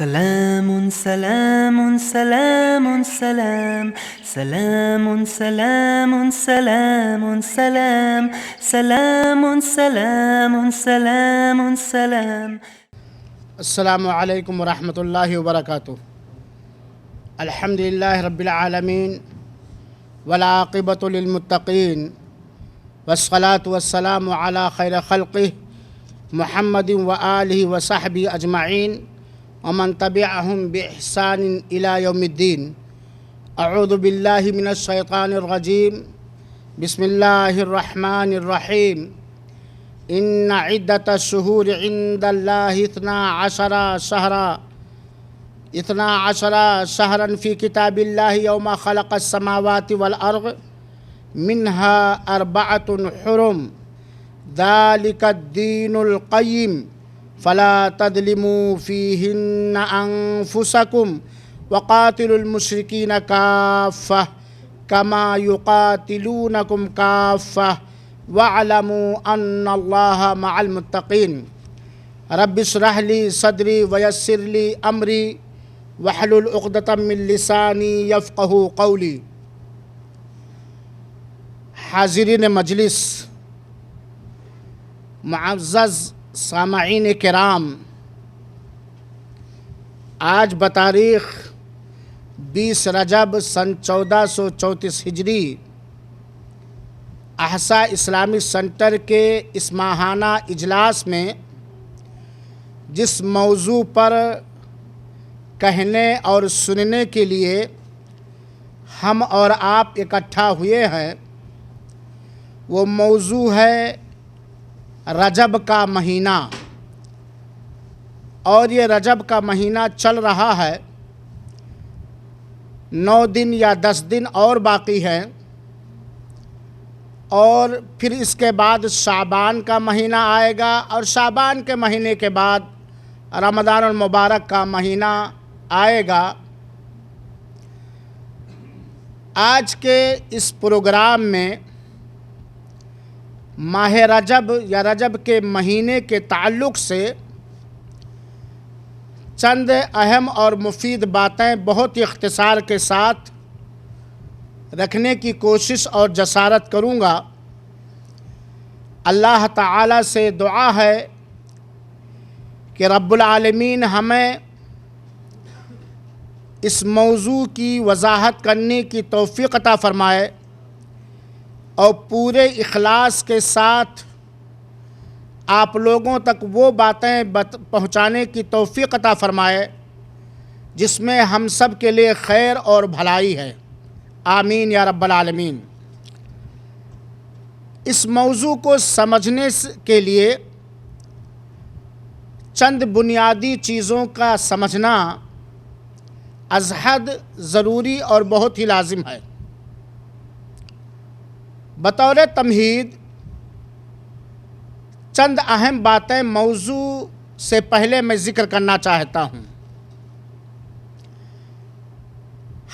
سلام سلام سلام سلام سلام سلام سلام سلام سلام سلام سلام سلام. السلام علیکم ورحمۃ اللہ وبرکاتہ. الحمد للہ رب العالمین والعاقبۃ للمتقین والصلاة والسلام علی خیر خلقہ محمد وآلہ وصحبہ اجمعین ومن تبعهم بإحسان إلى يوم الدين. اعوذ باللہ من الشیطان الرجیم. بسم اللہ الرحمن الرحیم. ان عدۃ الشہور عند اللہ 12 شہرا فی کتاب اللہ یوم خلق السماوات والارض منها 4 حرم ذلك الدین القیم فلا تظلموا فیہن انفسکم وقاتلوا المشرکین کافہ کما یقاتلونکم کافہ وَاعْلَمُوا أَنَّ اللَّهَ مَعَ الْمُتَّقِينَ. رب اشرح لي صدری ويسر لي أمری واحلل عقدة من لسانی یفقہوا قولی. حاضرین مجلس، معزز سامعین کرام، آج بتاریخ 20 رجب سن 1434 ہجری احسا اسلامک سنٹر کے اس ماہانہ اجلاس میں جس موضوع پر کہنے اور سننے کے لیے ہم اور آپ اکٹھا ہوئے ہیں، وہ موضوع ہے رجب کا مہینہ. اور یہ رجب کا مہینہ چل رہا ہے، 9 دن یا 10 دن اور باقی ہیں، اور پھر اس کے بعد شعبان کا مہینہ آئے گا، اور شعبان کے مہینے کے بعد رمضان المبارک کا مہینہ آئے گا. آج کے اس پروگرام میں ماہ رجب یا رجب کے مہینے کے تعلق سے چند اہم اور مفید باتیں بہت ہی اختصار کے ساتھ رکھنے کی کوشش اور جسارت کروں گا. اللہ تعالیٰ سے دعا ہے کہ رب العالمین ہمیں اس موضوع کی وضاحت کرنے کی توفیق عطا فرمائے اور پورے اخلاص کے ساتھ آپ لوگوں تک وہ باتیں پہنچانے کی توفیق عطا فرمائے جس میں ہم سب کے لیے خیر اور بھلائی ہے. آمین یا رب العالمین. اس موضوع کو سمجھنے کے لیے چند بنیادی چیزوں کا سمجھنا از حد ضروری اور بہت ہی لازم ہے. بطور تمہید چند اہم باتیں موضوع سے پہلے میں ذکر کرنا چاہتا ہوں.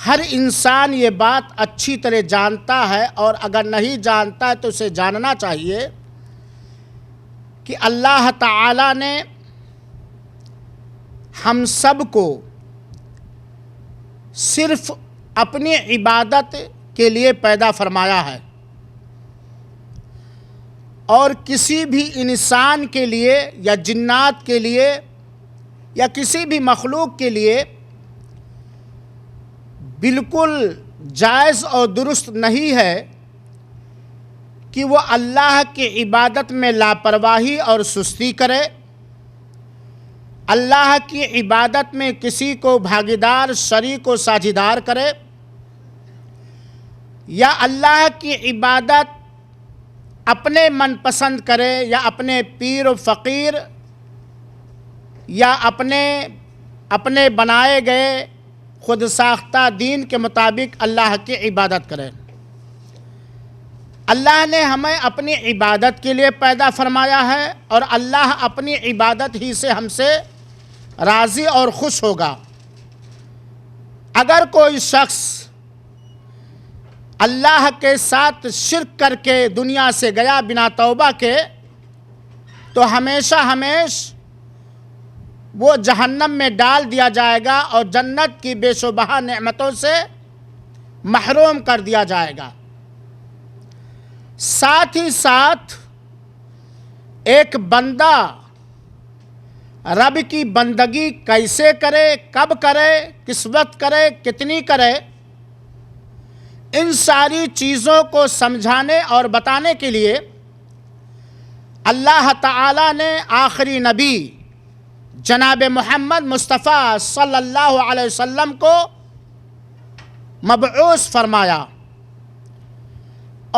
ہر انسان یہ بات اچھی طرح جانتا ہے، اور اگر نہیں جانتا ہے تو اسے جاننا چاہیے کہ اللہ تعالیٰ نے ہم سب کو صرف اپنی عبادت کے لیے پیدا فرمایا ہے، اور کسی بھی انسان کے لیے یا جنات کے لیے یا کسی بھی مخلوق کے لیے بالکل جائز اور درست نہیں ہے کہ وہ اللہ کی عبادت میں لاپرواہی اور سستی کرے، اللہ کی عبادت میں کسی کو بھاگیدار، شریک و ساجھیدار کرے، یا اللہ کی عبادت اپنے من پسند کرے، یا اپنے پیر و فقیر یا اپنے بنائے گئے خود ساختہ دین کے مطابق اللہ کی عبادت کرے. اللہ نے ہمیں اپنی عبادت کے لیے پیدا فرمایا ہے، اور اللہ اپنی عبادت ہی سے ہم سے راضی اور خوش ہوگا. اگر کوئی شخص اللہ کے ساتھ شرک کر کے دنیا سے گیا بنا توبہ کے، تو ہمیشہ وہ جہنم میں ڈال دیا جائے گا اور جنت کی بے شبہ نعمتوں سے محروم کر دیا جائے گا۔ ساتھ ہی ساتھ ایک بندہ رب کی بندگی کیسے کرے، کب کرے، کس وقت کرے، کتنی کرے، ان ساری چیزوں کو سمجھانے اور بتانے کے لیے اللہ تعالیٰ نے آخری نبی جناب محمد مصطفیٰ صلی اللہ علیہ وسلم کو مبعوث فرمایا،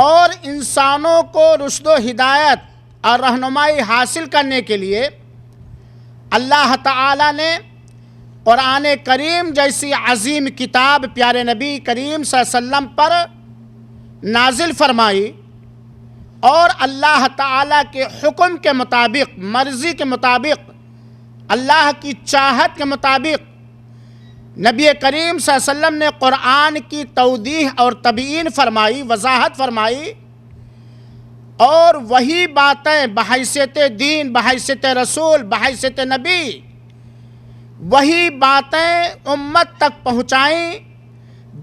اور انسانوں کو رشد و ہدایت اور رہنمائی حاصل کرنے کے لیے اللہ تعالیٰ نے قرآن کریم جیسی عظیم کتاب پیارے نبی کریم صلی اللہ علیہ وسلم پر نازل فرمائی، اور اللہ تعالیٰ کے حکم کے مطابق، مرضی کے مطابق، اللہ کی چاہت کے مطابق نبی کریم صلی اللہ علیہ وسلم نے قرآن کی توضیح اور تبیین فرمائی، وضاحت فرمائی، اور وہی باتیں بحیثیت دین، بحیثیت رسول، بحیثیت نبی، وہی باتیں امت تک پہنچائیں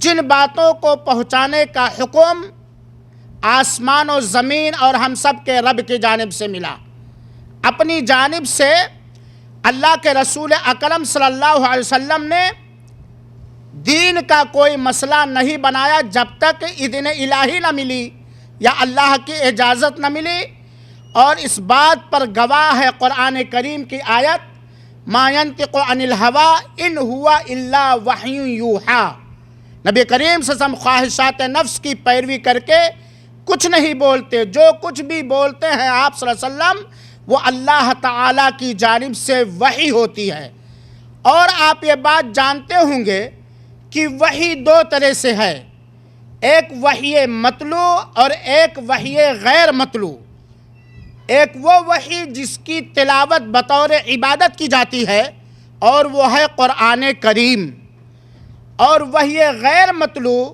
جن باتوں کو پہنچانے کا حکم آسمان و زمین اور ہم سب کے رب کی جانب سے ملا۔ اپنی جانب سے اللہ کے رسول اکرم صلی اللہ علیہ وسلم نے دین کا کوئی مسئلہ نہیں بنایا جب تک اذن الہی نہ ملی یا اللہ کی اجازت نہ ملی، اور اس بات پر گواہ ہے قرآن کریم کی آیت ما ينطق عن الهوى ان هو الا وحی یوحی۔ نبی کریم صلی اللہ علیہ وسلم خواہشات نفس کی پیروی کر کے کچھ نہیں بولتے، جو کچھ بھی بولتے ہیں آپ صلی اللہ علیہ وسلم وہ اللہ تعالیٰ کی جانب سے وحی ہوتی ہے۔ اور آپ یہ بات جانتے ہوں گے کہ وحی دو طرح سے ہے، ایک وحی مطلوع اور ایک وحی غیر مطلوع۔ ایک وہ وحی جس کی تلاوت بطور عبادت کی جاتی ہے اور وہ ہے قرآن کریم، اور وحی غیر مطلوع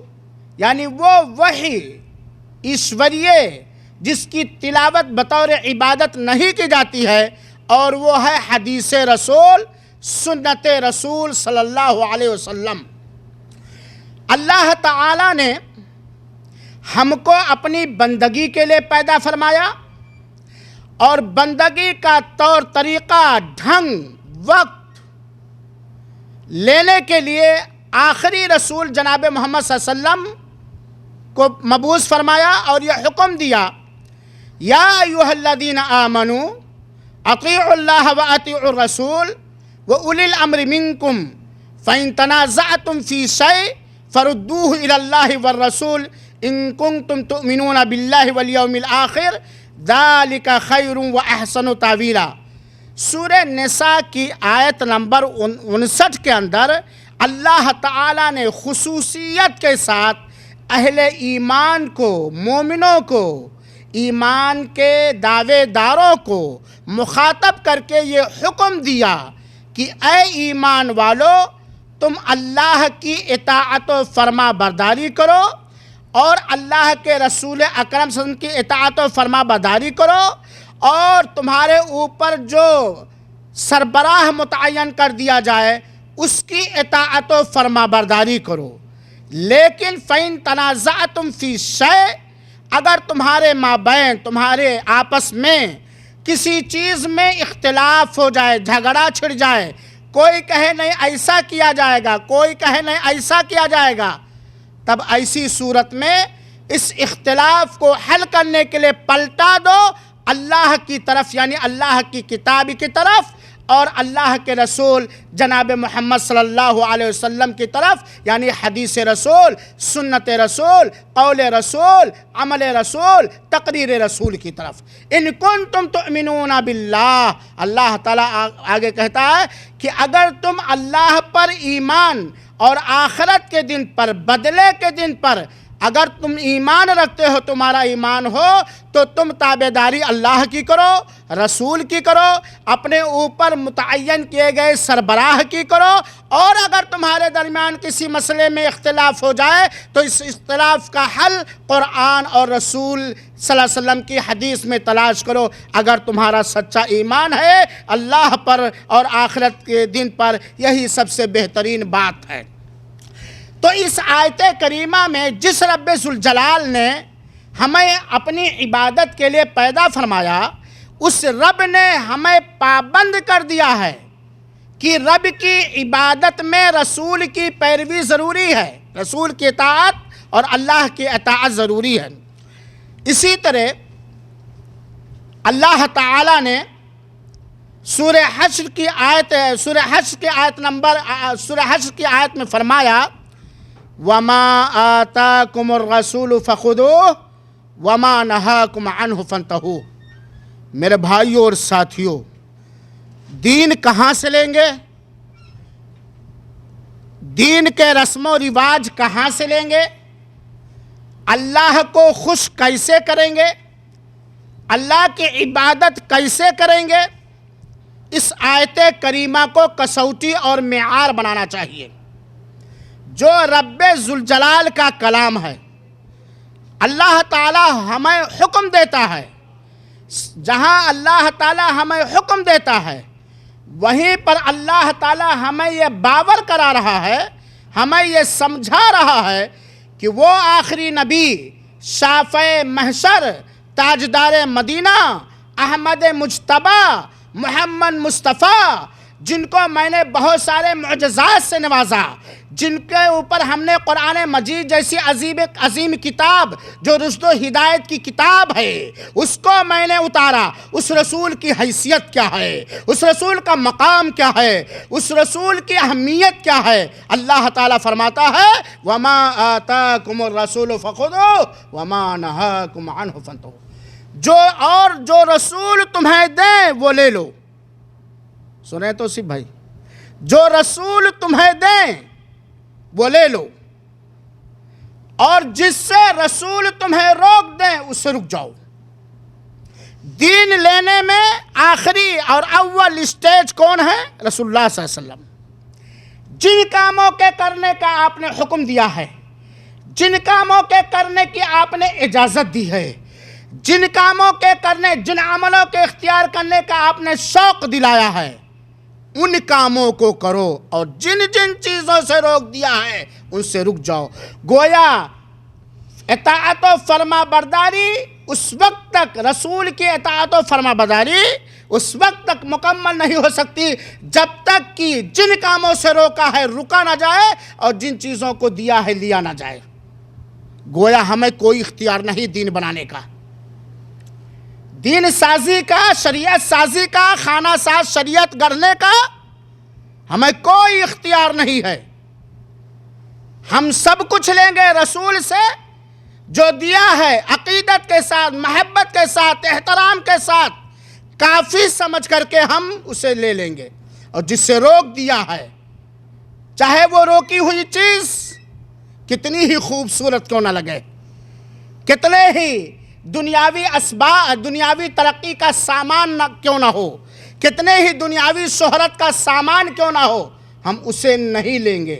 یعنی وہ وحی ایشوریہ جس کی تلاوت بطور عبادت نہیں کی جاتی ہے، اور وہ ہے حدیث رسول، سنت رسول صلی اللہ علیہ وسلم۔ اللہ تعالیٰ نے ہم کو اپنی بندگی کے لیے پیدا فرمایا، اور بندگی کا طور طریقہ، ڈھنگ، وقت لینے کے لیے آخری رسول جناب محمد صلی اللہ علیہ وسلم کو مبعوث فرمایا اور یہ حکم دیا یا ایھا الذین آمنوا اطیعوا اللہ واطیعوا الرسول واولی الامر منکم فإن تنازعتم فی شیء فردوه الی اللہ والرسول ان کنتم تؤمنون باللہ والیوم الآخر ذالک خیر واحسن تاویلا۔ سورہ نساء کی آیت نمبر 59 کے اندر اللہ تعالیٰ نے خصوصیت کے ساتھ اہل ایمان کو، مومنوں کو، ایمان کے دعوے داروں کو مخاطب کر کے یہ حکم دیا کہ اے ایمان والو، تم اللہ کی اطاعت و فرما برداری کرو، اور اللہ کے رسول اکرم صلی اللہ علیہ وسلم کی اطاعت و فرما برداری کرو، اور تمہارے اوپر جو سربراہ متعین کر دیا جائے اس کی اطاعت و فرما برداری کرو۔ لیکن فَإِن تَنَازَعْتُمْ فِي شَيْءٍ، اگر تمہارے مابین، تمہارے آپس میں کسی چیز میں اختلاف ہو جائے، جھگڑا چھڑ جائے، کوئی کہے نہیں ایسا کیا جائے گا، کوئی کہے نہیں ایسا کیا جائے گا، تب ایسی صورت میں اس اختلاف کو حل کرنے کے لیے پلٹا دو اللہ کی طرف، یعنی اللہ کی کتاب کی طرف، اور اللہ کے رسول جناب محمد صلی اللہ علیہ وسلم کی طرف، یعنی حدیث رسول، سنت رسول، قول رسول، عمل رسول، تقریر رسول کی طرف۔ ان کنتم تؤمنون باللہ، اللہ تعالیٰ آگے کہتا ہے کہ اگر تم اللہ پر ایمان اور آخرت کے دن پر، بدلے کے دن پر اگر تم ایمان رکھتے ہو، تمہارا ایمان ہو، تو تم تابعداری اللہ کی کرو، رسول کی کرو، اپنے اوپر متعین کیے گئے سربراہ کی کرو، اور اگر تمہارے درمیان کسی مسئلے میں اختلاف ہو جائے تو اس اختلاف کا حل قرآن اور رسول صلی اللہ علیہ وسلم کی حدیث میں تلاش کرو۔ اگر تمہارا سچا ایمان ہے اللہ پر اور آخرت کے دن پر، یہی سب سے بہترین بات ہے۔ تو اس آیت کریمہ میں جس رب ذوالجلال نے ہمیں اپنی عبادت کے لیے پیدا فرمایا، اس رب نے ہمیں پابند کر دیا ہے کہ رب کی عبادت میں رسول کی پیروی ضروری ہے، رسول کی اطاعت اور اللہ کی اطاعت ضروری ہے۔ اسی طرح اللہ تعالیٰ نے سورہ حشر کی آیت میں فرمایا وَمَا آتَاكُمُ الرَّسُولُ فَخُذُوهُ وَمَا نَهَاكُمْ عَنْهُ فَانْتَهُوا۔ میرے بھائیوں اور ساتھیوں، دین کہاں سے لیں گے؟ دین کے رسم و رواج کہاں سے لیں گے؟ اللہ کو خوش کیسے کریں گے؟ اللہ کی عبادت کیسے کریں گے؟ اس آیت کریمہ کو کسوٹی اور معیار بنانا چاہیے۔ جو رب ذوالجلال کا کلام ہے، اللہ تعالی ہمیں حکم دیتا ہے، جہاں اللہ تعالی ہمیں حکم دیتا ہے وہیں پر اللہ تعالی ہمیں یہ باور کرا رہا ہے، ہمیں یہ سمجھا رہا ہے کہ وہ آخری نبی، شافع محشر، تاجدار مدینہ، احمد مجتبی، محمد مصطفیٰ، جن کو میں نے بہت سارے معجزات سے نوازا، جن کے اوپر ہم نے قرآن مجید جیسی عظیم کتاب جو رشد و ہدایت کی کتاب ہے اس کو میں نے اتارا۔ اس رسول کی حیثیت کیا ہے، اس رسول کا مقام کیا ہے، اس رسول کی اہمیت کیا ہے؟ اللہ تعالیٰ فرماتا ہے وَمَا آتَاكُمُ الرَّسُولُ فَخُذُوهُ وَمَا نَهَاكُمْ عَنْهُ فَانْتَهُوا۔ جو رسول تمہیں دیں وہ لے لو۔ سنیں تو صرف بھائی، جو رسول تمہیں دیں وہ لے لو، اور جس سے رسول تمہیں روک دیں اس سے رک جاؤ۔ دین لینے میں آخری اور اول اسٹیج کون ہے؟ رسول اللہ صلی اللہ علیہ وسلم۔ جن کاموں کے کرنے کا آپ نے حکم دیا ہے، جن کاموں کے کرنے کی آپ نے اجازت دی ہے، جن کاموں کے کرنے، جن عملوں کے اختیار کرنے کا آپ نے شوق دلایا ہے، ان کاموں کو کرو، اور جن جن چیزوں سے روک دیا ہے ان سے رک جاؤ۔ گویا اطاعت و فرما برداری اس وقت تک، رسول کی اطاعت و فرما برداری اس وقت تک مکمل نہیں ہو سکتی جب تک کہ جن کاموں سے روکا ہے رکا نہ جائے، اور جن چیزوں کو دیا ہے لیا نہ جائے۔ گویا ہمیں کوئی اختیار نہیں دین بنانے کا، دین سازی کا، شریعت سازی کا، خانہ ساز شریعت گڑھنے کا ہمیں کوئی اختیار نہیں ہے۔ ہم سب کچھ لیں گے رسول سے، جو دیا ہے عقیدت کے ساتھ، محبت کے ساتھ، احترام کے ساتھ، کافی سمجھ کر کے ہم اسے لے لیں گے، اور جس سے روک دیا ہے، چاہے وہ روکی ہوئی چیز کتنی ہی خوبصورت کیوں نہ لگے، کتنے ہی دنیاوی اسباب، دنیاوی ترقی کا سامان کیوں نہ ہو، کتنے ہی دنیاوی شہرت کا سامان کیوں نہ ہو، ہم اسے نہیں لیں گے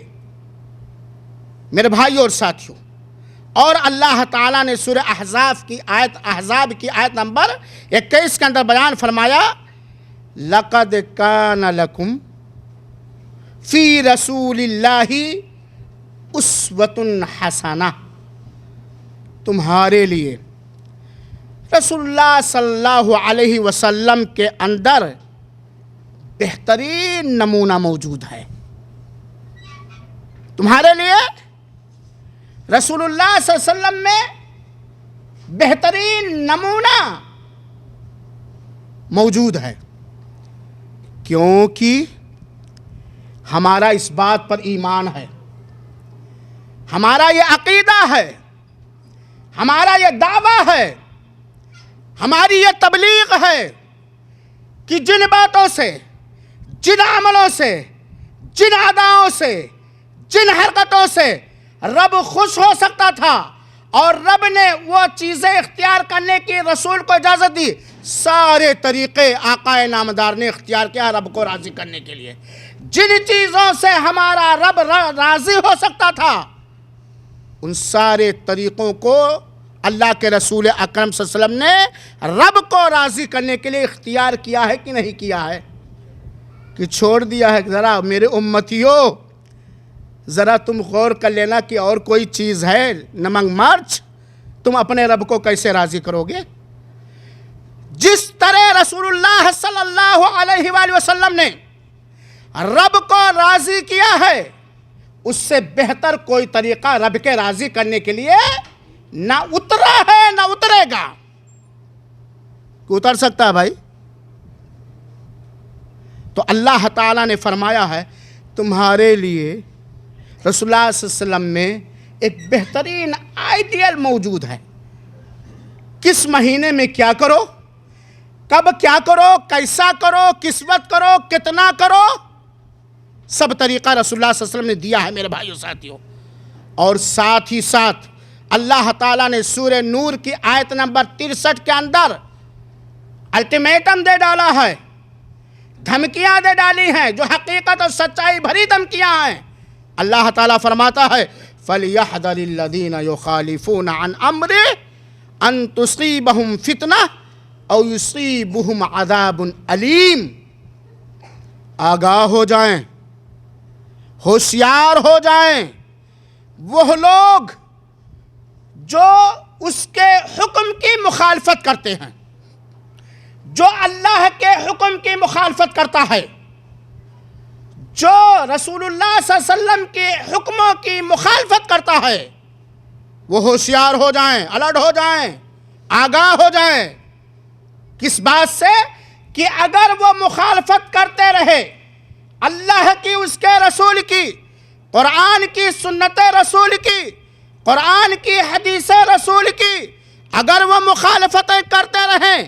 میرے بھائیوں اور ساتھیوں۔ اور اللہ تعالیٰ نے سورہ احزاب کی آیت نمبر 21 کے اندر بیان فرمایا لَقَدْ كَانَ لَكُمْ فِي رَسُولِ اللَّهِ أُسْوَةٌ حَسَنَةٌ، تمہارے لیے رسول اللہ صلی اللہ علیہ وسلم کے اندر بہترین نمونہ موجود ہے۔ تمہارے لیے رسول اللہ صلی اللہ علیہ وسلم میں بہترین نمونہ موجود ہے، کیونکہ ہمارا اس بات پر ایمان ہے، ہمارا یہ عقیدہ ہے، ہمارا یہ دعویٰ ہے، ہماری یہ تبلیغ ہے کہ جن باتوں سے، جن عملوں سے، جن اداؤں سے، جن حرکتوں سے رب خوش ہو سکتا تھا اور رب نے وہ چیزیں اختیار کرنے کی رسول کو اجازت دی، سارے طریقے آقا نامدار نے اختیار کیا رب کو راضی کرنے کے لیے۔ جن چیزوں سے ہمارا رب راضی ہو سکتا تھا ان سارے طریقوں کو اللہ کے رسول اکرم صلی اللہ علیہ وسلم نے رب کو راضی کرنے کے لیے اختیار کیا ہے کہ نہیں کیا ہے؟ کہ چھوڑ دیا ہے؟ ذرا میرے امتیوں، ذرا تم غور کر لینا کہ اور کوئی چیز ہے نمک مرچ، تم اپنے رب کو کیسے راضی کرو گے؟ جس طرح رسول اللہ صلی اللہ علیہ وآلہ وسلم نے رب کو راضی کیا ہے، اس سے بہتر کوئی طریقہ رب کے راضی کرنے کے لیے نہ اترا ہے نہ اترے گا۔ کہ اتر سکتا ہے بھائی؟ تو اللہ تعالیٰ نے فرمایا ہے تمہارے لیے رسول اللہ صلی اللہ علیہ وسلم میں ایک بہترین آئیڈیل موجود ہے۔ کس مہینے میں کیا کرو، کب کیا کرو، کیسا کرو، کس وقت کرو، کتنا کرو، سب طریقہ رسول اللہ صلی اللہ علیہ وسلم نے دیا ہے میرے بھائیوں ساتھیوں۔ اور ساتھ ہی ساتھ اللہ تعالیٰ نے سورہ نور کی آیت نمبر 63 کے اندر الٹیمیٹم دے ڈالا ہے، دھمکیاں دے ڈالی ہیں جو حقیقت اور سچائی بھری دھمکیاں ہیں۔ اللہ تعالیٰ فرماتا ہے فَلْيَحْذَرِ الَّذِينَ يُخَالِفُونَ عَنْ أَمْرِهِ أَن تُصِيبَهُمْ فِتْنَةٌ أَوْ يُصِيبُهُمْ عَذَابٌ أَلِيمٌ۔ آگاہ ہو جائیں، ہوشیار ہو جائیں وہ لوگ جو اس کے حکم کی مخالفت کرتے ہیں، جو اللہ کے حکم کی مخالفت کرتا ہے، جو رسول اللہ صلی اللہ علیہ وسلم کے حکموں کی مخالفت کرتا ہے، وہ ہوشیار ہو جائیں، الرٹ ہو جائیں، آگاہ ہو جائیں۔ کس بات سے؟ کہ اگر وہ مخالفت کرتے رہے اللہ کی، اس کے رسول کی، قرآن کی، سنت رسول کی، قرآن کی، حدیث رسول کی، اگر وہ مخالفتیں کرتے رہیں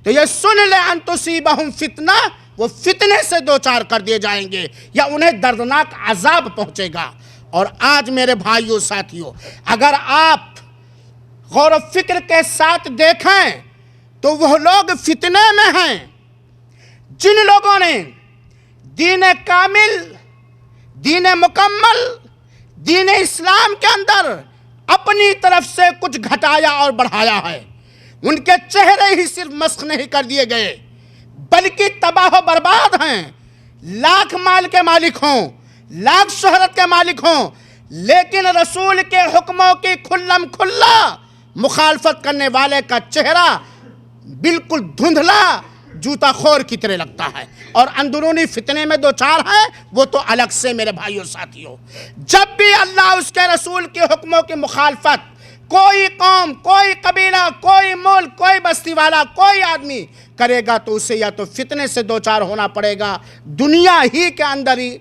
تو یہ سن لے ان تصیبہم فتنہ، وہ فتنے سے دوچار کر دیے جائیں گے یا انہیں دردناک عذاب پہنچے گا۔ اور آج میرے بھائیوں ساتھیوں، اگر آپ غور و فکر کے ساتھ دیکھیں تو وہ لوگ فتنے میں ہیں جن لوگوں نے دین کامل، دین مکمل، دین اسلام کے اندر اپنی طرف سے کچھ گھٹایا اور بڑھایا ہے۔ ان کے چہرے ہی صرف مسخ نہیں کر دیے گئے بلکہ تباہ و برباد ہیں۔ لاکھ مال کے مالک ہوں، لاکھ شہرت کے مالک ہوں، لیکن رسول کے حکموں کی کھلم کھلا مخالفت کرنے والے کا چہرہ بالکل دھندلا جوتا خور کی طرح لگتا ہے، اور اندرونی فتنے میں دوچار ہے وہ تو الگ سے میرے بھائیوں ساتھیوں۔ جب بھی اللہ اس کے رسول کے حکموں کی مخالفت کوئی قوم، کوئی قبیلہ، کوئی ملک، کوئی بستی والا، کوئی آدمی کرے گا تو اسے یا تو فتنے سے دوچار ہونا پڑے گا دنیا ہی کے اندر ہی،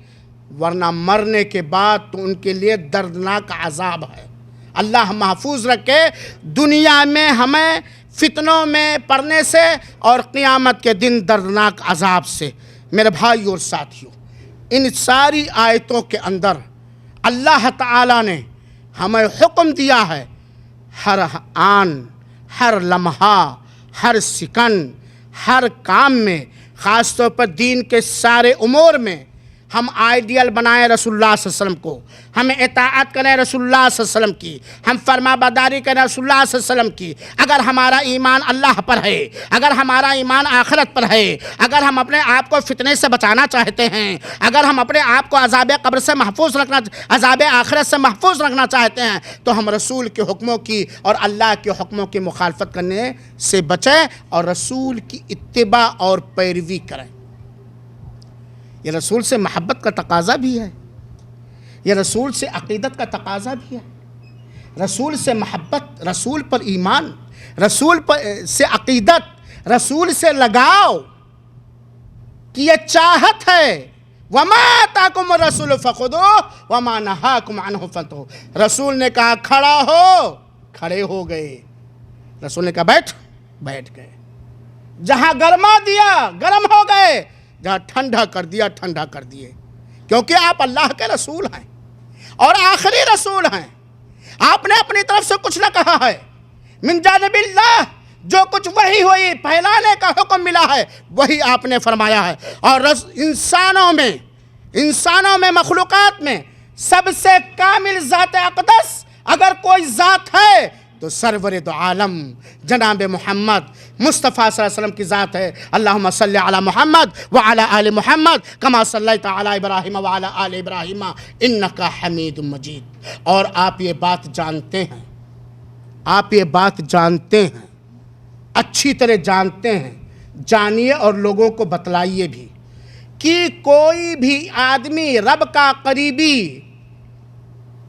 ورنہ مرنے کے بعد تو ان کے لیے دردناک عذاب ہے۔ اللہ محفوظ رکھے دنیا میں ہمیں فتنوں میں پڑنے سے اور قیامت کے دن دردناک عذاب سے۔ میرے بھائی اور ساتھیوں، ان ساری آیتوں کے اندر اللہ تعالیٰ نے ہمیں حکم دیا ہے ہر آن، ہر لمحہ، ہر سیکنڈ، ہر کام میں، خاص طور پر دین کے سارے امور میں ہم آئیڈیل بنائیں رسول اللہ صلی اللہ علیہ وسلم کو، ہم اطاعت کریں رسول اللہ صلی اللہ علیہ وسلم کی، ہم فرما برداری کریں رسول اللہ صلی اللہ علیہ وسلم کی۔ اگر ہمارا ایمان اللہ پر ہے، اگر ہمارا ایمان آخرت پر ہے، اگر ہم اپنے آپ کو فتنے سے بچانا چاہتے ہیں، اگر ہم اپنے آپ کو عذاب قبر سے محفوظ رکھنا، عذاب آخرت سے محفوظ رکھنا چاہتے ہیں، تو ہم رسول کے حکموں کی اور اللہ کے حکموں کی مخالفت کرنے سے بچیں اور رسول کی اتباع اور پیروی کریں۔ یہ رسول سے محبت کا تقاضا بھی ہے، یہ رسول سے عقیدت کا تقاضا بھی ہے۔ رسول سے محبت، رسول پر ایمان، رسول سے عقیدت، رسول سے لگاؤ کہ یہ چاہت ہے۔ وَمَا آتَاكُمُ الرَّسُولُ فَخُذُوهُ وَمَا نَهَاكُمْ عَنْهُ فَانْتَهُوا۔ رسول نے کہا کھڑا ہو، کھڑے ہو گئے۔ رسول نے کہا بیٹھ گئے۔ جہاں گرما دیا گرم ہو گئے، جہاں ٹھنڈا کر دیا ٹھنڈا کر دیے، کیونکہ آپ اللہ کے رسول ہیں اور آخری رسول ہیں۔ آپ نے اپنی طرف سے کچھ نہ کہا ہے. من جانب اللہ جو کچھ وحی ہوئی پھیلانے کا حکم ملا ہے وہی آپ نے فرمایا ہے. اور انسانوں میں مخلوقات میں سب سے کامل ذات اقدس اگر کوئی ذات ہے تو سرور دو عالم جناب محمد مصطفیٰ صلی اللہ علیہ وسلم کی ذات ہے. اللہم صلی علی محمد وعلی آل محمد کما صلیت علی ابراہیم وعلی آل ابراہیم انکا حمید مجید. اور آپ یہ بات جانتے ہیں, اچھی طرح جانتے ہیں, جانیے اور لوگوں کو بتلائیے بھی کہ کوئی بھی آدمی رب کا قریبی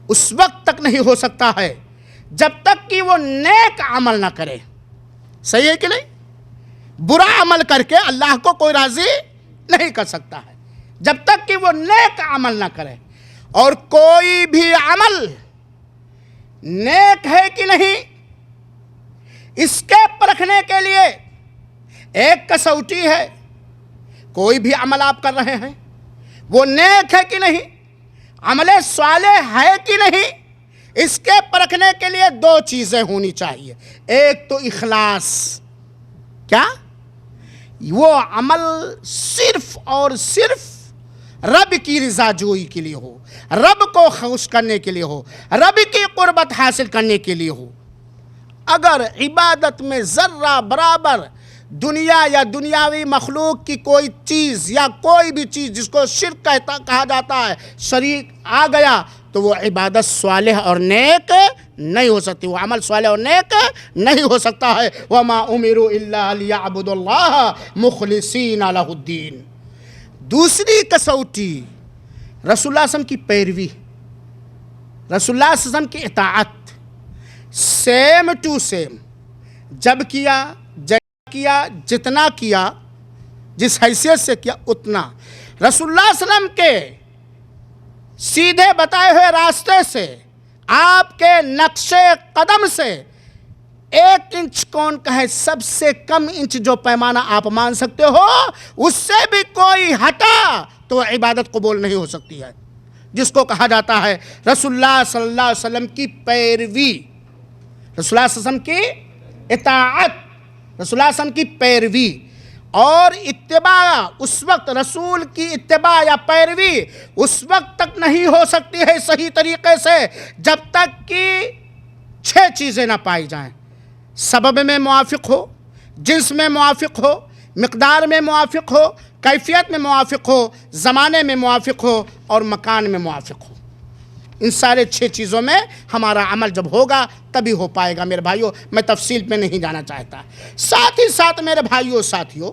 اس وقت تک نہیں ہو سکتا ہے جب تک کہ وہ نیک عمل نہ کرے. صحیح ہے کہ نہیں؟ برا عمل کر کے اللہ کو کوئی راضی نہیں کر سکتا ہے جب تک کہ وہ نیک عمل نہ کرے. اور کوئی بھی عمل نیک ہے کہ نہیں اس کے پرکھنے کے لیے ایک کسوٹی ہے. کوئی بھی عمل آپ کر رہے ہیں وہ نیک ہے کہ نہیں, عمل صالح ہے کہ نہیں, اس کے پرکھنے کے لیے دو چیزیں ہونی چاہیے. ایک تو اخلاص, کیا وہ عمل صرف اور صرف رب کی رضا جوئی کے لیے ہو, رب کو خوش کرنے کے لیے ہو, رب کی قربت حاصل کرنے کے لیے ہو. اگر عبادت میں ذرہ برابر دنیا یا دنیاوی مخلوق کی کوئی چیز یا کوئی بھی چیز جس کو شرک کہا جاتا ہے شریک آ گیا تو وہ عبادت صالح اور نیک نہیں ہو سکتی, وہ عمل صالح اور نیک نہیں ہو سکتا ہے. وَمَا أُمِرُوا إِلَّا لِيَعْبُدُوا اللَّهَ مُخْلِصِينَ لَهُ الدِّينَ. دوسری کسوٹی رسول اللہ صلی اللہ علیہ وسلم کی پیروی, رسول اللہ صلی اللہ علیہ وسلم کی اطاعت, سیم ٹو سیم, جب کیا جتنا کیا جس حیثیت سے کیا اتنا. رسول اللہ صلی اللہ علیہ وسلم کے سیدھے بتائے ہوئے راستے سے, آپ کے نقش قدم سے 1 انچ کون کہے, سب سے کم انچ جو پیمانہ آپ مان سکتے ہو اس سے بھی کوئی ہٹا تو عبادت قبول نہیں ہو سکتی ہے, جس کو کہا جاتا ہے رسول اللہ صلی اللہ علیہ وسلم کی پیروی, رسول اللہ صلی اللہ علیہ وسلم کی اطاعت, رسول اللہ صلی اللہ علیہ وسلم کی پیروی. اور اتباع اس وقت, رسول کی اتباع یا پیروی اس وقت تک نہیں ہو سکتی ہے صحیح طریقے سے جب تک کہ 6 چیزیں نہ پائی جائیں. سبب میں موافق ہو, جنس میں موافق ہو, مقدار میں موافق ہو, کیفیت میں موافق ہو, زمانے میں موافق ہو اور مکان میں موافق ہو. ان سارے 6 چیزوں میں ہمارا عمل جب ہوگا تبھی ہو پائے گا. میرے بھائیوں, میں تفصیل پہ نہیں جانا چاہتا. ساتھ ہی ساتھ میرے بھائیوں ساتھیوں,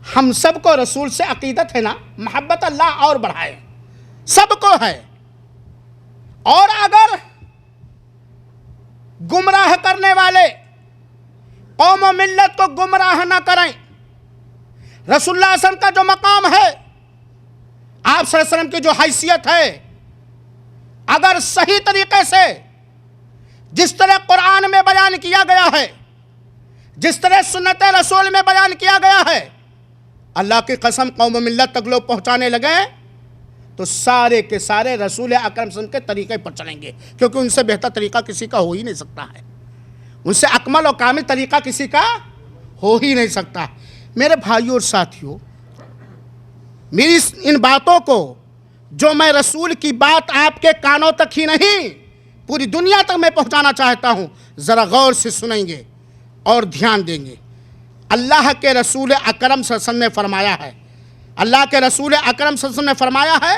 ہم سب کو رسول سے عقیدت ہے نا, محبت اللہ اور بڑھائے, سب کو ہے. اور اگر گمراہ کرنے والے قوم و ملت کو گمراہ نہ کریں, رسول اللہ صلی اللہ علیہ وسلم کا جو مقام ہے, آپ صلی اللہ علیہ وسلم کی جو حیثیت ہے, اگر صحیح طریقے سے جس طرح قرآن میں بیان کیا گیا ہے, جس طرح سنت رسول میں بیان کیا گیا ہے, اللہ کی قسم قوم و ملت تک لوگ پہنچانے لگے تو سارے کے سارے رسول اکرم صلی اللہ علیہ وسلم کے طریقے پر چلیں گے, کیونکہ ان سے بہتر طریقہ کسی کا ہو ہی نہیں سکتا ہے, ان سے اکمل اور کامل طریقہ کسی کا ہو ہی نہیں سکتا. میرے بھائیوں اور ساتھیوں, میری ان باتوں کو جو میں رسول کی بات آپ کے کانوں تک ہی نہیں پوری دنیا تک میں پہنچانا چاہتا ہوں, ذرا غور سے سنیں گے اور دھیان دیں گے. اللہ کے رسول اکرم صلی اللہ علیہ وسلم نے فرمایا ہے, اللہ کے رسول اکرم صلی اللہ علیہ وسلم نے فرمایا ہے,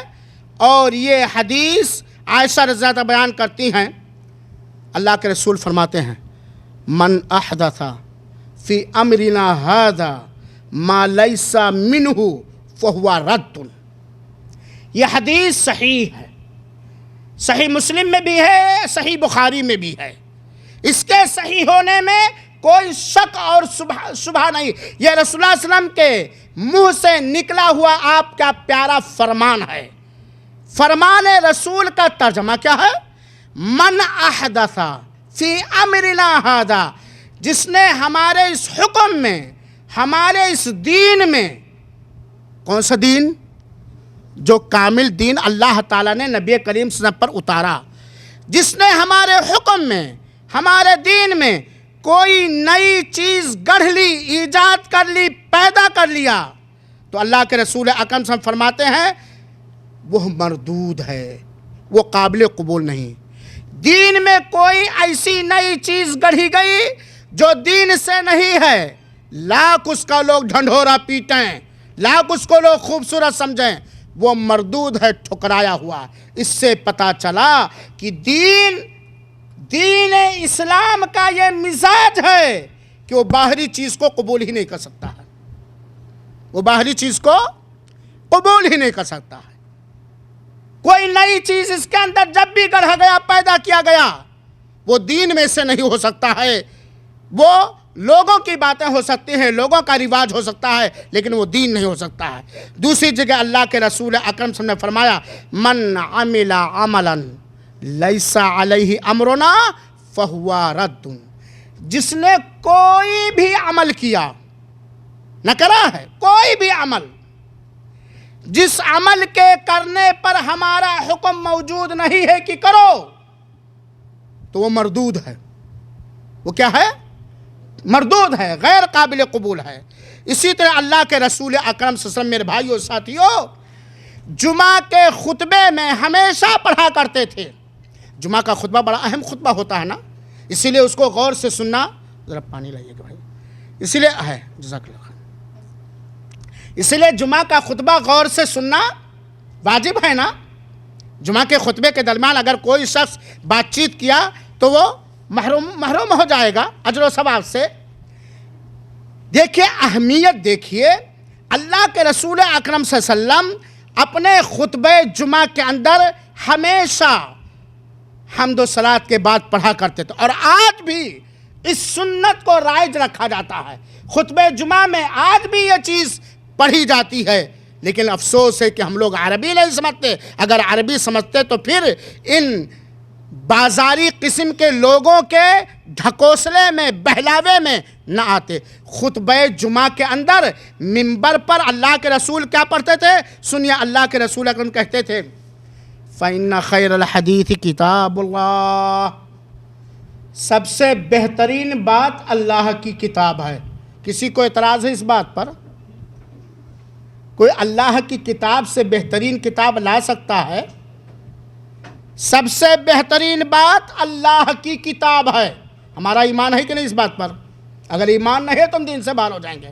اور یہ حدیث عائشہ رضی اللہ عنہا بیان کرتی ہیں. اللہ کے رسول فرماتے ہیں, من احدث فی امرنا ھذا ما لیس منہ فہو رد. یہ حدیث صحیح ہے, صحیح مسلم میں بھی ہے, صحیح بخاری میں بھی ہے. اس کے صحیح ہونے میں کوئی شک اور شبہ نہیں. یہ رسول اللہ صلی اللہ علیہ وسلم کے منہ سے نکلا ہوا آپ کا پیارا فرمان ہے. فرمان رسول کا ترجمہ کیا ہے؟ من احدث فی امرنا ھذا, جس نے ہمارے اس حکم میں, ہمارے اس دین میں, کون سا دین؟ جو کامل دین اللہ تعالیٰ نے نبی کریم صلی اللہ علیہ وسلم پر اتارا, جس نے ہمارے حکم میں، ہمارے دین میں کوئی نئی چیز گڑھ لی، ایجاد کر لی، پیدا کر لیا، تو اللہ کے رسول اکرم صلی اللہ علیہ وسلم فرماتے ہیں وہ مردود ہے، وہ قابل قبول نہیں۔ دین میں کوئی ایسی نئی چیز گڑھی گئی جو دین سے نہیں ہے، لاکھ اس کا لوگ ڈھنڈورا پیٹیں، لاکھ اس کو لوگ خوبصورت سمجھیں، وہ مردود ہے، ٹھکرایا ہوا۔ اس سے پتہ چلا کہ دین اسلام کا یہ مزاج ہے کہ وہ باہری چیز کو قبول ہی نہیں کر سکتا ہے، وہ باہری چیز کو قبول ہی نہیں کر سکتا ہے۔ کوئی نئی چیز اس کے اندر جب بھی گڑھا گیا، پیدا کیا گیا، وہ دین میں سے نہیں ہو سکتا ہے۔ وہ لوگوں کی باتیں ہو سکتی ہیں، لوگوں کا رواج ہو سکتا ہے، لیکن وہ دین نہیں ہو سکتا ہے۔ دوسری جگہ اللہ کے رسول اکرم صلی اللہ علیہ وسلم نے فرمایا من عمل عملا لیس علیہ امرنا فہو رد، جس نے کوئی بھی عمل کیا، نہ کرا ہے کوئی بھی عمل، جس عمل کے کرنے پر ہمارا حکم موجود نہیں ہے کہ کرو، تو وہ مردود ہے۔ وہ کیا ہے؟ مردود ہے، غیر قابل قبول ہے۔ اسی طرح اللہ کے رسول اکرم صلی اللہ علیہ وسلم میرے بھائیو ساتھیو جمعہ کے خطبے میں ہمیشہ پڑھا کرتے تھے۔ جمعہ کا خطبہ بڑا اہم خطبہ ہوتا ہے نا، اسی لیے اس کو غور سے سننا، ذرا پانی لائیے گا بھائی، اسی لیے ہے، جزاک اللہ خیر، اسی لیے جمعہ کا خطبہ غور سے سننا واجب ہے نا۔ جمعہ کے خطبے کے درمیان اگر کوئی شخص بات چیت کیا تو وہ محروم ہو جائے گا اجر و ثواب سے۔ دیکھیے اہمیت، دیکھیے اللہ کے رسول اکرم صلی اللہ علیہ وسلم اپنے خطبہ جمعہ کے اندر ہمیشہ حمد و صلات کے بعد پڑھا کرتے تھے، اور آج بھی اس سنت کو رائج رکھا جاتا ہے۔ خطبہ جمعہ میں آج بھی یہ چیز پڑھی جاتی ہے، لیکن افسوس ہے کہ ہم لوگ عربی نہیں سمجھتے۔ اگر عربی سمجھتے تو پھر ان بازاری قسم کے لوگوں کے ڈھکوسلے میں، بہلاوے میں نہ آتے۔ خطبہ جمعہ کے اندر منبر پر اللہ کے رسول کیا پڑھتے تھے؟ سنیے، اللہ کے رسول اکرم کہتے تھے فَإِنَّ خَيْرَ الْحَدِيثِ كِتَابُ اللَّهِ، سب سے بہترین بات اللہ کی کتاب ہے۔ کسی کو اعتراض ہے اس بات پر؟ کوئی اللہ کی کتاب سے بہترین کتاب لا سکتا ہے؟ سب سے بہترین بات اللہ کی کتاب ہے۔ ہمارا ایمان ہے کہ نہیں اس بات پر؟ اگر ایمان نہیں ہے تو ہم دین سے باہر ہو جائیں گے۔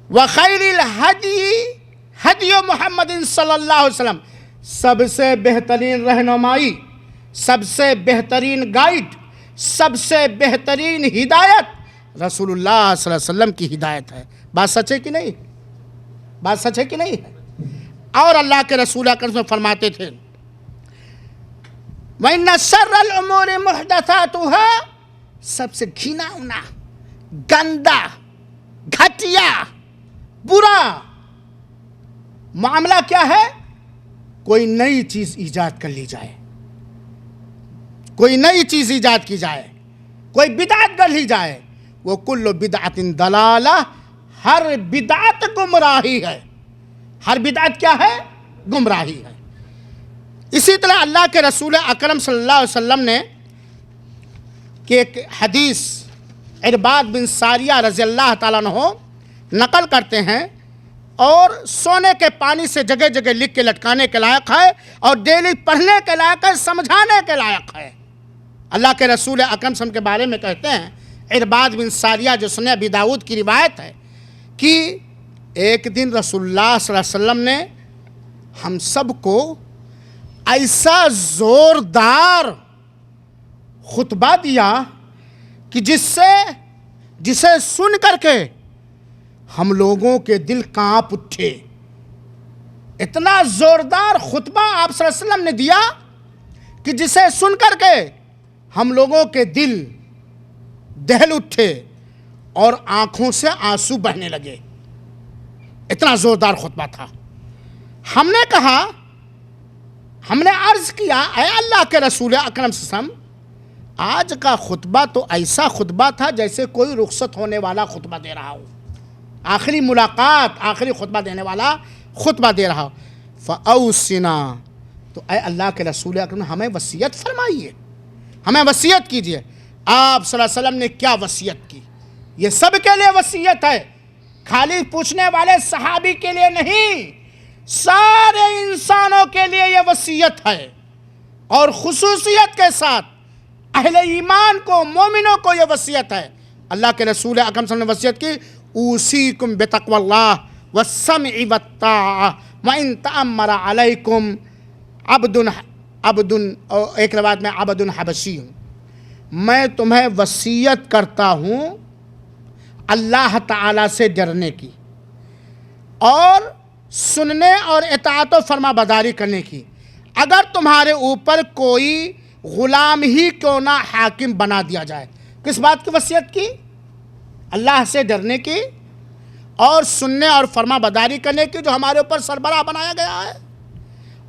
وَخَيْرِ الْحَدِيِ هَدْيُ مُحَمَّدٍ صلی اللہ علیہ وسلم، سب سے بہترین رہنمائی، سب سے بہترین گائیڈ، سب سے بہترین ہدایت رسول اللہ صلی اللہ علیہ وسلم کی ہدایت ہے۔ بات سچ ہے کہ نہیں؟ بات سچ ہے کہ نہیں ہے؟ اور اللہ کے رسول اکرم صلی اللہ علیہ وسلم فرماتے تھے وَإِنَّ شَرَّ الْأُمُورِ مُحْدَثَاتُهَا، سب سے گھینا ہونا، گندا، گھٹیا، برا معاملہ کیا ہے؟ کوئی نئی چیز ایجاد کر لی جائے، کوئی نئی چیز ایجاد کی جائے، کوئی بدعت کر لی جائے۔ وہ کل بدعت ضلالہ، ہر بدعت گمراہی ہے۔ ہر بدعت کیا ہے؟ گمراہی ہے۔ اسی طرح اللہ کے رسول اکرم صلی اللہ علیہ وسلم نے کہ ایک حدیث عرباد بن ساریہ رضی اللہ تعالیٰ عنہ نقل کرتے ہیں، اور سونے کے پانی سے جگہ جگہ لکھ کے لٹکانے کے لائق ہے، اور ڈیلی پڑھنے کے لائق ہے، سمجھانے کے لائق ہے۔ اللہ کے رسول اکرم صلی اللہ علیہ وسلم کے بارے میں کہتے ہیں، عرباد بن ساریہ جو سنن ابی داؤد کی روایت ہے، کہ ایک دن رسول اللہ صلی اللہ علیہ وسلم نے ہم سب کو ایسا زوردار خطبہ دیا کہ جسے سن کر کے ہم لوگوں کے دل کانپ اٹھے۔ اتنا زوردار خطبہ آپ صلی اللہ علیہ وسلم نے دیا کہ جسے سن کر کے ہم لوگوں کے دل دہل اٹھے اور آنکھوں سے آنسو بہنے لگے۔ اتنا زوردار خطبہ تھا۔ ہم نے کہا، ہم نے عرض کیا، اے اللہ کے رسول اکرم صلی اللہ علیہ وسلم، آج کا خطبہ تو ایسا خطبہ تھا جیسے کوئی رخصت ہونے والا خطبہ دے رہا ہو، آخری ملاقات، آخری خطبہ دینے والا خطبہ دے رہا ہو۔ فَأَوْصِنَا، تو اے اللہ کے رسول اکرم ہمیں وصیت فرمائیے۔ ہمیں وصیت کیجئے۔ آپ صلی اللہ علیہ وسلم نے کیا وصیت کی؟ یہ سب کے لیے وصیت ہے، خالی پوچھنے والے صحابی کے لیے نہیں، سارے انسانوں کے لیے یہ وصیت ہے، اور خصوصیت کے ساتھ اہل ایمان کو، مومنوں کو یہ وصیت ہے۔ اللہ کے رسول اکرم صلی اللہ علیہ وسلم نے وصیت کی، اوصیکم بتقوی اللہ والسمع والطاعہ وان تأمر علیکم عبد، ایک روایت میں عبد حبشی ہوں، میں تمہیں وصیت کرتا ہوں اللہ تعالیٰ سے ڈرنے کی اور سننے اور اطاعت و فرما برداری کرنے کی، اگر تمہارے اوپر کوئی غلام ہی کیوں نہ حاکم بنا دیا جائے۔ کس بات کی وصیت کی؟ اللہ سے ڈرنے کی اور سننے اور فرما برداری کرنے کی، جو ہمارے اوپر سربراہ بنایا گیا ہے،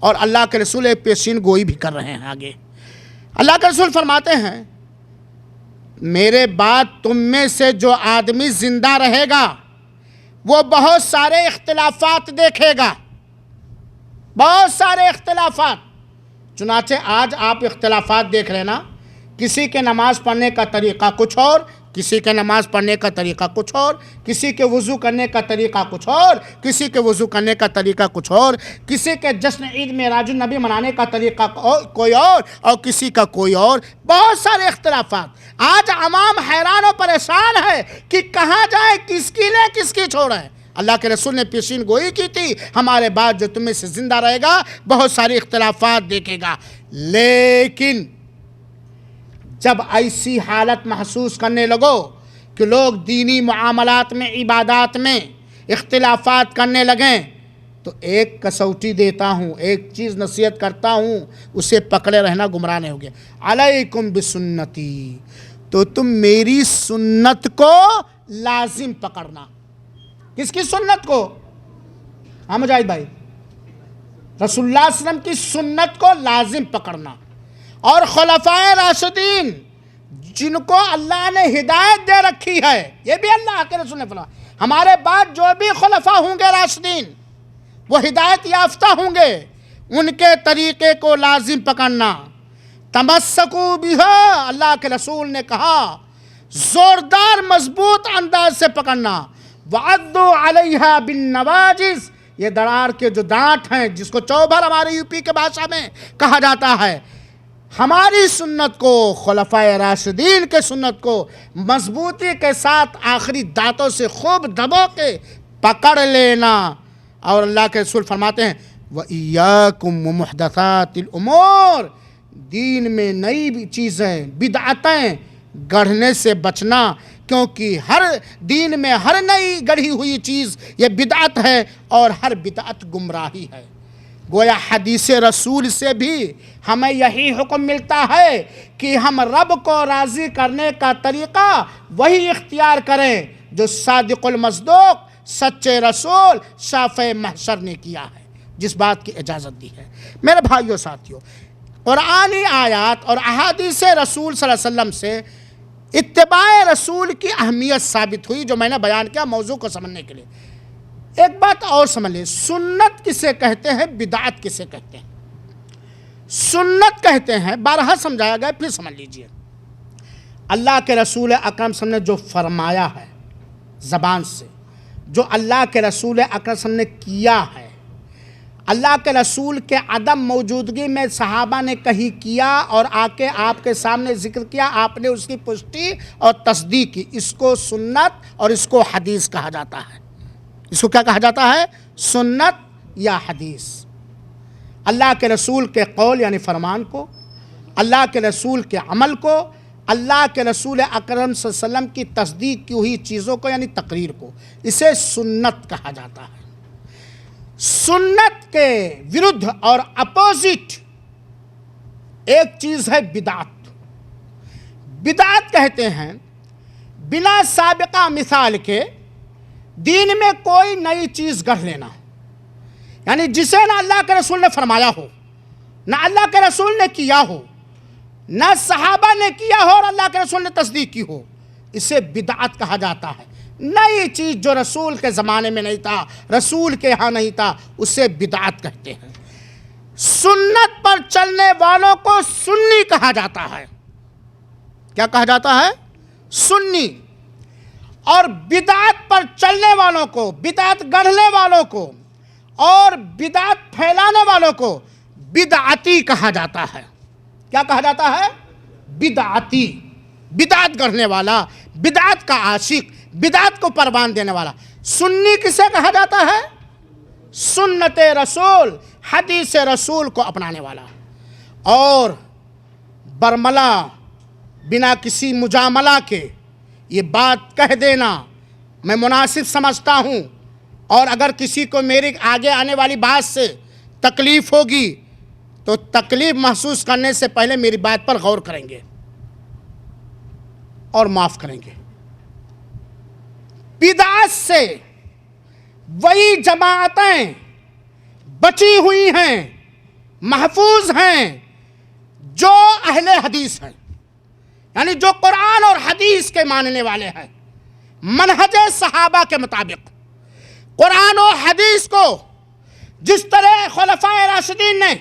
اور اللہ کے رسول پیشین گوئی بھی کر رہے ہیں آگے۔ اللہ کے رسول فرماتے ہیں، میرے بعد تم میں سے جو آدمی زندہ رہے گا وہ بہت سارے اختلافات دیکھے گا، بہت سارے اختلافات۔ چنانچہ آج آپ اختلافات دیکھ رہے نا، کسی کے نماز پڑھنے کا طریقہ کچھ اور، کسی کے نماز پڑھنے کا طریقہ کچھ اور، کسی کے وضو کرنے کا طریقہ کچھ اور، کسی کے وضو کرنے کا طریقہ کچھ اور، کسی کے جشن عید معراج النبی منانے کا طریقہ کوئی اور کسی کا کوئی اور، بہت سارے اختلافات۔ آج عوام حیران و پریشان ہے کہ کہاں جائے، کس کی لے کس کی چھوڑے۔ اللہ کے رسول نے پیشین گوئی کی تھی، ہمارے بعد جو تم میں سے زندہ رہے گا بہت سارے اختلافات دیکھے گا، لیکن جب ایسی حالت محسوس کرنے لگو کہ لوگ دینی معاملات میں، عبادات میں اختلافات کرنے لگیں، تو ایک کسوٹی دیتا ہوں، ایک چیز نصیحت کرتا ہوں، اسے پکڑے رہنا، گمراہ نہیں ہوگے۔ علیکم بسنتی، تو تم میری سنت کو لازم پکڑنا۔ کس کی سنت کو؟ مجاہد بھائی، رسول اللہ صلی اللہ علیہ وسلم کی سنت کو لازم پکڑنا، اور خلفائے راشدین جن کو اللہ نے ہدایت دے رکھی ہے، یہ بھی اللہ کے رسول نے فرمایا، ہمارے بعد جو بھی خلفاء ہوں گے راشدین، وہ ہدایت یافتہ ہوں گے، ان کے طریقے کو لازم پکڑنا۔ تمسکوا بہا، اللہ کے رسول نے کہا، زوردار مضبوط انداز سے پکڑنا۔ وعضوا علیہا بالنواجذ، یہ درار کے جو دانت ہیں، جس کو چوبھر ہمارے یو پی کے بھاشا میں کہا جاتا ہے، ہماری سنت کو، خلفائے راشدین کے سنت کو مضبوطی کے ساتھ آخری دانتوں سے خوب دبو کے پکڑ لینا۔ اور اللہ کے رسول فرماتے ہیں، وَإِيَّاكُمْ وَمُحْدَثَاتِ الْأُمُورِ، دین میں نئی چیزیں، بدعتیں گڑھنے سے بچنا، کیونکہ ہر دین میں ہر نئی گڑھی ہوئی چیز یہ بدعت ہے، اور ہر بدعت گمراہی ہے۔ گویا حدیث رسول سے بھی ہمیں یہی حکم ملتا ہے کہ ہم رب کو راضی کرنے کا طریقہ وہی اختیار کریں جو صادق المصدوق، سچے رسول، شافع محشر نے کیا ہے، جس بات کی اجازت دی ہے۔ میرے بھائیو ساتھیو، قرآنی آیات اور احادیث رسول صلی اللہ علیہ وسلم سے اتباع رسول کی اہمیت ثابت ہوئی، جو میں نے بیان کیا موضوع کو سمجھنے کے لیے۔ ایک بات اور سمجھ لیں، سنت کسے کہتے ہیں، بدعت کسے کہتے ہیں؟ سنت کہتے ہیں، بارہا سمجھایا گیا، پھر سمجھ لیجئے، اللہ کے رسول اکرم صلی اللہ علیہ وسلم نے جو فرمایا ہے زبان سے، جو اللہ کے رسول اکرم صلی اللہ علیہ وسلم نے کیا ہے، اللہ کے رسول کے عدم موجودگی میں صحابہ نے کہیں کیا اور آ کے آپ کے سامنے ذکر کیا، آپ نے اس کی پشتی اور تصدیق کی، اس کو سنت اور اس کو حدیث کہا جاتا ہے۔ اس کو کیا کہا جاتا ہے؟ سنت یا حدیث۔ اللہ کے رسول کے قول یعنی فرمان کو، اللہ کے رسول کے عمل کو، اللہ کے رسول اکرم صلی اللہ علیہ وسلم کی تصدیق کی ہوئی چیزوں کو یعنی تقریر کو، اسے سنت کہا جاتا ہے۔ سنت کے ورد اور اپوزٹ ایک چیز ہے بدعت۔ بدعت کہتے ہیں بنا سابقہ مثال کے دین میں کوئی نئی چیز گڑھ لینا، یعنی جسے نہ اللہ کے رسول نے فرمایا ہو، نہ اللہ کے رسول نے کیا ہو، نہ صحابہ نے کیا ہو اور اللہ کے رسول نے تصدیق کی ہو، اسے بدعت کہا جاتا ہے۔ نئی چیز جو رسول کے زمانے میں نہیں تھا، رسول کے ہاں نہیں تھا، اسے بدعت کہتے ہیں۔ سنت پر چلنے والوں کو سنی کہا جاتا ہے۔ کیا کہا جاتا ہے؟ سنی. اور بدعت پر چلنے والوں کو، بدعت گڑھنے والوں کو اور بدعت پھیلانے والوں کو بدعتی کہا جاتا ہے. کیا کہا جاتا ہے؟ بدعتی. بدعت گڑھنے والا، بدعت کا عاشق، بدعت کو پروان دینے والا. سنی کسے کہا جاتا ہے؟ سنت رسول، حدیث رسول کو اپنانے والا. اور برملا، بنا کسی مجاملہ کے یہ بات کہہ دینا میں مناسب سمجھتا ہوں، اور اگر کسی کو میری آگے آنے والی بات سے تکلیف ہوگی تو تکلیف محسوس کرنے سے پہلے میری بات پر غور کریں گے اور معاف کریں گے. بدعت سے وہی جماعتیں بچی ہوئی ہیں، محفوظ ہیں جو اہل حدیث ہیں، یعنی جو قرآن اور حدیث کے ماننے والے ہیں، منہج صحابہ کے مطابق. قرآن و حدیث کو جس طرح خلفائے راشدین نے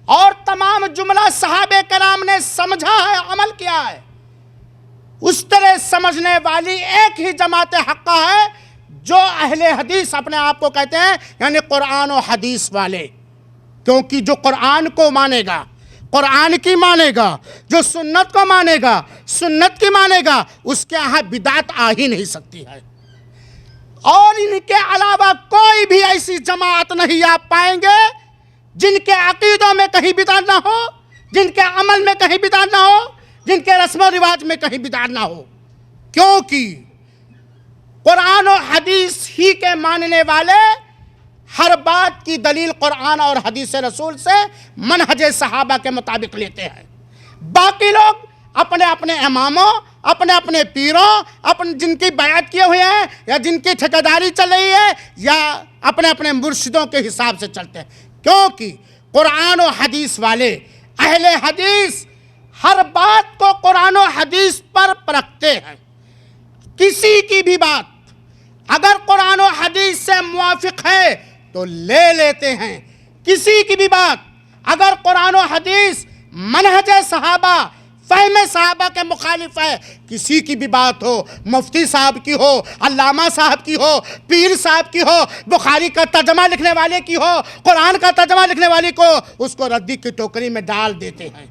اور تمام جملہ صحابہ کرام نے سمجھا ہے، عمل کیا ہے، اس طرح سمجھنے والی ایک ہی جماعت حقہ ہے جو اہل حدیث اپنے آپ کو کہتے ہیں، یعنی قرآن و حدیث والے. کیونکہ جو قرآن کو مانے گا، قرآن کی مانے گا، جو سنت کو مانے گا، سنت کی مانے گا، اس کے یہاں بدعت آ ہی نہیں سکتی ہے. اور ان کے علاوہ کوئی بھی ایسی جماعت نہیں آپ پائیں گے جن کے عقیدوں میں کہیں بدعت نہ ہو، جن کے عمل میں کہیں بدعت نہ ہو، جن کے رسم و رواج میں کہیں بدعت نہ ہو. کیونکہ قرآن و حدیث ہی کے ماننے والے ہر بات کی دلیل قرآن اور حدیث رسول سے منہج صحابہ کے مطابق لیتے ہیں. باقی لوگ اپنے اپنے اماموں، اپنے اپنے پیروں، جن کی بیعت کیے ہوئے ہیں یا جن کی ٹھیکیداری چل رہی ہے، یا اپنے اپنے مرشدوں کے حساب سے چلتے ہیں. کیونکہ قرآن و حدیث والے، اہل حدیث، ہر بات کو قرآن و حدیث پر پرکھتے ہیں. کسی کی بھی بات اگر قرآن و حدیث سے موافق ہے تو لے لیتے ہیں. کسی کی بھی بات اگر قرآن و حدیث منہج صحابہ، فہم صحابہ کے مخالف ہے، کسی کی بھی بات ہو، مفتی صاحب کی ہو، علامہ صاحب کی ہو، پیر صاحب کی ہو، بخاری کا ترجمہ لکھنے والے کی ہو، قرآن کا ترجمہ لکھنے والے کو، اس کو ردی کی ٹوکری میں ڈال دیتے ہیں.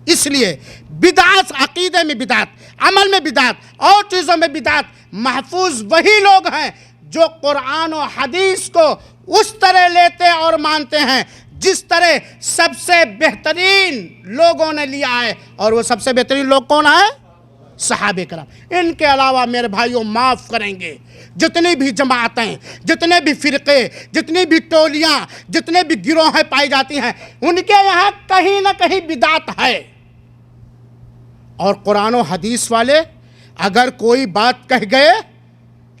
اس لیے بدعت، عقیدے میں بدعت، عمل میں بدعت اور چیزوں میں بدعت محفوظ وہی لوگ ہیں جو قرآن و حدیث کو اس طرح لیتے اور مانتے ہیں جس طرح سب سے بہترین لوگوں نے لیا ہے. اور وہ سب سے بہترین لوگ کون ہیں؟ صحابہ کرام. ان کے علاوہ میرے بھائیوں معاف کریں گے، جتنی بھی جماعتیں، جتنے بھی فرقے، جتنی بھی ٹولیاں، جتنے بھی گروہیں پائی جاتی ہیں، ان کے یہاں کہیں نہ کہیں بدعت ہے. اور قرآن و حدیث والے اگر کوئی بات کہہ گئے،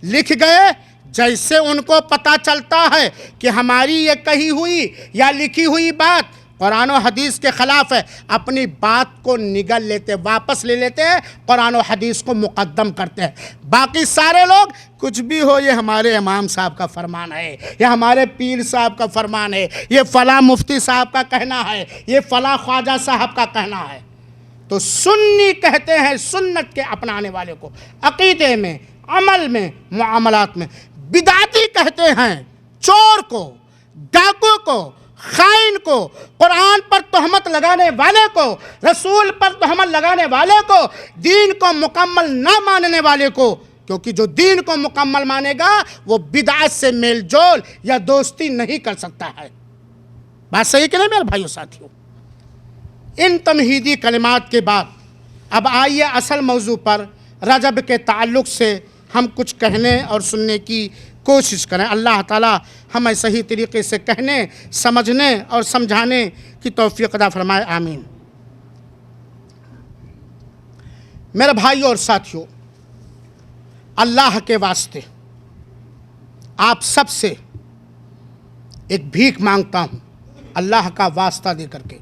لکھ گئے، جیسے ان کو پتہ چلتا ہے کہ ہماری یہ کہی ہوئی یا لکھی ہوئی بات قرآن و حدیث کے خلاف ہے، اپنی بات کو نگل لیتے، واپس لے لیتے ہیں، قرآن و حدیث کو مقدم کرتے ہیں. باقی سارے لوگ کچھ بھی ہو، یہ ہمارے امام صاحب کا فرمان ہے، یہ ہمارے پیر صاحب کا فرمان ہے، یہ فلاں مفتی صاحب کا کہنا ہے، یہ فلاں خواجہ صاحب کا کہنا ہے. تو سنی کہتے ہیں سنت کے اپنانے والے کو، عقیدے میں، عمل میں، معاملات میں. بدعتی کہتے ہیں چور کو، ڈاکو کو، خائن کو، قرآن پر تہمت لگانے والے کو، رسول پر تہمت لگانے والے کو، دین کو مکمل نہ ماننے والے کو. کیونکہ جو دین کو مکمل مانے گا وہ بدعت سے میل جول یا دوستی نہیں کر سکتا ہے. بات صحیح کہ نہیں میرے بھائیو ساتھیوں؟ ان تمہیدی کلمات کے بعد اب آئیے اصل موضوع پر رجب کے تعلق سے ہم کچھ کہنے اور سننے کی کوشش کریں. اللہ تعالی ہمیں صحیح طریقے سے کہنے، سمجھنے اور سمجھانے کی توفیق عطا فرمائے. آمین. میرے بھائیوں اور ساتھیوں، اللہ کے واسطے آپ سب سے ایک بھیک مانگتا ہوں، اللہ کا واسطہ دے کر کے،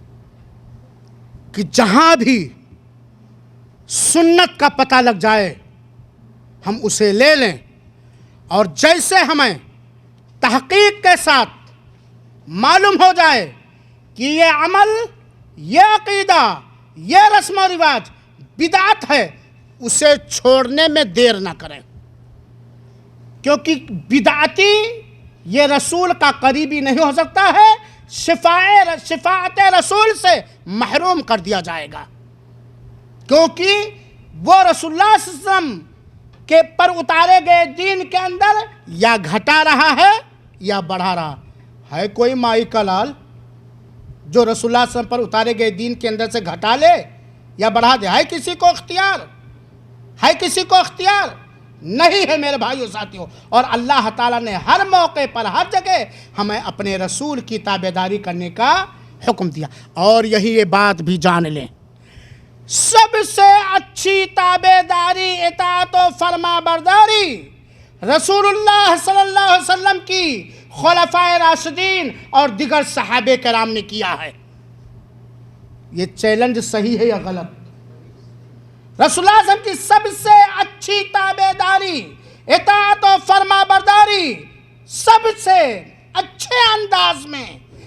کہ جہاں بھی سنت کا پتہ لگ جائے ہم اسے لے لیں، اور جیسے ہمیں تحقیق کے ساتھ معلوم ہو جائے کہ یہ عمل، یہ عقیدہ، یہ رسم و رواج بدعت ہے اسے چھوڑنے میں دیر نہ کریں، کیونکہ بدعتی یہ رسول کا قریبی نہیں ہو سکتا ہے، شفاعت رسول سے محروم کر دیا جائے گا، کیونکہ وہ رسول اللہ صلی اللہ علیہ وسلم کے پر اتارے گئے دین کے اندر یا گھٹا رہا ہے یا بڑھا رہا ہے۔ کوئی مائی کا لال جو رسول اللہ صلی اللہ علیہ وسلم پر اتارے گئے دین کے اندر سے گھٹا لے یا بڑھا دے؟ ہے کسی کو اختیار؟ ہے کسی کو اختیار؟ نہیں ہے میرے بھائیو ساتھیو۔ اور اللہ تعالیٰ نے ہر موقع پر ہر جگہ ہمیں اپنے رسول کی تابعداری کرنے کا حکم دیا۔ اور یہی یہ بات بھی جان لیں، سب سے اچھی تابعداری، اطاعت و فرما برداری رسول اللہ صلی اللہ علیہ وسلم کی خلفائے راشدین اور دیگر صحابہ کرام نے کیا ہے۔ یہ چیلنج صحیح ہے یا غلط؟ رسول اللہ صلی اللہ علیہ وسلم کی سب سے اچھی تابعداری، اطاعت و فرما برداری، سب سے اچھے انداز میں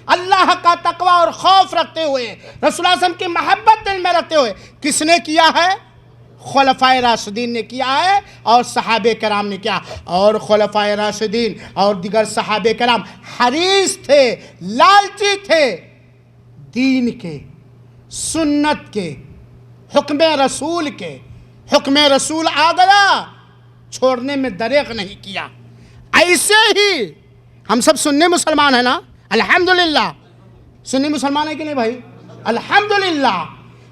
اللہ کا تقوی اور خوف رکھتے ہوئے، رسول اللہ صلی اللہ علیہ وسلم کی محبت دل میں رکھتے ہوئے کس نے کیا ہے؟ خلفائے راشدین نے کیا ہے اور صحابہ کرام نے کیا۔ اور خلفائے راشدین اور دیگر صحابہ کرام حریص تھے، لالچی تھے دین کے، سنت کے، حکم رسول کے۔ حکم رسول آ گیا، چھوڑنے میں دریغ نہیں کیا۔ ایسے ہی ہم سب سنی مسلمان ہیں نا؟ الحمدللہ سنی مسلمان ہیں کہ نہیں بھائی؟ الحمدللہ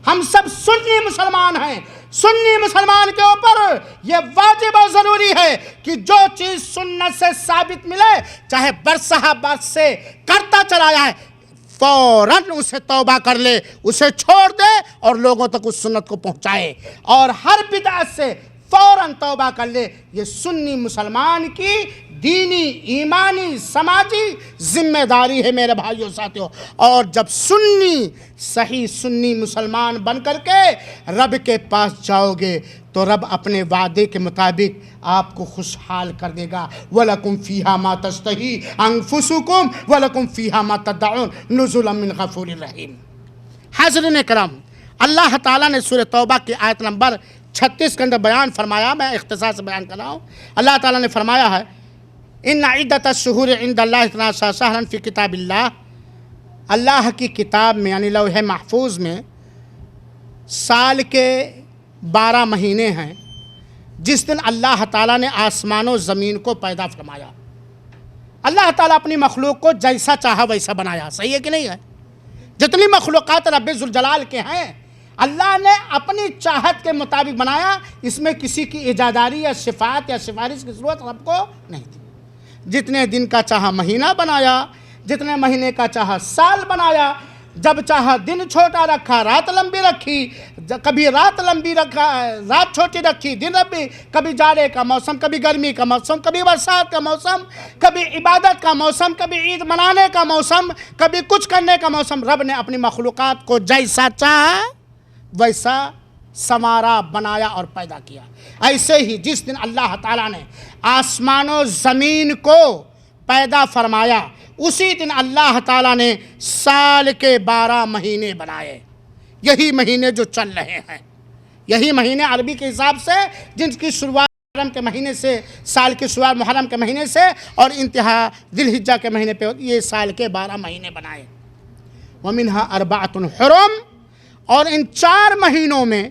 ہم سب سنی مسلمان ہیں۔ سنی مسلمان کے اوپر یہ واجب اور ضروری ہے کہ جو چیز سنت سے ثابت ملے، چاہے برسہ برس سے کرتا چلا جائے، فوراً اسے توبہ کر لے، اسے چھوڑ دے اور لوگوں تک اس سنت کو پہنچائے، اور ہر بدعت سے فوراً توبہ کر لے۔ یہ سنی مسلمان کی دینی، ایمانی، سماجی ذمہ داری ہے میرے بھائیوں ساتھیوں۔ اور جب سنی، صحیح سنی مسلمان بن کر کے رب کے پاس جاؤ گے تو رب اپنے وعدے کے مطابق آپ کو خوشحال کر دے گا۔ وَلَكُمْ فِيهَا مَا تَشْتَهِي أَنفُسُكُمْ وَلَكُمْ فِيهَا مَا تَدَّعُونَ نُزُلًا مِّنْ غَفُورٍ رَحِيمٍ۔ حاضرین کرام، اللہ تعالیٰ نے سورہ توبہ کی آیت نمبر 36 کے اندر بیان فرمایا، میں اختصار سے بیان کر رہا ہوں۔ اللہ تعالیٰ نے فرمایا ہے ان عدت الشہور عند اللہ 12 شہرا فی کتاب اللہ، اللہ کی کتاب میں یعنی لوح محفوظ میں سال کے 12 مہینے ہیں جس دن اللہ تعالیٰ نے آسمان و زمین کو پیدا فرمایا۔ اللہ تعالیٰ اپنی مخلوق کو جیسا چاہا ویسا بنایا، صحیح ہے کہ نہیں ہے؟ جتنی مخلوقات رب ذوالجلال کے ہیں اللہ نے اپنی چاہت کے مطابق بنایا، اس میں کسی کی اجازاری یا شفاعت یا سفارش کی ضرورت رب کو نہیں تھی۔ جتنے دن کا چاہا مہینہ بنایا، جتنے مہینے کا چاہا سال بنایا، جب چاہا دن چھوٹا رکھا، رات لمبی رکھی، کبھی رات لمبی رکھا، رات چھوٹی رکھی، دن لمبی، کبھی جاڑے کا موسم، کبھی گرمی کا موسم، کبھی برسات کا موسم، کبھی عبادت کا موسم، کبھی عید منانے کا موسم، کبھی کچھ کرنے کا موسم۔ رب نے اپنی مخلوقات کو جیسا چاہا ویسا سنوارا، بنایا اور پیدا کیا۔ ایسے ہی جس دن اللہ تعالیٰ نے آسمان و زمین کو پیدا فرمایا، اسی دن اللہ تعالیٰ نے سال کے 12 مہینے بنائے۔ یہی مہینے جو چل رہے ہیں، یہی مہینے عربی کے حساب سے جن کی شروعات محرم کے مہینے سے، سال کی شروعات محرم کے مہینے سے اور انتہا ذی الحجہ کے مہینے پہ، یہ سال کے 12 مہینے بنائے۔ وَمِنْهَا أَرْبَعَةٌ حُرُمٌ، اور ان 4 مہینوں میں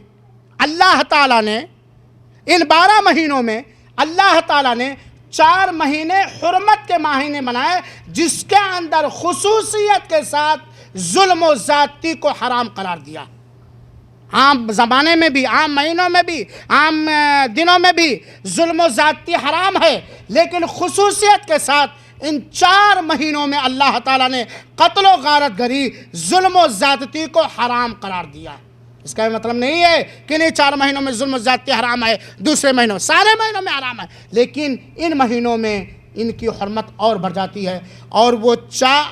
اللہ تعالیٰ نے، ان 12 مہینوں میں اللہ تعالیٰ نے 4 مہینے حرمت کے مہینے بنائے، جس کے اندر خصوصیت کے ساتھ ظلم و زیادتی کو حرام قرار دیا۔ عام زمانے میں بھی، عام مہینوں میں بھی، عام دنوں میں بھی ظلم و زیادتی حرام ہے، لیکن خصوصیت کے ساتھ ان 4 مہینوں میں اللہ تعالیٰ نے قتل و غارت گری، ظلم و زیادتی کو حرام قرار دیا۔ اس کا مطلب نہیں ہے کہ انہیں 4 مہینوں میں ظلم و زیادتی حرام ہے، دوسرے مہینوں سارے مہینوں میں حرام ہے، لیکن ان مہینوں میں ان کی حرمت اور بڑھ جاتی ہے۔ اور وہ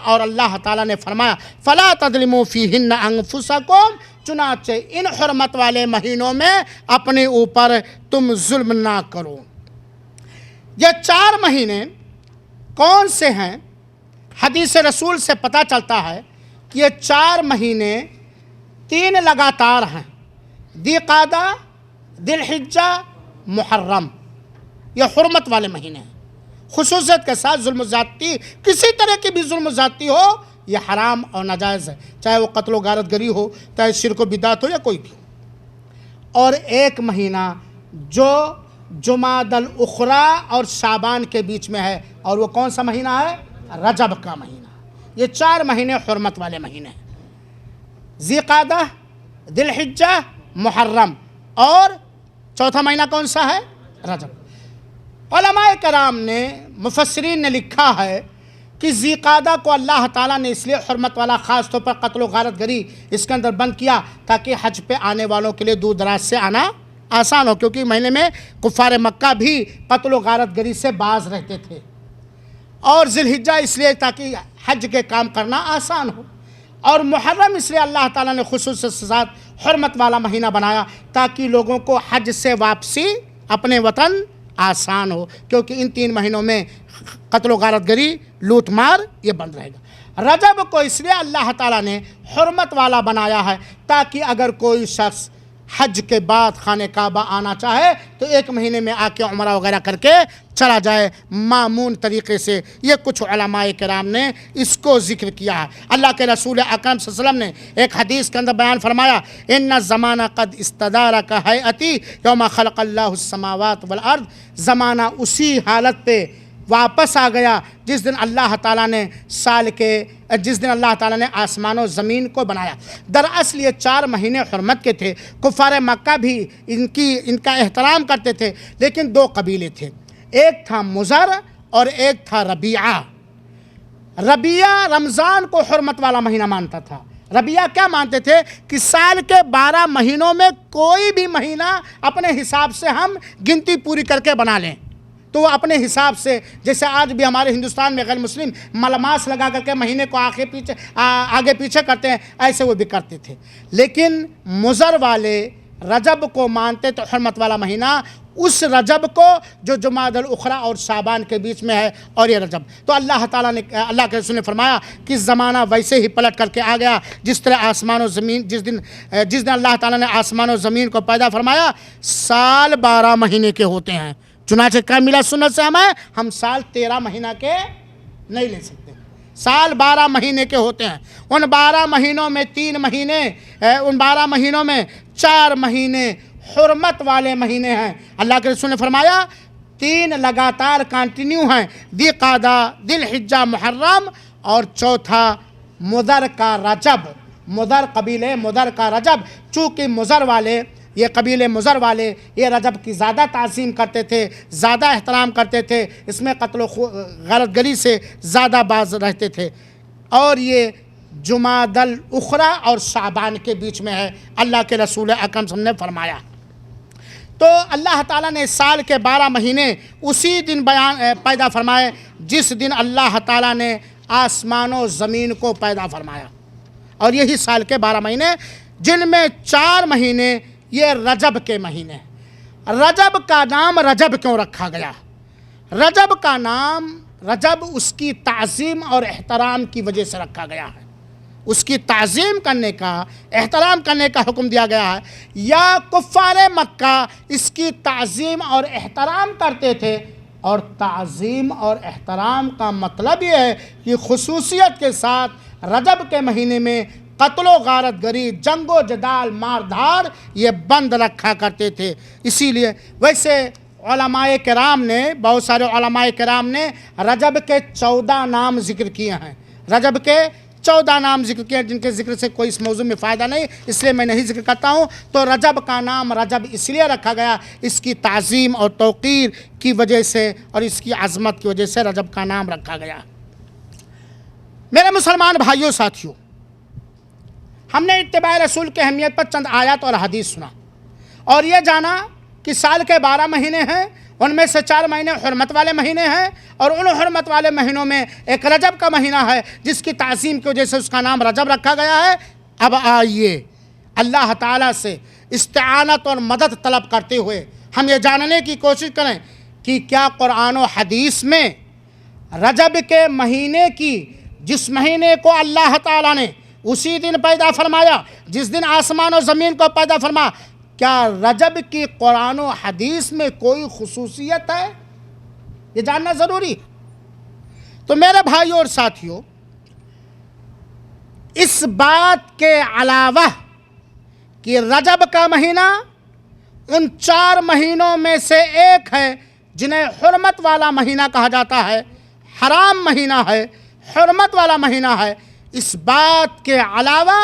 اور اللہ تعالیٰ نے فرمایا فَلَا تَظْلِمُوا فِيهِنَّ أَنفُسَكُمْ، چنانچہ ان حرمت والے مہینوں میں اپنے اوپر تم ظلم نہ کرو۔ یہ 4 مہینے کون سے ہیں؟ حدیث رسول سے پتہ چلتا ہے کہ یہ 4 مہینے 3 لگاتار ہیں۔ ذی قعدہ، ذی الحجہ، محرم، یہ حرمت والے مہینے ہیں۔ خصوصیت کے ساتھ ظلم و زیادتی، کسی طرح کی بھی ظلم و زیادتی ہو، یہ حرام اور ناجائز ہے، چاہے وہ قتل و غارت گری ہو، چاہے شرک و بدعت ہو، یا کوئی بھی ہو۔ اور ایک مہینہ جو جمادی الاخری اور شعبان کے بیچ میں ہے، اور وہ کون سا مہینہ ہے؟ رجب کا مہینہ۔ یہ 4 مہینے حرمت والے مہینے ہیں، ذی قعدہ، ذی الحجہ، محرم، اور چوتھا مہینہ کون سا ہے؟ رجب۔ علماء کرام نے، مفسرین نے لکھا ہے کہ ذی قعدہ کو اللہ تعالیٰ نے اس لیے حرمت والا، خاص طور پر قتل و غارت گری اس کے اندر بند کیا تاکہ حج پہ آنے والوں کے لیے دور دراز سے آنا آسان ہو، کیونکہ مہینے میں کفار مکہ بھی قتل و غارت گری سے باز رہتے تھے۔ اور ذی الحجہ اس لیے تاکہ حج کے کام کرنا آسان ہو، اور محرم اس لیے اللہ تعالیٰ نے خصوص کے ساتھ حرمت والا مہینہ بنایا تاکہ لوگوں کو حج سے واپسی اپنے وطن آسان ہو، کیونکہ ان 3 مہینوں میں قتل و غارت گری، لوٹ مار یہ بند رہے گا۔ رجب کو اس لیے اللہ تعالیٰ نے حرمت والا بنایا ہے تاکہ اگر کوئی شخص حج کے بعد خانہ کعبہ آنا چاہے تو 1 مہینے میں آ کے عمرہ وغیرہ کر کے چلا جائے مامون طریقے سے۔ یہ کچھ علماء کرام نے اس کو ذکر کیا ہے۔ اللہ کے رسول اکرم صلی اللہ علیہ وسلم نے ایک حدیث کے اندر بیان فرمایا، ان الزمانہ قد استدار کہیئتی یوم خلق اللہ السماوات والارض، زمانہ اسی حالت پہ واپس آ گیا جس دن اللہ تعالیٰ نے جس دن اللہ تعالیٰ نے آسمان و زمین کو بنایا۔ دراصل یہ 4 مہینے حرمت کے تھے، کفار مکہ بھی ان کا احترام کرتے تھے، لیکن 2 قبیلے تھے، ایک تھا مضر اور ایک تھا ربیعہ۔ ربیعہ رمضان کو حرمت والا مہینہ مانتا تھا۔ ربیعہ کیا مانتے تھے کہ سال کے 12 مہینوں میں کوئی بھی مہینہ اپنے حساب سے ہم گنتی پوری کر کے بنا لیں، تو وہ اپنے حساب سے، جیسے آج بھی ہمارے ہندوستان میں غیر مسلم ملماس لگا کر کے مہینے کو آگے پیچھے کرتے ہیں، ایسے وہ بھی کرتے تھے۔ لیکن مضر والے رجب کو مانتے تو حرمت والا مہینہ، اس رجب کو جو جمادی الاخری اور شعبان کے بیچ میں ہے، اور یہ رجب تو اللہ تعالیٰ نے، اللہ کے رسول نے فرمایا کہ زمانہ ویسے ہی پلٹ کر کے آ گیا جس طرح آسمان و زمین، جس دن اللہ تعالیٰ نے آسمان و زمین کو پیدا فرمایا، سال 12 مہینے کے ہوتے ہیں۔ چنانچہ کیا ملا سنت سے ہم سال 13 مہینہ کے نہیں لے سکتے، سال 12 مہینے کے ہوتے ہیں۔ ان 12 مہینوں میں 3 مہینے، ان 12 مہینوں میں 4 مہینے حرمت والے مہینے ہیں۔ اللہ کے رسول نے فرمایا 3 لگاتار کنٹینیو ہیں، ذی قعدہ، ذی الحجہ، محرم، اور چوتھا مضر کا رجب، مضر قبیلے مضر کا رجب۔ چونکہ مضر والے، یہ قبیلے مضر والے، یہ رجب کی زیادہ تعظیم کرتے تھے، زیادہ احترام کرتے تھے، اس میں قتل و غارت گری سے زیادہ باز رہتے تھے، اور یہ جمادی الاخری اور شعبان کے بیچ میں ہے، اللہ کے رسول اکرم صلی اللہ علیہ وسلم نے فرمایا۔ تو اللہ تعالیٰ نے سال کے 12 مہینے اسی دن پیدا فرمائے جس دن اللہ تعالیٰ نے آسمان و زمین کو پیدا فرمایا، اور یہی سال کے 12 مہینے، جن میں 4 مہینے یہ رجب کے مہینے ہیں۔ رجب کا نام رجب کیوں رکھا گیا؟ رجب کا نام، رجب اس کی تعظیم اور احترام کی وجہ سے رکھا گیا ہے، اس کی تعظیم کرنے کا، احترام کرنے کا حکم دیا گیا ہے۔ یا کفار مکہ اس کی تعظیم اور احترام کرتے تھے، اور تعظیم اور احترام کا مطلب یہ ہے کہ خصوصیت کے ساتھ رجب کے مہینے میں قتل و غارت گری، جنگ و جدال، مار دھاڑ یہ بند رکھا کرتے تھے۔ اسی لیے ویسے علماء کرام نے، بہت سارے علماء کرام نے رجب کے 14 نام ذکر کیے ہیں، رجب کے 14 نام ذکر کیے ہیں، جن کے ذکر سے کوئی اس موضوع میں فائدہ نہیں، اس لیے میں نہیں ذکر کرتا ہوں۔ تو رجب کا نام رجب اس لیے رکھا گیا، اس کی تعظیم اور توقیر کی وجہ سے، اور اس کی عظمت کی وجہ سے رجب کا نام رکھا گیا۔ میرے مسلمان بھائیوں، ساتھیوں، ہم نے اتباع رسول کی اہمیت پر چند آیات اور حدیث سنا، اور یہ جانا کہ سال کے 12 مہینے ہیں، ان میں سے 4 مہینے حرمت والے مہینے ہیں، اور ان حرمت والے مہینوں میں ایک رجب کا مہینہ ہے جس کی تعظیم کی وجہ سے اس کا نام رجب رکھا گیا ہے۔ اب آئیے اللہ تعالیٰ سے استعانت اور مدد طلب کرتے ہوئے ہم یہ جاننے کی کوشش کریں کہ کیا قرآن و حدیث میں رجب کے مہینے کی، جس مہینے کو اللہ تعالیٰ نے اسی دن پیدا فرمایا جس دن آسمان و زمین کو پیدا فرما، کیا رجب کی قرآن و حدیث میں کوئی خصوصیت ہے؟ یہ جاننا ضروری ہے۔ تو میرے بھائیوں اور ساتھیوں، اس بات کے علاوہ کہ رجب کا مہینہ ان 4 مہینوں میں سے ایک ہے جنہیں حرمت والا مہینہ کہا جاتا ہے، حرام مہینہ ہے، حرمت والا مہینہ ہے، اس بات کے علاوہ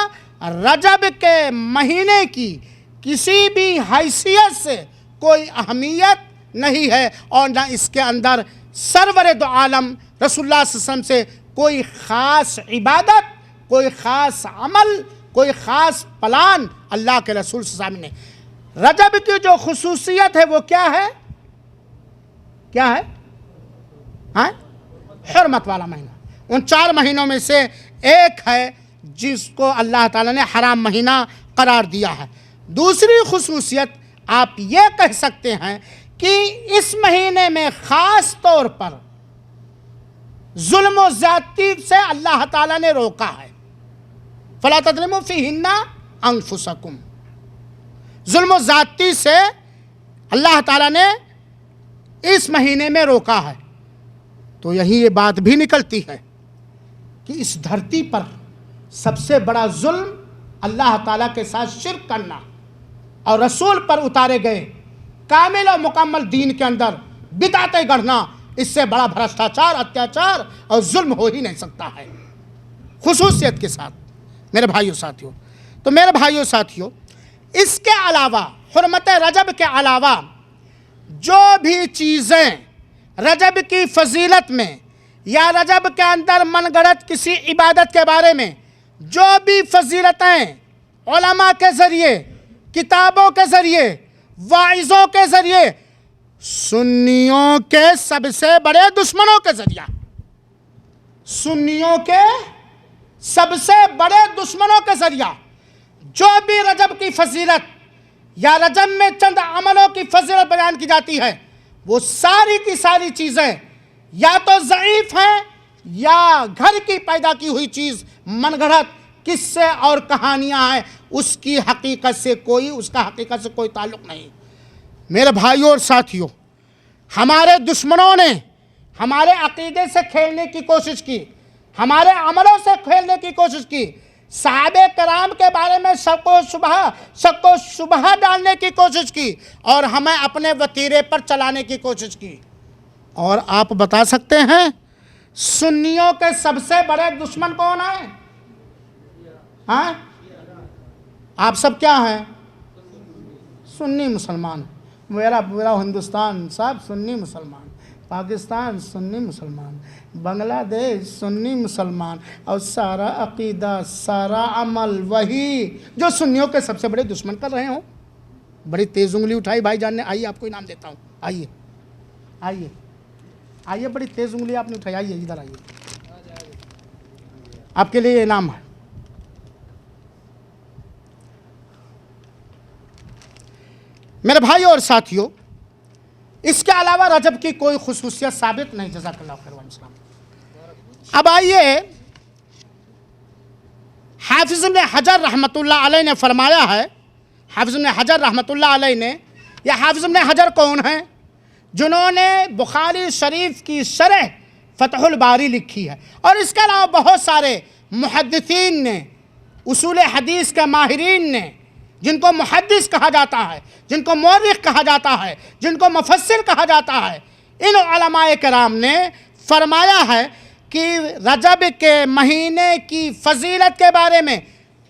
رجب کے مہینے کی کسی بھی حیثیت سے کوئی اہمیت نہیں ہے، اور نہ اس کے اندر سرور دو عالم رسول اللہ صلی اللہ علیہ وسلم سے کوئی خاص عبادت، کوئی خاص عمل، کوئی خاص پلان اللہ کے رسول صلی اللہ علیہ وسلم نے۔ رجب کی جو خصوصیت ہے وہ کیا ہے؟ کیا ہے؟ حرمت والا مہینہ، ان 4 مہینوں میں سے ایک ہے جس کو اللہ تعالیٰ نے حرام مہینہ قرار دیا ہے۔ دوسری خصوصیت آپ یہ کہہ سکتے ہیں کہ اس مہینے میں خاص طور پر ظلم و زیادتی سے اللہ تعالیٰ نے روکا ہے۔ فَلَا تَظْلِمُوا فِيهِنَّ أَنفُسَكُمْ، ظلم و زیادتی سے اللہ تعالیٰ نے اس مہینے میں روکا ہے۔ تو یہی یہ بات بھی نکلتی ہے کہ اس دھرتی پر سب سے بڑا ظلم اللہ تعالیٰ کے ساتھ شرک کرنا اور رسول پر اتارے گئے کامل و مکمل دین کے اندر بدعتیں گڑھنا، اس سے بڑا بھرشٹاچار، اتیاچار اور ظلم ہو ہی نہیں سکتا ہے، خصوصیت کے ساتھ۔ میرے بھائیوں ساتھیوں، تو میرے بھائیوں ساتھیوں، اس کے علاوہ، حرمت رجب کے علاوہ جو بھی چیزیں رجب کی فضیلت میں یا رجب کے اندر من گھڑت کسی عبادت کے بارے میں جو بھی فضیلتیں علماء کے ذریعے، کتابوں کے ذریعے، واعظوں کے ذریعے، سنیوں کے سب سے بڑے دشمنوں کے ذریعہ، سنیوں کے سب سے بڑے دشمنوں کے ذریعہ جو بھی رجب کی فضیلت یا رجب میں چند عملوں کی فضیلت بیان کی جاتی ہے، وہ ساری کی ساری چیزیں یا تو ضعیف ہیں یا گھر کی پیدا کی ہوئی چیز، من گھڑت قصے اور کہانیاں ہیں، اس کی حقیقت سے کوئی، اس کا حقیقت سے کوئی تعلق نہیں۔ میرے بھائیوں اور ساتھیوں، ہمارے دشمنوں نے ہمارے عقیدے سے کھیلنے کی کوشش کی، ہمارے عملوں سے کھیلنے کی کوشش کی، صحابہ کرام کے بارے میں شک و شبہ ڈالنے کی کوشش کی، اور ہمیں اپنے وتیرے پر چلانے کی کوشش کی۔ اور آپ بتا سکتے ہیں سنیوں کے سب سے بڑے دشمن کون ہیں؟ ہاں؟ آپ سب کیا ہیں؟ سنی مسلمان۔ میرا ہندوستان صاحب سنی مسلمان، پاکستان سنی مسلمان، بنگلہ دیش سنی مسلمان، اور سارا عقیدہ، سارا عمل وہی جو سنیوں کے سب سے بڑے دشمن کر رہے ہوں۔ بڑی تیز انگلی اٹھائی بھائی جان نے، آئیے آپ کو انعام دیتا ہوں، آئیے آئیے آئیے، بڑی تیز انگلی آپ نے اٹھائی، آئیے ادھر آئیے، آپ کے لیے یہ انعام ہے۔ میرے بھائی اور ساتھیوں، اس کے علاوہ رجب کی کوئی خصوصیت ثابت نہیں۔ جزاک اللہ خیر والسلام۔ اب آئیے، حافظ ابن حجر رحمۃ اللہ علیہ نے فرمایا ہے، حافظ ابن حجر رحمۃ اللہ علیہ نے، یا حافظ ابن حجر کون ہیں؟ جنہوں نے بخاری شریف کی شرح فتح الباری لکھی ہے، اور اس کے علاوہ بہت سارے محدثین نے، اصول حدیث کے ماہرین نے، جن کو محدث کہا جاتا ہے، جن کو مورخ کہا جاتا ہے، جن کو مفسر کہا جاتا ہے، ان علماء کرام نے فرمایا ہے کہ رجب کے مہینے کی فضیلت کے بارے میں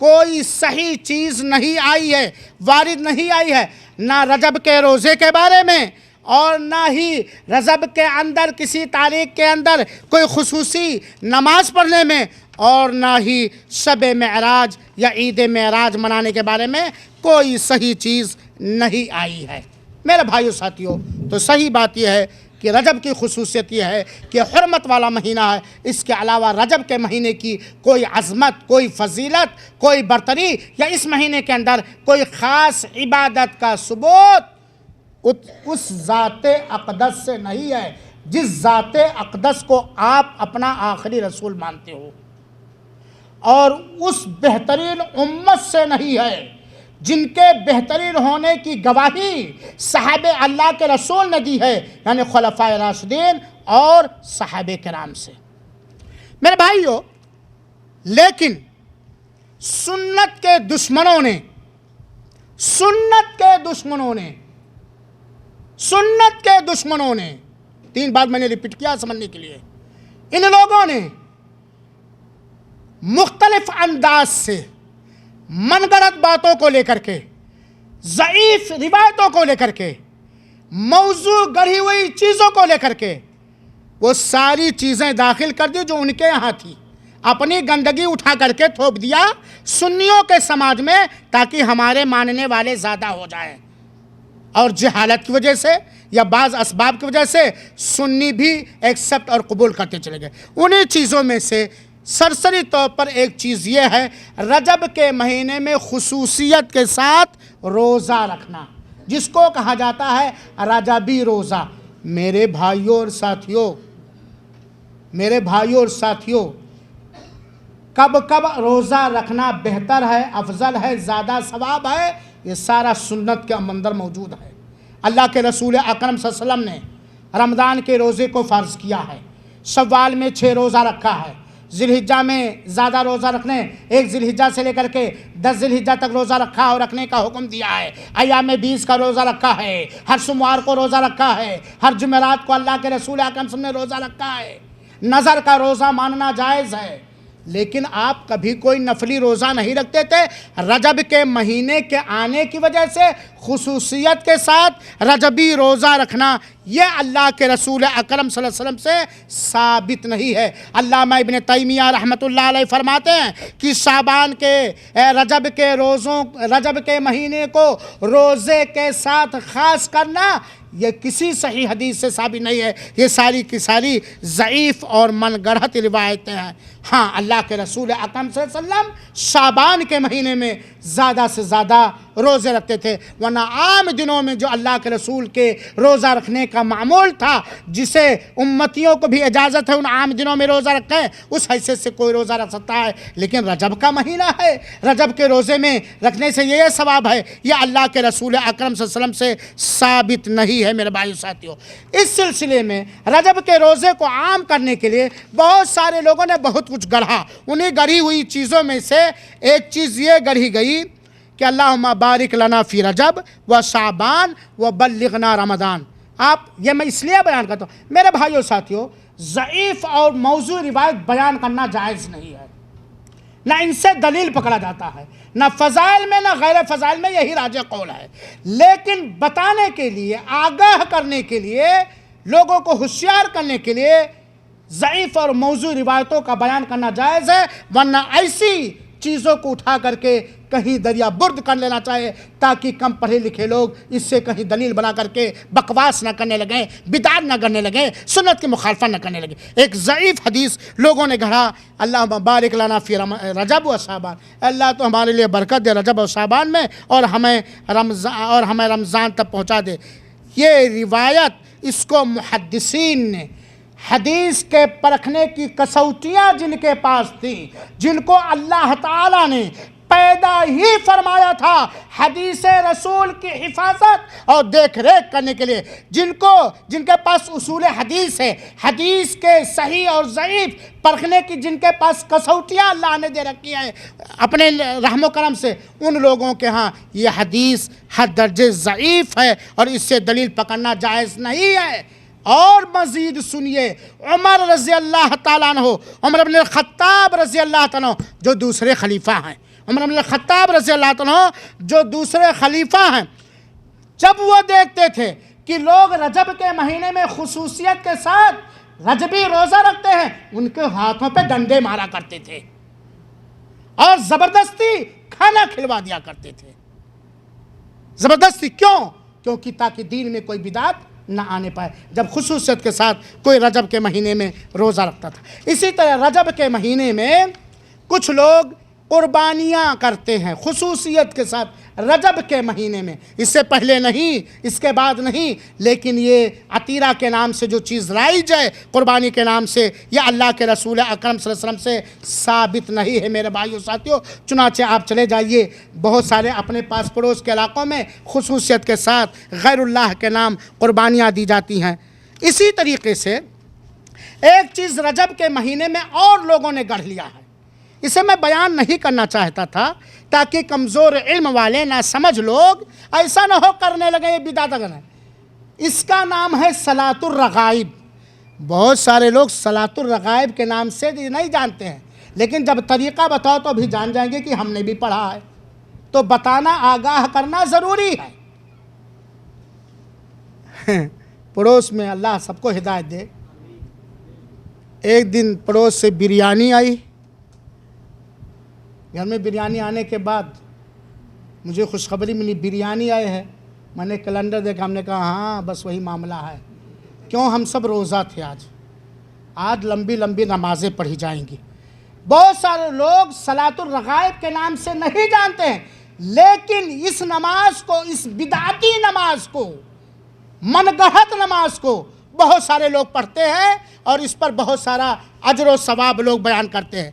کوئی صحیح چیز نہیں آئی ہے، وارد نہیں آئی ہے، نہ رجب کے روزے کے بارے میں، اور نہ ہی رجب کے اندر کسی تاریخ کے اندر کوئی خصوصی نماز پڑھنے میں، اور نہ ہی شب معراج یا عید معراج منانے کے بارے میں کوئی صحیح چیز نہیں آئی ہے۔ میرے بھائیو ساتھیوں، تو صحیح بات یہ ہے کہ رجب کی خصوصیت یہ ہے کہ حرمت والا مہینہ ہے، اس کے علاوہ رجب کے مہینے کی کوئی عظمت، کوئی فضیلت، کوئی برتری، یا اس مہینے کے اندر کوئی خاص عبادت کا ثبوت اس ذات اقدس سے نہیں ہے جس ذات اقدس کو آپ اپنا آخری رسول مانتے ہو، اور اس بہترین امت سے نہیں ہے جن کے بہترین ہونے کی گواہی صحابہ اللہ کے رسول نے دی ہے، یعنی خلفائے راشدین اور صحابہ کرام سے۔ میرے بھائیو، لیکن سنت کے دشمنوں نے 3 بار میں نے ریپیٹ کیا سمجھنے کے لیے، ان لوگوں نے مختلف انداز سے من گڑت باتوں کو لے کر کے، ضعیف روایتوں کو لے کر کے، موضوع گڑھی ہوئی چیزوں کو لے کر کے وہ ساری چیزیں داخل کر دی جو ان کے یہاں تھی، اپنی گندگی اٹھا کر کے تھوپ دیا سنیوں کے سماج میں تاکہ ہمارے ماننے والے زیادہ ہو جائیں، اور جہالت کی وجہ سے یا بعض اسباب کی وجہ سے سنی بھی ایکسپٹ اور قبول کرتے چلے گئے۔ انہی چیزوں میں سے سرسری طور پر ایک چیز یہ ہے، رجب کے مہینے میں خصوصیت کے ساتھ روزہ رکھنا، جس کو کہا جاتا ہے رجبی روزہ۔ میرے بھائیوں اور ساتھیوں، کب روزہ رکھنا بہتر ہے، افضل ہے، زیادہ ثواب ہے، یہ سارا سنت کے اندر موجود ہے۔ اللہ کے رسول اکرم صلی اللہ علیہ وسلم نے رمضان کے روزے کو فرض کیا ہے، شوال میں 6 روزہ رکھا ہے، ذی الحجہ میں زیادہ روزہ رکھنے، 1 ذی الحجہ سے لے کر کے 10 ذی الحجہ تک روزہ رکھا اور رکھنے کا حکم دیا ہے، ایام 20 کا روزہ رکھا ہے، ہر سوموار کو روزہ رکھا ہے، ہر جمعرات کو اللہ کے رسول اکرم صلی اللہ علیہ وسلم نے روزہ رکھا ہے۔ نظر کا روزہ ماننا جائز ہے، لیکن آپ کبھی کوئی نفلی روزہ نہیں رکھتے تھے۔ رجب کے مہینے کے آنے کی وجہ سے خصوصیت کے ساتھ رجبی روزہ رکھنا یہ اللہ کے رسول اکرم صلی اللہ علیہ وسلم سے ثابت نہیں ہے۔ علامہ ابن تیمیہ رحمۃ اللہ علیہ فرماتے ہیں کہ شعبان کے رجب کے مہینے کو روزے کے ساتھ خاص کرنا یہ کسی صحیح حدیث سے ثابت نہیں ہے، یہ ساری کی ساری ضعیف اور من گڑھت روایتیں ہیں۔ ہاں، اللہ کے رسول اکرم صلی اللہ علیہ وسلم شعبان کے مہینے میں زیادہ سے زیادہ روزے رکھتے تھے، ورنہ عام دنوں میں جو اللہ کے رسول کے روزہ رکھنے کا معمول تھا، جسے امتیوں کو بھی اجازت ہے ان عام دنوں میں روزہ رکھیں، اس حیثیت سے کوئی روزہ رکھ سکتا ہے، لیکن رجب کا مہینہ ہے، رجب کے روزے میں رکھنے سے یہ ثواب ہے، یہ اللہ کے رسول اکرم صلی اللہ علیہ وسلم سے ثابت نہیں ہے۔ میرے بھائی ساتھیوں، اس سلسلے میں رجب کے روزے کو عام کرنے کے لیے بہت سارے لوگوں نے بہت کچھ گڑھا۔ انہیں گڑھی ہوئی چیزوں میں سے ایک چیز یہ گڑھی گئی کہ اللہم بارک لنا فی رجب و شعبان و بلغنا رمضان۔ یہ میں اس لیے بیان کرتا ہوں میرے بھائیوں ساتھیوں، ضعیف اور موضوع روایت بیان کرنا جائز نہیں ہے، نہ ان سے دلیل پکڑا جاتا ہے، نہ فضائل میں نہ غیر فضائل میں، یہی راجح قول ہے، لیکن بتانے کے لیے، آگاہ کرنے کے لیے، لوگوں کو ہوشیار کرنے کے لیے ضعیف اور موضوع روایتوں کا بیان کرنا جائز ہے، ورنہ ایسی چیزوں کو اٹھا کر کے کہیں دریا برد کر لینا چاہیے تاکہ کم پڑھے لکھے لوگ اس سے کہیں دلیل بنا کر کے بکواس نہ کرنے لگیں، بدعت نہ کرنے لگیں، سنت کی مخالفت نہ کرنے لگیں۔ ایک ضعیف حدیث لوگوں نے گھڑا، اللہم بارک لنا فی رجب و شعبان، اللہ تو ہمارے لیے برکت دے رجب و شعبان میں، اور ہمیں رمضان تک پہنچا دے۔ یہ روایت، اس کو محدثین نے حدیث کے پرکھنے کی کسوٹیاں جن کے پاس تھیں، جن کو اللہ تعالیٰ نے پیدا ہی فرمایا تھا حدیث رسول کی حفاظت اور دیکھ ریکھ کرنے کے لیے، جن کے پاس اصول حدیث ہے، حدیث کے صحیح اور ضعیف پرکھنے کی جن کے پاس کسوٹیاں اللہ نے دے رکھی ہیں اپنے رحم و کرم سے، ان لوگوں کے ہاں یہ حدیث حد درجے ضعیف ہے اور اس سے دلیل پکڑنا جائز نہیں ہے۔ اور مزید سنیے، عمر رضی اللہ تعالیٰ عنہ، عمر بن الخطاب رضی اللہ تعالیٰ عنہ جو دوسرے خلیفہ ہیں، عمر بن الخطاب رضی اللہ تعالیٰ عنہ جو دوسرے خلیفہ ہیں، جب وہ دیکھتے تھے کہ لوگ رجب کے مہینے میں خصوصیت کے ساتھ رجبی روزہ رکھتے ہیں، ان کے ہاتھوں پہ ڈنڈے مارا کرتے تھے اور زبردستی کھانا کھلوا دیا کرتے تھے۔ زبردستی کیونکہ تاکہ دین میں کوئی بدعت نہ آنے پائے، جب خصوصیت کے ساتھ کوئی رجب کے مہینے میں روزہ رکھتا تھا۔ اسی طرح رجب کے مہینے میں کچھ لوگ قربانیاں کرتے ہیں، خصوصیت کے ساتھ رجب کے مہینے میں، اس سے پہلے نہیں، اس کے بعد نہیں، لیکن یہ عطیرہ کے نام سے جو چیز رائج ہے قربانی کے نام سے، یہ اللہ کے رسول اکرم صلی اللہ علیہ وسلم سے ثابت نہیں ہے میرے بھائیو ساتھیو۔ چنانچہ آپ چلے جائیے بہت سارے اپنے پاس پڑوس کے علاقوں میں خصوصیت کے ساتھ غیر اللہ کے نام قربانیاں دی جاتی ہیں۔ اسی طریقے سے ایک چیز رجب کے مہینے میں اور لوگوں نے گڑھ لیا ہے، اسے میں بیان نہیں کرنا چاہتا تھا تاکہ کمزور علم والے نہ سمجھ لوگ ایسا نہ ہو کرنے لگے یہ بدعت ہے۔ اس کا نام ہے صلاۃ الرغائب۔ بہت سارے لوگ صلاۃ الرغائب کے نام سے نہیں جانتے ہیں، لیکن جب طریقہ بتاؤ تو بھی جان جائیں گے کہ ہم نے بھی پڑھا ہے، تو بتانا آگاہ کرنا ضروری ہے۔ پڑوس میں اللہ سب کو ہدایت دے، ایک دن پڑوس سے بریانی آئی، گھر میں بریانی آنے کے بعد مجھے خوشخبری ملی بریانی آئے ہے۔ میں نے کیلنڈر دیکھا، ہم نے کہا ہاں بس وہی معاملہ ہے، کیوں ہم سب روزہ تھے آج لمبی لمبی نمازیں پڑھی جائیں گی۔ بہت سارے لوگ صلاۃ الرغائب کے نام سے نہیں جانتے ہیں، لیکن اس نماز کو، اس بدعتی نماز کو، من گھڑت نماز کو بہت سارے لوگ پڑھتے ہیں اور اس پر بہت سارا اجر و ثواب لوگ بیان کرتے ہیں۔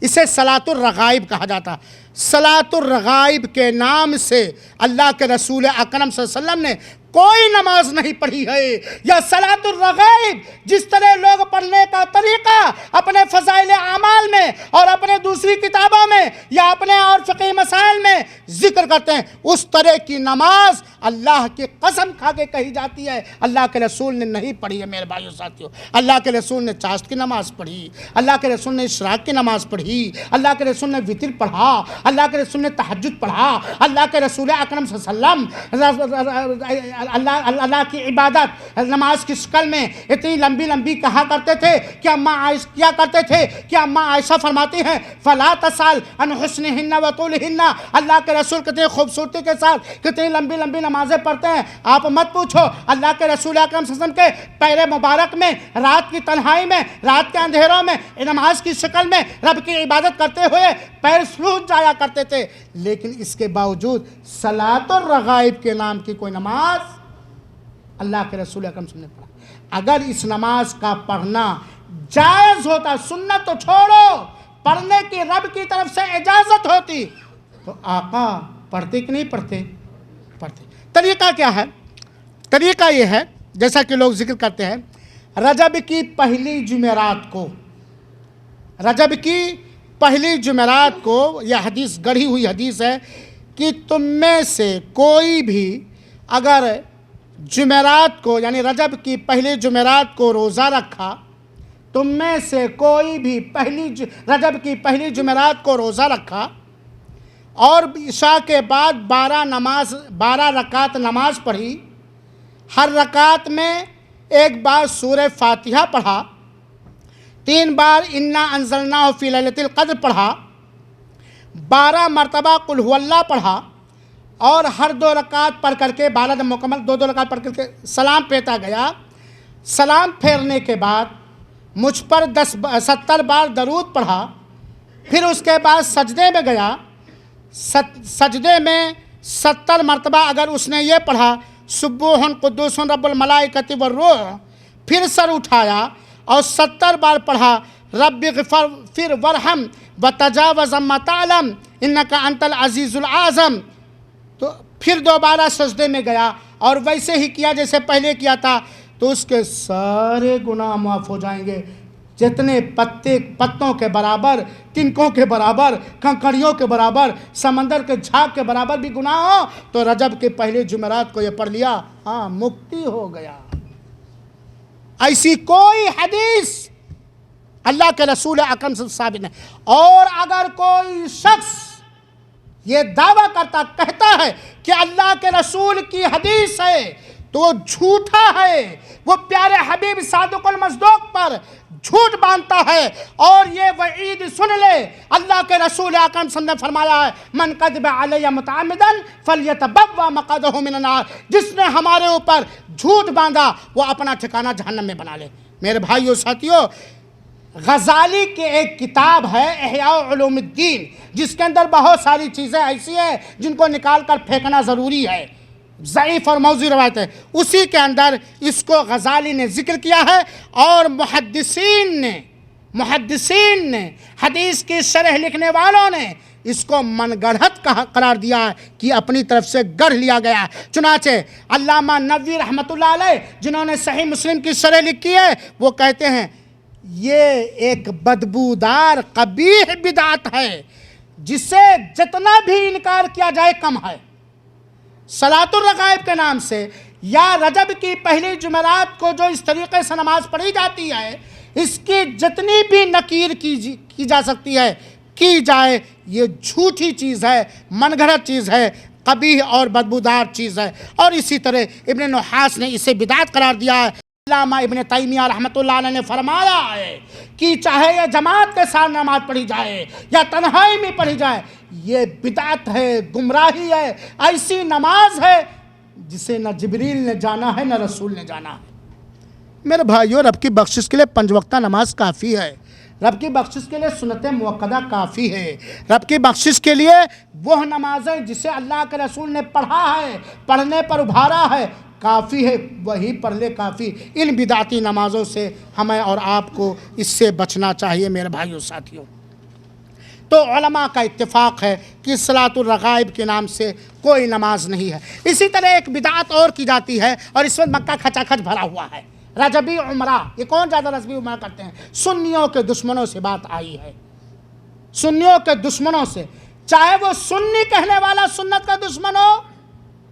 اسے صلاۃ الرغائب کہا جاتا۔ صلاۃ الرغائب کے نام سے اللہ کے رسول اکرم صلی اللہ علیہ وسلم نے کوئی نماز نہیں پڑھی ہے۔ یا صلاۃ الرغائب جس طرح لوگ پڑھنے کا طریقہ اپنے فضائل اعمال میں اور اپنے دوسری کتابوں میں یا اپنے اور فقہی مسائل میں ذکر کرتے ہیں، اس طرح کی نماز اللہ کی قسم کھا کے کہی جاتی ہے اللہ کے رسول نے نہیں پڑھی ہے میرے بھائیو ساتھیو۔ اللہ کے رسول نے چاشت کی نماز پڑھی، اللہ کے رسول نے اشراق کی نماز پڑھی، اللہ کے رسول نے وتر پڑھا، اللہ کے رسول نے تہجد پڑھا، اللہ کے رسول اکرم صلی اللہ علیہ وسلم اللہ کی عبادت نماز کی شکل میں اتنی لمبی لمبی کہا کرتے تھے کہ اماں عائشہ کیا کرتے تھے کہ اماں عائشہ فرماتی ہیں فلا تسأل عن حسنہن و طولہن، اللہ کے رسول کتنی خوبصورتی کے ساتھ کتنی لمبی لمبی نمازیں پڑھتے ہیں، آپ مت پوچھو۔ اللہ کے رسول اکرم صلی اللہ علیہ وسلم کے پیر مبارک میں رات کی تنہائی میں، رات کے اندھیروں میں نماز کی شکل میں رب کی عبادت کرتے ہوئے پیر سجود جایا کرتے تھے، لیکن اس کے باوجود صلاۃ الرغائب کے نام کی کوئی نماز اللہ کے رسول اکرم صلی اللہ علیہ وسلم نے پڑھا۔ اگر اس نماز کا پڑھنا جائز ہوتا، سنت تو چھوڑو، پڑھنے کی رب کی طرف سے اجازت ہوتی تو آقا پڑھتے کہ نہیں پڑھتے؟ طریقہ کیا ہے؟ طریقہ یہ ہے جیسا کہ لوگ ذکر کرتے ہیں، رجب کی پہلی جمعرات کو، رجب کی پہلی جمعرات کو، یہ حدیث گڑھی ہوئی حدیث ہے کہ تم میں سے کوئی بھی اگر جمعرات کو یعنی رجب کی پہلی جمعرات کو روزہ رکھا، تم میں سے کوئی بھی رجب کی پہلی جمعرات کو روزہ رکھا اور عشاء کے بعد 12 رکعت نماز پڑھی، ہر رکعت میں ایک بار سورہ فاتحہ پڑھا، 3 بار انا انزلناہ فی لیلۃ القدر پڑھا، 12 مرتبہ قل هو اللہ پڑھا، اور ہر 2 رکعت پڑھ کر کے 12 جب مکمل 2 رکعت پڑھ کر کے سلام پھیرتا گیا، سلام پھیرنے کے بعد مجھ پر 70 بار درود پڑھا، پھر اس کے بعد سجدے میں گیا، سجدے میں 70 مرتبہ اگر اس نے یہ پڑھا سبوح قدوس رب الملائکۃ والروح، پھر سر اٹھایا اور 70 بار پڑھا رب اغفر ورحم وتجاوز عما تعلم انک انت العزیز الاعظم، تو پھر دوبارہ سجدے میں گیا اور ویسے ہی کیا جیسے پہلے کیا تھا، تو اس کے سارے گناہ معاف ہو جائیں گے، جتنے پتوں کے برابر، تنکوں کے برابر، کنکریوں کے برابر، سمندر کے جھاگ کے برابر بھی گناہ ہو تو رجب کے پہلے جمعرات کو یہ پڑھ لیا، ہاں مکتی ہو گیا۔ ایسی کوئی حدیث اللہ کے رسول اکرم سے ثابت نہیں۔ اور اگر کوئی شخص یہ دعویٰ کہتا ہے کہ اللہ کے رسول کی حدیث ہے تو وہ جھوٹا ہے، وہ پیارے حبیب صادق المصدوق پر جھوٹ باندھتا ہے، اور یہ وعید سن لے، اللہ کے رسول اکرم صلی اللہ علیہ وسلم نے فرمایا ہے من کذب علی متعمدا فلیتبوأ مقعدہ من النار، جس نے ہمارے اوپر جھوٹ باندھا وہ اپنا ٹھکانہ جہنم میں بنا لے۔ میرے بھائیو ساتھیو، غزالی کی ایک کتاب ہے احیاء علوم الدین، جس کے اندر بہت ساری چیزیں ایسی ہیں جن کو نکال کر پھینکنا ضروری ہے، ضعیف اور موضوع روایت ہے، اسی کے اندر اس کو غزالی نے ذکر کیا ہے، اور محدثین نے حدیث کی شرح لکھنے والوں نے اس کو من گڑھت قرار دیا ہے کہ اپنی طرف سے گڑھ لیا گیا ہے۔ چنانچہ علامہ نووی رحمۃ اللہ علیہ جنہوں نے صحیح مسلم کی شرح لکھی ہے، وہ کہتے ہیں یہ ایک بدبودار قبیح بدعت ہے جسے جتنا بھی انکار کیا جائے کم ہے۔ صلاۃ الرغائب کے نام سے یا رجب کی پہلی جمعرات کو جو اس طریقے سے نماز پڑھی جاتی ہے، اس کی جتنی بھی نکیر کی جا سکتی ہے کی جائے، یہ جھوٹی چیز ہے، من گھڑت چیز ہے، قبیح اور بدبودار چیز ہے۔ اور اسی طرح ابن نحاس نے اسے بدعت قرار دیا ہے۔ علامہ ابن تیمیہ رحمۃ اللہ علیہ نے فرمایا ہے کہ چاہے یہ جماعت کے ساتھ نماز پڑھی جائے یا تنہائی میں پڑھی جائے، یہ بدعت ہے، گمراہی ہے، ایسی نماز ہے جسے نہ جبریل نے جانا ہے نہ رسول نے جانا ہے۔ میرے بھائیو، رب کی بخشش کے لیے 5 وقتہ نماز کافی ہے، رب کی بخشش کے لیے سنت موقدہ کافی ہے، رب کی بخشش کے لیے وہ نمازیں جسے اللہ کے رسول نے پڑھا ہے، پڑھنے پر ابھارا ہے، کافی ہے، وہی پڑھ لے کافی۔ ان بدعتی نمازوں سے ہمیں اور آپ کو اس سے بچنا چاہیے میرے بھائیو ساتھیوں۔ تو علماء کا اتفاق ہے کہ صلاۃ الرغائب کے نام سے کوئی نماز نہیں ہے۔ اسی طرح ایک بدعت اور کی جاتی ہے، اور اس میں مکہ کھچا کھچ بھرا ہوا ہے، رجبی عمرہ۔ یہ کون زیادہ رجبی عمرہ کرتے ہیں؟ سنیوں کے دشمنوں سے بات آئی ہے، سنیوں کے دشمنوں سے، چاہے وہ سنی کہنے والا سنت کا دشمن ہو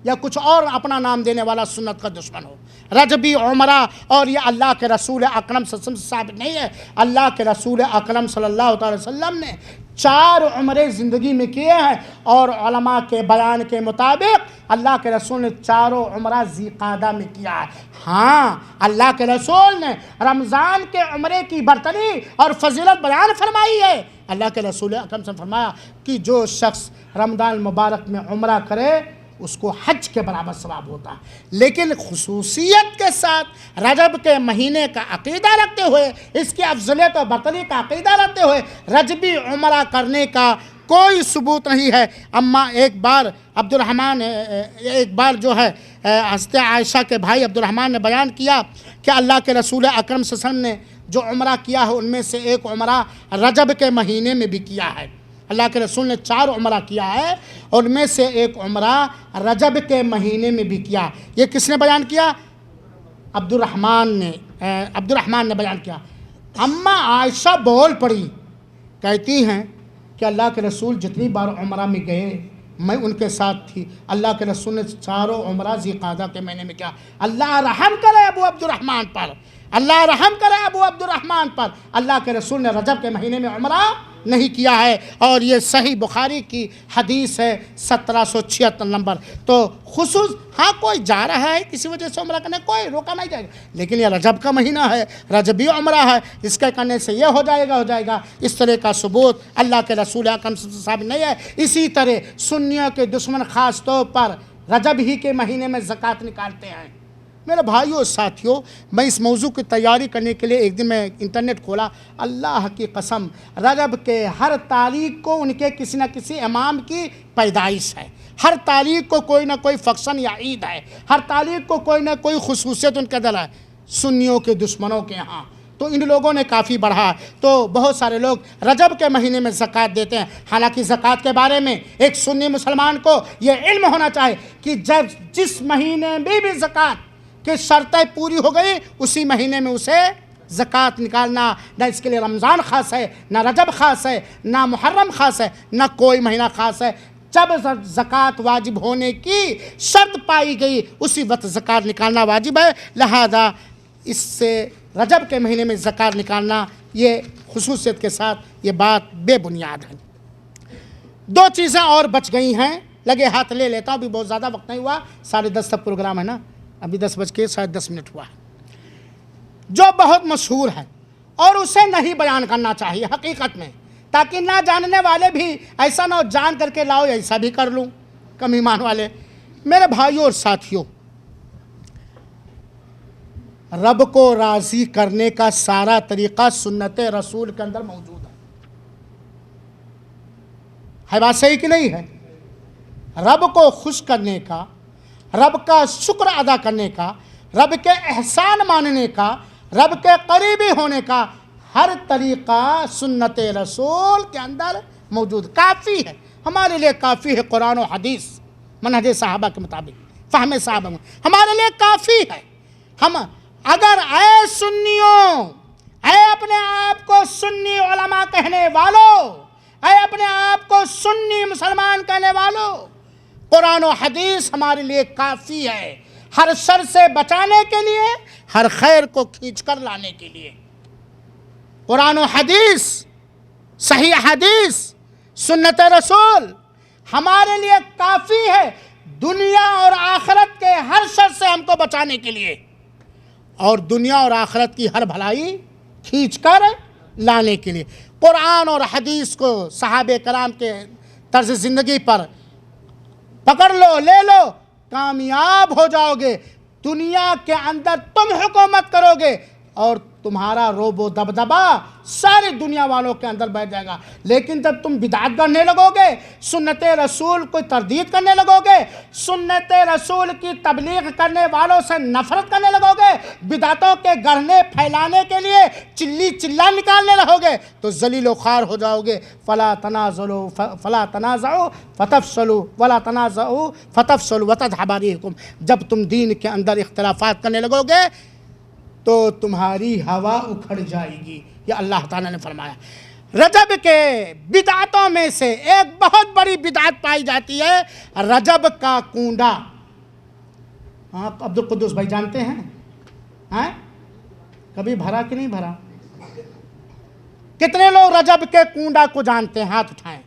یا کچھ اور اپنا نام دینے والا سنت کا دشمن ہو۔ رجبی عمرہ، اور یہ اللہ کے رسول اکرم صلی اللہ علیہ وسلم سے ثابت نہیں ہے۔ اللہ کے رسول اکرم صلی اللہ علیہ وسلم نے 4 عمرے زندگی میں کیے ہیں، اور علماء کے بیان کے مطابق اللہ کے رسول نے 4 عمرہ ذی قعدہ میں کیا ہے۔ ہاں، اللہ کے رسول نے رمضان کے عمرے کی برتری اور فضیلت بیان فرمائی ہے۔ اللہ کے رسول اکرم سے فرمایا کہ جو شخص رمضان المبارک میں عمرہ کرے اس کو حج کے برابر ثواب ہوتا ہے، لیکن خصوصیت کے ساتھ رجب کے مہینے کا عقیدہ رکھتے ہوئے، اس کی افضلیت اور برتری کا عقیدہ رکھتے ہوئے رجبی عمرہ کرنے کا کوئی ثبوت نہیں ہے۔ اما ایک بار جو ہے حضرت عائشہ کے بھائی عبد الرحمن نے بیان کیا کہ اللہ کے رسول اکرم صلی اللہ علیہ وسلم نے جو عمرہ کیا ہے ان میں سے ایک عمرہ رجب کے مہینے میں بھی کیا ہے۔ اللہ کے رسول نے 4 عمرہ کیا ہے، اور ان میں سے ایک عمرہ رجب کے مہینے میں بھی کیا۔ یہ کس نے بیان کیا؟ عبد الرحمن نے بیان کیا۔ اما عائشہ بول پڑی، کہتی ہیں کہ اللہ کے رسول جتنی بار عمرہ میں گئے میں ان کے ساتھ تھی، اللہ کے رسول نے 4 عمرہ ذی قعدہ کے مہینے میں کیا۔ اللہ رحم کرے ابو عبد الرحمن پر، اللہ رحم کرے ابو عبد الرحمن پر، اللہ کے رسول نے رجب کے مہینے میں عمرہ نہیں کیا ہے، اور یہ صحیح بخاری کی حدیث ہے 1776 نمبر۔ تو ہاں کوئی جا رہا ہے کسی وجہ سے عمرہ کرنے، کوئی روکا نہیں جائے گا، لیکن یہ رجب کا مہینہ ہے، رجبی عمرہ ہے، اس کے کرنے سے یہ ہو جائے گا، اس طرح کا ثبوت اللہ کے رسول اکرم سے ثابت نہیں ہے۔ اسی طرح سنیوں کے دشمن خاص طور پر رجب ہی کے مہینے میں زکوٰۃ نکالتے ہیں۔ میرے بھائیوں اور ساتھیوں، میں اس موضوع کی تیاری کرنے کے لیے ایک دن میں انٹرنیٹ کھولا، اللہ کی قسم رجب کے ہر تاریخ کو ان کے کسی نہ کسی امام کی پیدائش ہے، ہر تاریخ کو کوئی نہ کوئی فنکشن یا عید ہے، ہر تاریخ کو کوئی نہ کوئی خصوصیت ان کے اندر ہے، سنیوں کے دشمنوں کے ہاں۔ تو ان لوگوں نے کافی بڑھا، تو بہت سارے لوگ رجب کے مہینے میں زکوٰۃ دیتے ہیں، حالانکہ زکوٰۃ کے بارے میں ایک سنی مسلمان کو یہ علم ہونا چاہیے کہ جس مہینے میں بھی زکوٰۃ کہ شرطیں پوری ہو گئی اسی مہینے میں اسے زکوٰۃ نکالنا، نہ اس کے لیے رمضان خاص ہے، نہ رجب خاص ہے، نہ محرم خاص ہے، نہ کوئی مہینہ خاص ہے۔ جب زکوٰۃ واجب ہونے کی شرط پائی گئی اسی وقت زکوٰۃ نکالنا واجب ہے، لہذا اس سے رجب کے مہینے میں زکوٰۃ نکالنا یہ خصوصیت کے ساتھ یہ بات بے بنیاد ہے۔ 2 چیزیں اور بچ گئی ہیں، لگے ہاتھ لے لیتا ہوں، ابھی بہت زیادہ وقت نہیں ہوا، 10:30 تک پروگرام ہے نا، ابھی 10:10 ہوا ہے، جو بہت مشہور ہے اور اسے نہیں بیان کرنا چاہیے حقیقت میں، تاکہ نہ جاننے والے بھی ایسا نہ ہو جان کر کے لاؤ ایسا بھی کر لوں، کم ایمان والے۔ میرے بھائیوں اور ساتھیوں، رب کو راضی کرنے کا سارا طریقہ سنت رسول کے اندر موجود ہے بات صحیح کہ نہیں ہے؟ رب کو خوش کرنے کا، رب کا شکر ادا کرنے کا، رب کے احسان ماننے کا، رب کے قریبی ہونے کا ہر طریقہ سنت رسول کے اندر موجود، کافی ہے ہمارے لیے، کافی ہے قرآن و حدیث منہج صحابہ کے مطابق، فہم صحابہ ہمارے لیے کافی ہے۔ ہم اگر اے سنیوں، اے اپنے آپ کو سنی علماء کہنے والوں، اے اپنے آپ کو سنی مسلمان کہنے والوں، قرآن و حدیث ہمارے لیے کافی ہے، ہر شر سے بچانے کے لیے، ہر خیر کو کھینچ کر لانے کے لیے۔ قرآن و حدیث، صحیح حدیث، سنت رسول ہمارے لیے کافی ہے دنیا اور آخرت کے ہر شر سے ہم کو بچانے کے لیے، اور دنیا اور آخرت کی ہر بھلائی کھینچ کر لانے کے لیے۔ قرآن اور حدیث کو صحابہ کرام کے طرز زندگی پر پکڑ لو، لے لو، کامیاب ہو جاؤ گے۔ دنیا کے اندر تم حکومت کرو گے اور تمہارا روب و دبدبا ساری دنیا والوں کے اندر بیٹھ جائے گا۔ لیکن جب تم بدعت کرنے لگو گے، سنت رسول کو تردید کرنے لگو گے، سنت رسول کی تبلیغ کرنے والوں سے نفرت کرنے لگو گے، بدعتوں کے گڑھنے پھیلانے کے لیے چلی چلا نکالنے لگو گے، تو ذلیل و خوار ہو جاؤ گے۔ فلا تنازعوا فتفشلوا ولا تنازعوا فتفشلوا وتذهب ريحكم۔ جب تم دین کے اندر اختلافات کرنے لگو گے تو تمہاری ہوا اکھڑ جائے گی، یہ اللہ تعالیٰ نے فرمایا۔ رجب کے بدعتوں میں سے ایک بہت بڑی بدعت پائی جاتی ہے رجب کا کنڈا۔ آپ عبدالقدوس بھائی جانتے ہیں؟ کبھی بھرا کہ نہیں بھرا؟ کتنے لوگ رجب کے کنڈا کو جانتے ہیں؟ ہاتھ اٹھائیں۔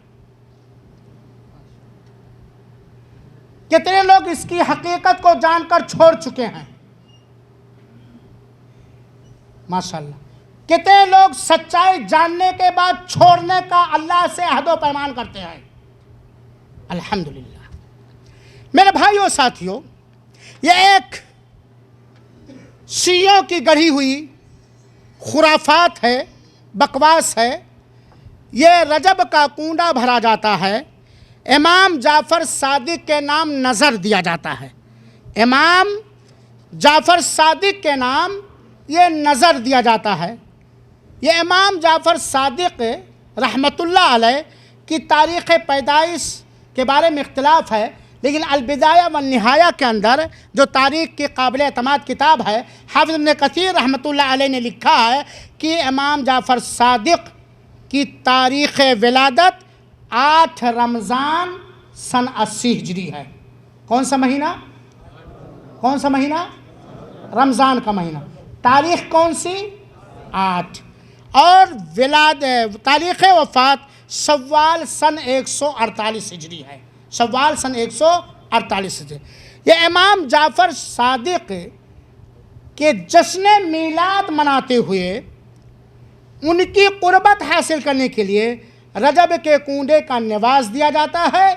کتنے لوگ اس کی حقیقت کو جان کر چھوڑ چکے ہیں؟ ماشاءاللہ۔ کتنے لوگ سچائی جاننے کے بعد چھوڑنے کا اللہ سے عہد و پیمان کرتے ہیں؟ الحمدللہ۔ میرے بھائیوں ساتھیوں، یہ ایک شیعوں کی گڑھی ہوئی خرافات ہے، بکواس ہے۔ یہ رجب کا کنڈا بھرا جاتا ہے، امام جعفر صادق کے نام نظر دیا جاتا ہے، امام جعفر صادق کے نام یہ نظر دیا جاتا ہے۔ یہ امام جعفر صادق رحمۃ اللہ علیہ کی تاریخ پیدائش کے بارے میں اختلاف ہے، لیکن البدایہ والنہایہ کے اندر جو تاریخ کی قابل اعتماد کتاب ہے، حافظ ابن کثیر رحمۃ اللہ علیہ نے لکھا ہے کہ امام جعفر صادق کی تاریخ ولادت 8 رمضان سن 80 ہجری ہے۔ کون سا مہینہ؟ کون سا مہینہ؟ رمضان کا مہینہ۔ تاریخ کون سی؟ 8۔ اور تاریخ وفات شوال سن 148 ہجری ہے، شوال سن 148 ہجری۔ یہ امام جعفر صادق کے جشن میلاد مناتے ہوئے ان کی قربت حاصل کرنے کے لیے رجب کے کنڈے کا نواز دیا جاتا ہے،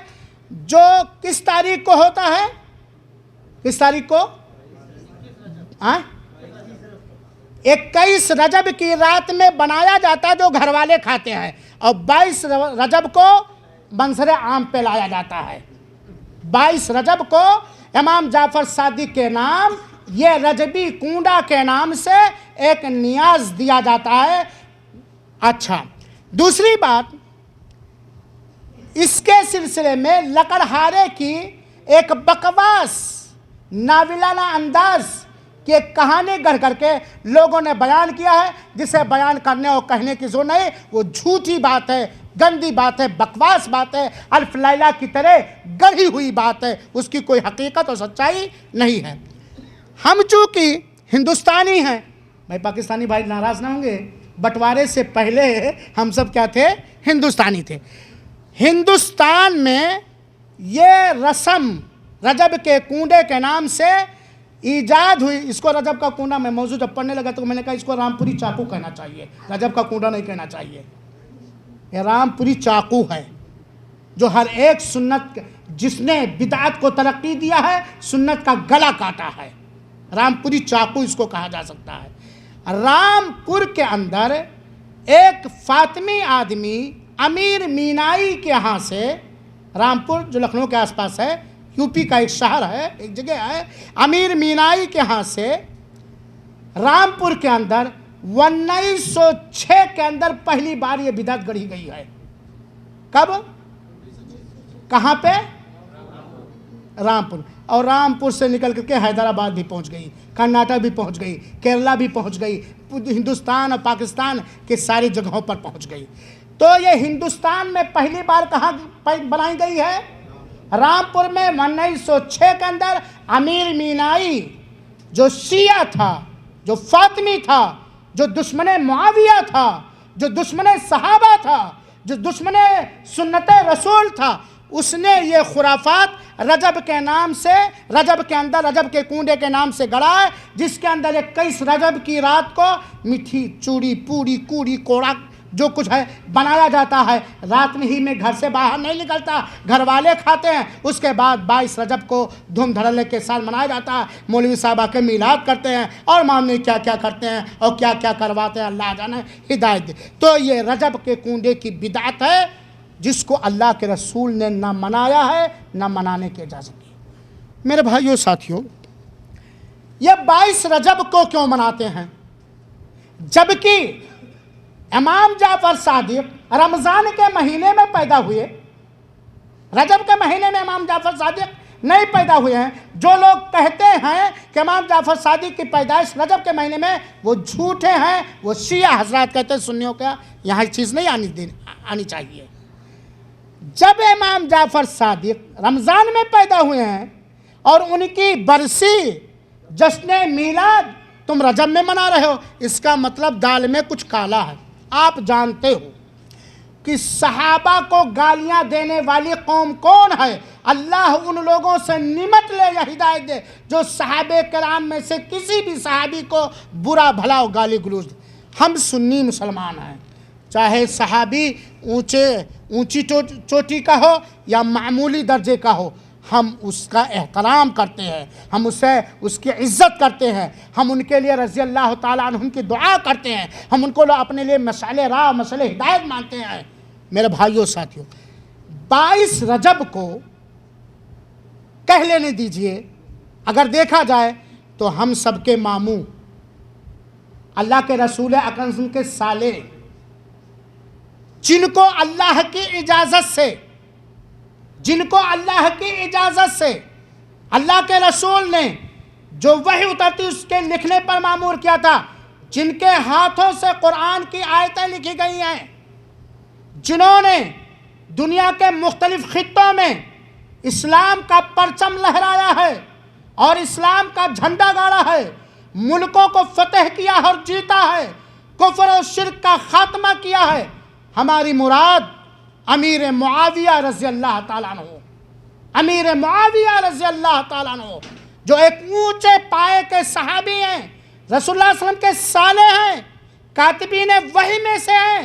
جو کس تاریخ کو ہوتا ہے؟ کس تاریخ کو؟ 21 رجب کی رات میں بنایا جاتا ہے، جو گھر والے کھاتے ہیں، اور 22 رجب کو منظر عام پہ لایا جاتا ہے۔ 22 رجب کو امام جعفر صادق کے نام یہ رجبی کنڈا کے نام سے ایک نیاز دیا جاتا ہے۔ اچھا، دوسری بات، اس کے سلسلے میں لکڑہارے کی ایک بکواس ناولانہ انداز کی ایک کہانی گڑھ کر کے لوگوں نے بیان کیا ہے، جسے بیان کرنے اور کہنے کی ضرورت نہیں، وہ جھوٹی بات ہے، گندی بات ہے، بکواس بات ہے، الف لیلہ کی طرح گڑھی ہوئی بات ہے، اس کی کوئی حقیقت اور سچائی نہیں ہے۔ ہم چونکہ ہندوستانی ہیں، بھائی پاکستانی بھائی ناراض نہ ہوں گے، بٹوارے سے پہلے ہم سب کیا تھے؟ ہندوستانی تھے۔ ہندوستان میں یہ رسم رجب کے کنڈے کے نام سے ایجاد ہوئی۔ اس کو رجب کا کنڈا، میں موضوع جب پڑھنے لگا تو میں نے کہا اس کو رامپوری چاقو کہنا چاہیے، رجب کا کنڈا نہیں کہنا چاہیے۔ یہ رامپوری چاقو ہے جو ہر ایک سنت، جس نے بدعت کو ترقی دیا ہے، سنت کا گلا کاٹا ہے۔ رامپوری چاقو اس کو کہا جا سکتا ہے۔ رامپور کے اندر ایک فاطمی آدمی امیر مینائی کے ہاں سے، رامپور جو لکھنؤ کے آس پاس ہے، یو پی کا ایک شہر ہے، ایک جگہ ہے، امیر مینائی کے ہاں سے رامپور کے اندر 1906 کے اندر پہلی بار یہ بدعت گڑھی گئی ہے۔ کب؟ کہاں پہ؟ رامپور۔ اور رامپور سے نکل کر کے حیدرآباد بھی پہنچ گئی، کرناٹک بھی پہنچ گئی، کیرلا بھی پہنچ گئی، ہندوستان اور پاکستان کے ساری جگہوں پر پہنچ گئی۔ تو یہ ہندوستان میں پہلی بار کہاں بنائی گئی ہے؟ رامپور میں 1906 کے اندر امیر مینائی جو شیعہ تھا، جو فاطمی تھا، جو دشمن معاویہ تھا، جو دشمن صحابہ تھا، جو دشمن سنت رسول تھا، اس نے یہ خرافات رجب کے نام سے، رجب کے اندر رجب کے کنڈے کے نام سے گڑا ہے، جس کے اندر 21 رجب کی رات کو میٹھی چوڑی پوڑی کوڑی کوڑا جو کچھ ہے بنایا جاتا ہے، رات میں ہی میں گھر سے باہر نہیں نکلتا، گھر والے کھاتے ہیں۔ اس کے بعد 22 رجب کو دھوم دھڑلے کے ساتھ منایا جاتا ہے، مولوی صاحبہ کے میلاد کرتے ہیں اور معاملے کیا کیا کرتے ہیں اور کیا کیا کرواتے ہیں، اللہ جانے ہدایت دے۔ تو یہ رجب کے کنڈے کی بدعت ہے جس کو اللہ کے رسول نے نہ منایا ہے نہ منانے کی اجازت دی۔ میرے بھائیو ساتھیو، یہ 22 رجب کو کیوں مناتے ہیں؟ جبکہ امام جعفر صادق رمضان کے مہینے میں پیدا ہوئے، رجب کے مہینے میں امام جعفر صادق نہیں پیدا ہوئے ہیں۔ جو لوگ کہتے ہیں کہ امام جعفر صادق کی پیدائش رجب کے مہینے میں، وہ جھوٹے ہیں، وہ شیعہ حضرات کہتے ہیں۔ سنیوں کا یہاں یہ چیز نہیں آنی چاہیے۔ جب امام جعفر صادق رمضان میں پیدا ہوئے ہیں اور ان کی برسی جشن میلاد تم رجب میں منا رہے ہو، اس کا مطلب دال میں کچھ کالا ہے۔ آپ جانتے ہو کہ صحابہ کو گالیاں دینے والی قوم کون ہے؟ اللہ ان لوگوں سے نمٹ لے یا ہدایت دے جو صحابہ کرام میں سے کسی بھی صحابی کو برا بھلا و گالی گلوچ دے۔ ہم سنی مسلمان ہیں، چاہے صحابی اونچی چوٹی کا ہو یا معمولی درجے کا ہو، ہم اس کا احترام کرتے ہیں، ہم اس کی عزت کرتے ہیں، ہم ان کے لیے رضی اللہ تعالیٰ عنہم کی دعا کرتے ہیں، ہم ان کو اپنے لیے مشعل راہ مشعل ہدایت مانتے ہیں۔ میرے بھائیوں ساتھیوں، 22 رجب کو کہہ لینے دیجئے، اگر دیکھا جائے تو ہم سب کے ماموں، اللہ کے رسول اکرم کے سالے، جن کو اللہ کی اجازت سے اللہ کے رسول نے جو وحی اترتی اس کے لکھنے پر مامور کیا تھا، جن کے ہاتھوں سے قرآن کی آیتیں لکھی گئی ہیں، جنہوں نے دنیا کے مختلف خطوں میں اسلام کا پرچم لہرایا ہے اور اسلام کا جھنڈا گاڑا ہے، ملکوں کو فتح کیا اور جیتا ہے، کفر و شرک کا خاتمہ کیا ہے۔ ہماری مراد امیر معاویہ رضی اللہ تعالیٰ عنہ، امیر معاویہ رضی اللہ تعالیٰ عنہ جو ایک اونچے پائے کے صحابی ہیں، رسول اللہ صلی اللہ علیہ وسلم کے سالے ہیں، کاتبین وحی میں سے ہیں،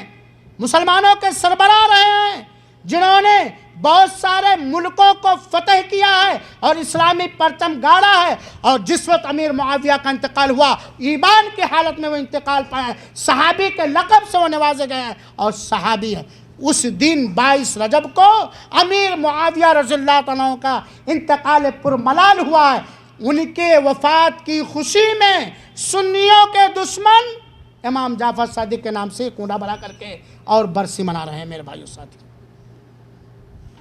مسلمانوں کے سربراہ رہے ہیں، جنہوں نے بہت سارے ملکوں کو فتح کیا ہے اور اسلامی پرچم گاڑا ہے۔ اور جس وقت امیر معاویہ کا انتقال ہوا، ایمان کی حالت میں وہ انتقال پایا، صحابی کے لقب سے وہ نوازے گئے ہیں اور صحابی ہے۔ اس دن 22 رجب کو امیر معاویہ رضی اللہ عنہ کا انتقال پرملال ہوا ہے۔ ان کے وفات کی خوشی میں سنیوں کے دشمن امام جعفر صادق کے نام سے کنڈا بنا کر کے اور برسی منا رہے ہیں۔ میرے بھائیو ساتھی،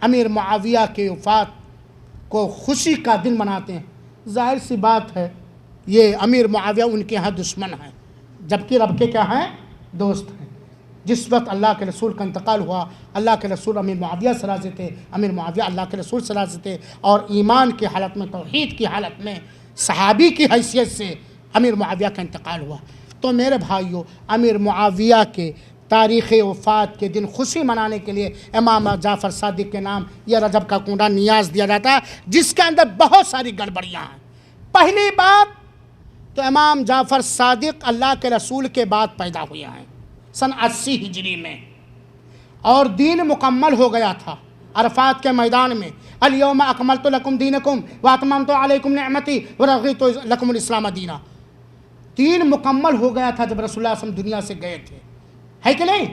امیر معاویہ کے وفات کو خوشی کا دن مناتے ہیں۔ ظاہر سی بات ہے، یہ امیر معاویہ ان کے ہاں دشمن ہیں، جبکہ رب کے کیا ہیں؟ دوست ہیں۔ جس وقت اللہ کے رسول کا انتقال ہوا، اللہ کے رسول امیر معاویہ سے راضی تھے، امیر معاویہ اللہ کے رسول سے راضی تھے، اور ایمان کی حالت میں، توحید کی حالت میں، صحابی کی حیثیت سے امیر معاویہ کا انتقال ہوا۔ تو میرے بھائیوں، امیر معاویہ کے تاریخ وفات کے دن خوشی منانے کے لیے امام جعفر صادق کے نام یہ رجب کا کنڈا نیاز دیا جاتا ہے، جس کے اندر بہت ساری گڑبڑیاں ہیں۔ پہلی بات تو امام جعفر صادق اللہ کے رسول کے بعد پیدا ہوئے ہیں، سن 80 ہجری میں، اور دین مکمل ہو گیا تھا، عرفات کے میدان میں، الیوم اکملت لکم دینکم واتممت علیکم نعمتی ورضیت لکم الاسلام دینا، دین مکمل ہو گیا تھا جب رسول اللہ صلی اللہ علیہ وسلم دنیا سے گئے تھے، ہے کہ نہیں؟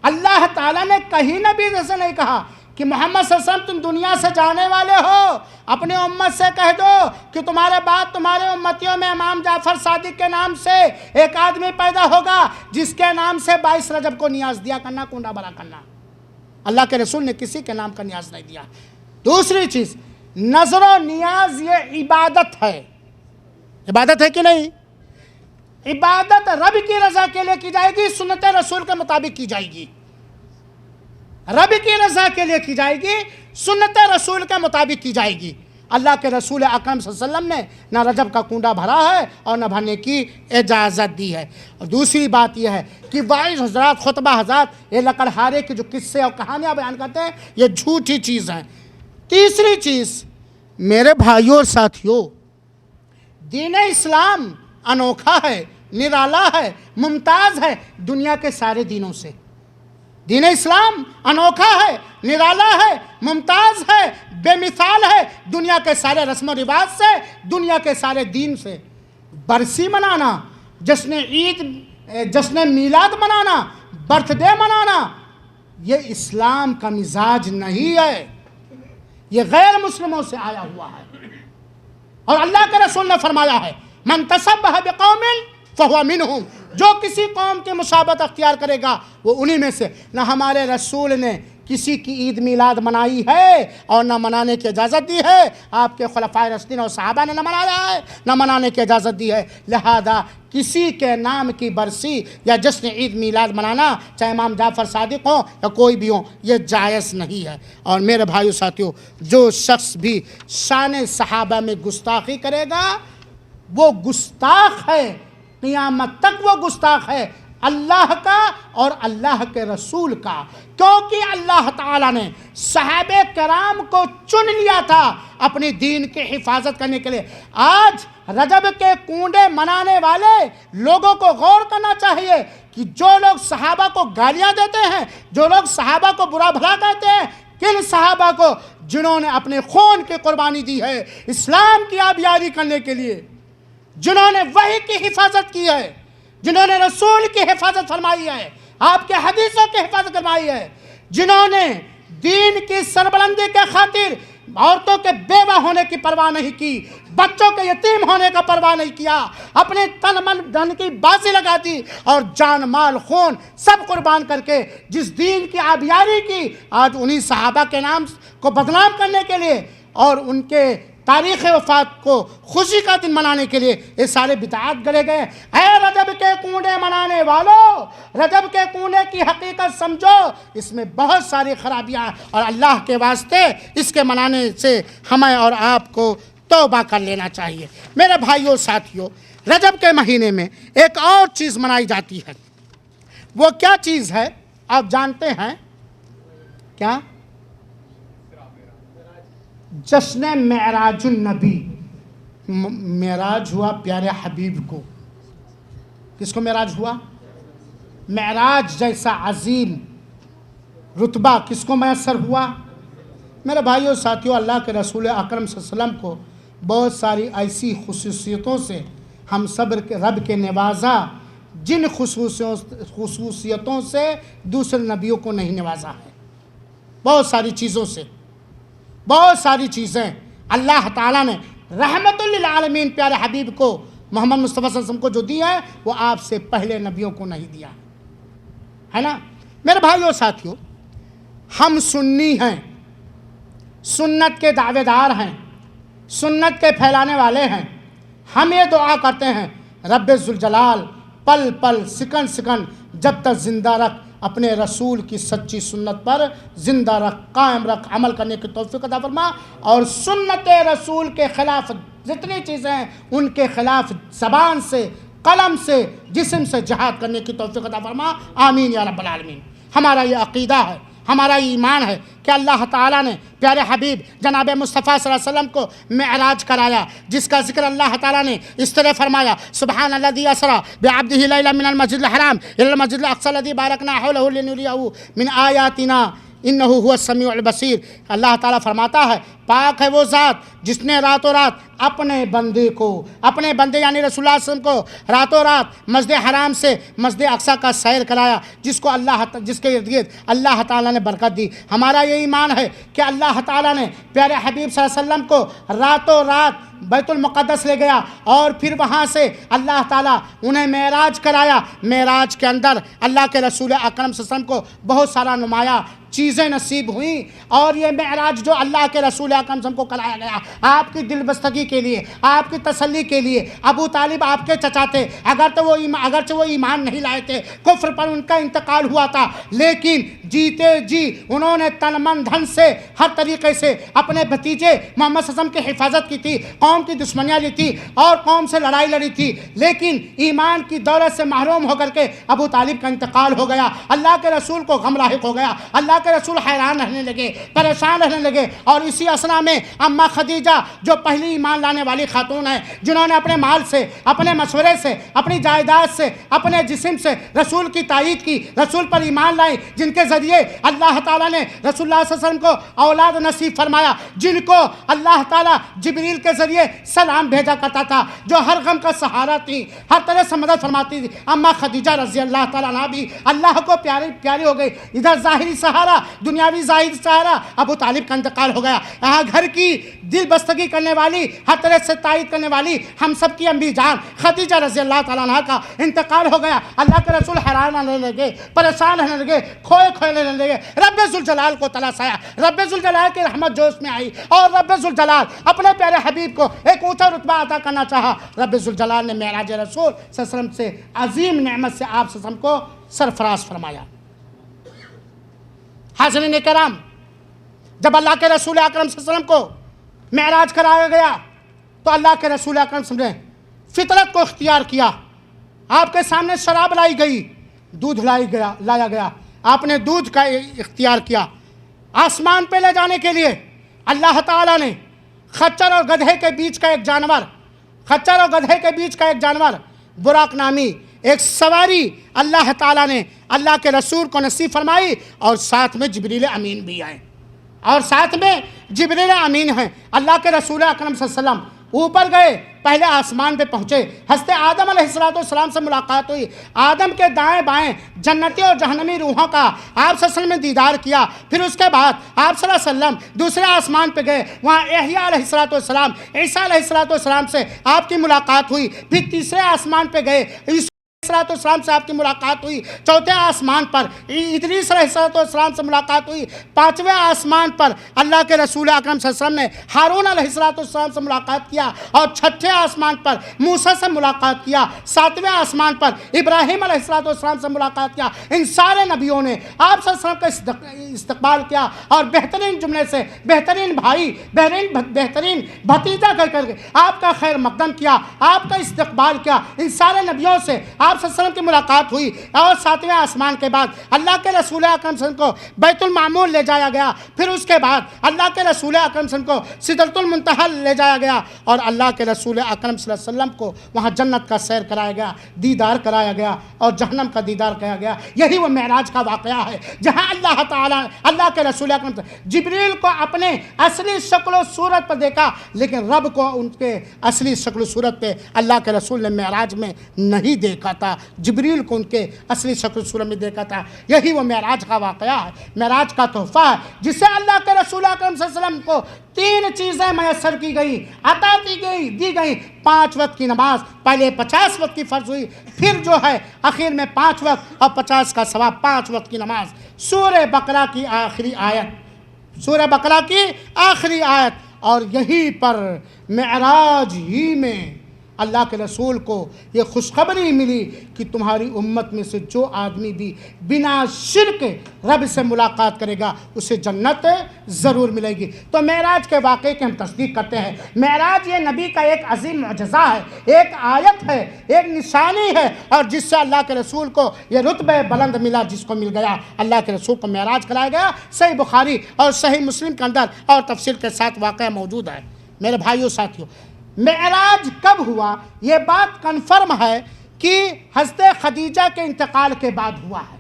اللہ تعالیٰ نے کہیں نبی سے نہیں کہا کہ محمد صلی اللہ علیہ وسلم تم دنیا سے جانے والے ہو، اپنے امت سے کہہ دو کہ تمہارے بعد تمہارے امتیوں میں امام جعفر صادق کے نام سے ایک آدمی پیدا ہوگا جس کے نام سے 22 رجب کو نیاز دیا کرنا، کنڈا بھرا کرنا۔ اللہ کے رسول نے کسی کے نام کا نیاز نہیں دیا۔ دوسری چیز، نظر و نیاز یہ عبادت ہے، عبادت ہے کہ نہیں؟ عبادت رب کی رضا کے لیے کی جائے گی، سنت رسول کے مطابق کی جائے گی، رب کی رضا کے لیے کی جائے گی، سنت رسول کے مطابق کی جائے گی۔ اللہ کے رسول اکرم صلی اللہ علیہ وسلم نے نہ رجب کا کنڈا بھرا ہے اور نہ بھرنے کی اجازت دی ہے۔ اور دوسری بات یہ ہے کہ واعظ حضرات، خطبہ حضرات یہ لکڑہارے کے جو قصے اور کہانیاں بیان کرتے ہیں یہ جھوٹی چیز ہیں۔ تیسری چیز میرے بھائیوں اور ساتھیوں، دین اسلام انوکھا ہے، نرالا ہے، ممتاز ہے دنیا کے سارے دینوں سے۔ دین اسلام انوکھا ہے، نرالا ہے، ممتاز ہے، بے مثال ہے دنیا کے سارے رسم و رواج سے، دنیا کے سارے دین سے۔ برسی منانا، جشن عید، جشن میلاد منانا، برتھ ڈے منانا، یہ اسلام کا مزاج نہیں ہے، یہ غیر مسلموں سے آیا ہوا ہے۔ اور اللہ کے رسول نے فرمایا ہے من تشبہ بقوم فہو منہم، جو کسی قوم کی مشابہت اختیار کرے گا وہ انہی میں سے۔ نہ ہمارے رسول نے کسی کی عید میلاد منائی ہے اور نہ منانے کی اجازت دی ہے، آپ کے خلفائے راشدین اور صحابہ نے نہ منایا ہے نہ منانے کی اجازت دی ہے، لہذا کسی کے نام کی برسی یا جشن عید میلاد منانا، چاہے امام جعفر صادق ہوں یا کوئی بھی ہوں، یہ جائز نہیں ہے۔ اور میرے بھائیو ساتھیو، جو شخص بھی شان صحابہ میں گستاخی کرے گا وہ گستاخ ہے، قیامت تک وہ گستاخ ہے اللہ کا اور اللہ کے رسول کا، کیونکہ اللہ تعالیٰ نے صحابہ کرام کو چن لیا تھا اپنی دین کی حفاظت کرنے کے لیے۔ آج رجب کے کنڈے منانے والے لوگوں کو غور کرنا چاہیے کہ جو لوگ صحابہ کو گالیاں دیتے ہیں، جو لوگ صحابہ کو برا بھلا کہتے ہیں، کن صحابہ کو؟ جنہوں نے اپنے خون کی قربانی دی ہے اسلام کی آبیاری کرنے کے لیے، جنہوں نے وحی کی حفاظت کی ہے، جنہوں نے رسول کی حفاظت فرمائی ہے، آپ کے حدیثوں کی حفاظت فرمائی ہے، جنہوں نے دین کی سربلندی کے خاطر عورتوں کے بیوہ ہونے کی پرواہ نہیں کی، بچوں کے یتیم ہونے کا پرواہ نہیں کیا، اپنے تن من دھن کی بازی لگا دی اور جان مال خون سب قربان کر کے جس دین کی آبیاری کی، آج انہی صحابہ کے نام کو بدنام کرنے کے لیے اور ان کے تاریخ وفات کو خوشی کا دن منانے کے لیے یہ سارے بدعات گلے گئے۔ اے رجب کے کنڈے منانے والوں، رجب کے کنڈے کی حقیقت سمجھو، اس میں بہت ساری خرابیاں ہیں اور اللہ کے واسطے اس کے منانے سے ہمیں اور آپ کو توبہ کر لینا چاہیے۔ میرے بھائیوں ساتھیوں، رجب کے مہینے میں ایک اور چیز منائی جاتی ہے، وہ کیا چیز ہے آپ جانتے ہیں کیا؟ جشن معراج النبی۔ معراج ہوا پیارے حبیب کو، کس کو معراج ہوا؟ معراج جیسا عظیم رتبہ کس کو میسر ہوا؟ میرے بھائیوں ساتھیوں، اللہ کے رسول اکرم صلی اللہ علیہ وسلم کو بہت ساری ایسی خصوصیتوں سے ہم صبر کے رب کے نوازا جن خصوصیتوں سے دوسرے نبیوں کو نہیں نوازا ہے۔ بہت ساری چیزوں سے، بہت ساری چیزیں اللہ تعالیٰ نے رحمت للعالمین پیارے حبیب کو محمد مصطفیٰ صلی اللہ علیہ وسلم کو جو دیا ہے وہ آپ سے پہلے نبیوں کو نہیں دیا ہے نا۔ میرے بھائیوں ساتھیوں، ہم سنی ہیں، سنت کے دعوے دار ہیں، سنت کے پھیلانے والے ہیں، ہم یہ دعا کرتے ہیں رب ذوالجلال پل پل سکن سکن جب تک زندہ رکھ اپنے رسول کی سچی سنت پر زندہ رکھ، قائم رکھ، عمل کرنے کی توفیق عطا فرما، اور سنت رسول کے خلاف جتنی چیزیں ہیں ان کے خلاف زبان سے، قلم سے، جسم سے جہاد کرنے کی توفیق عطا فرما، آمین یا رب العالمین۔ ہمارا یہ عقیدہ ہے، ہمارا یہ ایمان ہے کہ اللہ تعالیٰ نے پیارے حبیب جناب مصطفیٰ صلی اللہ علیہ وسلم کو معراج کرایا، جس کا ذکر اللہ تعالیٰ نے اس طرح فرمایا سبحان الذی اسریٰ بعبدہ لیلا من المسجد الحرام الی المسجد الاقصی الذی بارکنا حولہ لنریہ من آیاتنا انہ هو السمیع البصیر۔ اللہ تعالیٰ فرماتا ہے پاک ہے وہ ذات جس نے راتوں رات اپنے بندے کو، اپنے بندے یعنی رسول اللہ صلی اللہ علیہ وسلم کو راتوں رات مسجد حرام سے مسجد اقصیٰ کا سیر کرایا، جس کے ارد گرد اللہ تعالیٰ نے برکت دی۔ ہمارا یہ ایمان ہے کہ اللہ تعالیٰ نے پیارے حبیب صلی اللہ علیہ وسلم کو راتوں رات بیت المقدس لے گیا اور پھر وہاں سے اللہ تعالیٰ انہیں معراج کرایا۔ معراج کے اندر اللہ کے رسول اکرم صلی اللہ علیہ وسلم کو بہت سارا نمایاں چیزیں نصیب ہوئیں، اور یہ معراج جو اللہ کے رسول اکرم صلی اللہ علیہ وسلم کو کرایا گیا آپ کی دل بستگی کے لیے، آپ کی تسلی کے لیے۔ ابو طالب آپ کے چچا تھے، اگرچہ وہ ایمان نہیں لائے تھے، کفر پر ان کا انتقال ہوا تھا، لیکن جیتے جی انہوں نے تن من دھن سے ہر طریقے سے اپنے بھتیجے محمد صلی اللہ علیہ وسلم کی حفاظت کی تھی، قوم کی دشمنیاں لی تھی اور قوم سے لڑائی لڑی تھی، لیکن ایمان کی دولت سے محروم ہو کر کے ابو طالب کا انتقال ہو گیا۔ اللہ کے رسول کو غم لاحق ہو گیا، اللہ کے رسول حیران رہنے لگے، پریشان رہنے لگے، اور اسی اسنا میں اماں خدیجہ جو پہلی ایمان لانے والی خاتون ہے، جنہوں نے اپنے مال سے، اپنے مشورے سے، اپنی جائیداد سے، اپنے جسم سے رسول کی تائید کی، رسول پر ایمان لائیں، جن کے ذریعے اللہ تعالیٰ نے رسول اللہ صلی اللہ علیہ وسلم کو اولاد نصیب فرمایا، جن کو اللہ تعالیٰ جبریل کے ذریعے سلام بھیجا کرتا تھا، جو ہر غم کا سہارا تھی، ہر طرح سے مدد فرماتی تھی۔ اماں خدیجہ رضی اللہ تعالیٰ عنہا بھی اللہ کو پیاری ہو گئی۔ ادھر ظاہری سہارا، دنیاوی ظاہر سہارا ابو طالب کا انتقال ہو گیا۔ یہاں گھر کی دل بستگی کرنے والی، ہر طرح سے تائید کرنے والی ہم سب کی امی جان خدیجہ رضی اللہ تعالیٰ عنہا کا انتقال ہو گیا۔ اللہ کے رسول حیران رہنے لگے، پریشان رہنے لگے، کھوئے رہنے لگے۔ رب ذوالجلال کو تلاش آیا، رب ذوالجلال کی رحمت جوش میں آئی، اور رب ذوالجلال اپنے پیارے حبیب کو ایک اونچا رتبہ عطا کرنا چاہا۔ رب ذوالجلال نے معراج رسول صلی اللہ علیہ وسلم سے عظیم نعمت سے آپ صلی اللہ علیہ وسلم کو سرفراز فرمایا۔ حاضرین کرام، جب اللہ کے رسول اکرم صلی اللہ علیہ وسلم کو معراج کرایا گیا تو اللہ کے رسول اکرم صلی اللہ علیہ وسلم نے فطرت کو اختیار کیا۔ آپ کے سامنے شراب لائی گئی، دودھ لایا گیا، آپ نے دودھ کا اختیار کیا۔ آسمان پہ لے جانے کے لیے اللہ تعالیٰ نے خچر اور گدھے کے بیچ کا ایک جانور براق نامی ایک سواری اللہ تعالیٰ نے اللہ کے رسول کو نصیب فرمائی، اور ساتھ میں جبریل امین بھی آئے، ہیں۔ اللہ کے رسول اکرم صلی اللہ علیہ وسلم اوپر گئے، پہلے آسمان پہ پہنچے، حضرت آدم علیہ السلام سے ملاقات ہوئی۔ آدم کے دائیں بائیں جنتی اور جہنمی روحوں کا آپ صلی اللہ علیہ وسلم نے دیدار کیا۔ پھر اس کے بعد آپ صلی اللہ علیہ وسلم دوسرے آسمان پہ گئے، وہاں یحییٰ علیہ السلام، عیسیٰ علیہ السلام سے آپ کی ملاقات ہوئی۔ پھر تیسرے آسمان پہ گئے، السلام سے آپ کی ملاقات ہوئی۔ چوتھے آسمان پر ادریس علیہ السلام سے ملاقات ہوئی۔ پانچویں آسمان پر اللہ کے رسول اکرم صلی اللہ علیہ وسلم نے ہارون علیہ السلام سے ملاقات کیا، اور چھٹے آسمان پر موسیٰ سے ملاقات کیا۔ ساتویں آسمان پر ابراہیم علیہ السلام سے ملاقات کیا۔ ان سارے نبیوں نے آپ صلی اللہ علیہ وسلم کا استقبال کیا، اور بہترین جملے سے بہترین بھائی، بہترین بھتیجا کر کے آپ کا خیر مقدم کیا، آپ کا استقبال کیا۔ ان سارے نبیوں سے آپ صلی اللہ علیہ وسلم کی ملاقات ہوئی، اور ساتویں آسمان کے بعد اللہ کے رسول اکرم صلی اللہ علیہ وسلم کو بیت المعمور لے جایا گیا۔ پھر اس کے بعد اللہ کے رسول اکرم صلی اللہ علیہ وسلم کو سدرۃ المنتہی لے جایا گیا، اور اللہ کے رسول اکرم صلی اللہ علیہ وسلم کو وہاں جنت کا سیر کرایا گیا، دیدار کرایا گیا، اور جہنم کا دیدار کرایا گیا۔ یہی وہ معراج کا واقعہ ہے جہاں اللہ تعالیٰ اللہ کے رسول اکرم جبریل کو اپنے اصلی شکل و صورت پر دیکھا، لیکن رب کو ان کے اصلی شکل و صورت پہ اللہ کے رسول نے معراج میں نہیں دیکھا تھا، جبریل کو ان کے اصلی شکل و صورت میں دیکھا تھا۔ یہی وہ معراج کا واقعہ ہے، معراج کا تحفہ ہے، جسے اللہ کے رسول اکرم صلی اللہ علیہ وسلم کو 3 چیزیں میسر کی گئی، عطا دی گئی۔ 5 وقت کی نماز، پہلے 50 وقت کی فرض ہوئی، پھر جو ہے آخر میں 5 وقت اور 50 کا ثواب۔ 5 وقت کی نماز، سورہ بقرہ کی آخری آیت، اور یہی پر معراج ہی میں اللہ کے رسول کو یہ خوشخبری ملی کہ تمہاری امت میں سے جو آدمی بھی بنا شرک رب سے ملاقات کرے گا اسے جنت ضرور ملے گی۔ تو معراج کے واقعے کی ہم تصدیق کرتے ہیں۔ معراج یہ نبی کا ایک عظیم معجزہ ہے، ایک آیت ہے، ایک نشانی ہے، اور جس سے اللہ کے رسول کو یہ رتبہ بلند ملا جس کو مل گیا۔ اللہ کے رسول کو معراج کرایا گیا۔ صحیح بخاری اور صحیح مسلم کے اندر اور تفصیل کے ساتھ واقعہ موجود ہے۔ میرے بھائیوں ساتھیوں، معراج کب ہوا؟ یہ بات کنفرم ہے کہ حضرت خدیجہ کے انتقال کے بعد ہوا ہے۔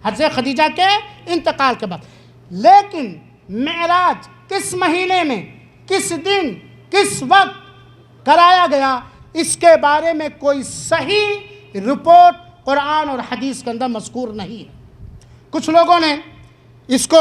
حضرت خدیجہ کے انتقال کے بعد. لیکن معراج کس مہینے میں، کس دن، کس وقت کرایا گیا، اس کے بارے میں کوئی صحیح رپورٹ قرآن اور حدیث کے اندر مذکور نہیں ہے. کچھ لوگوں نے اس کو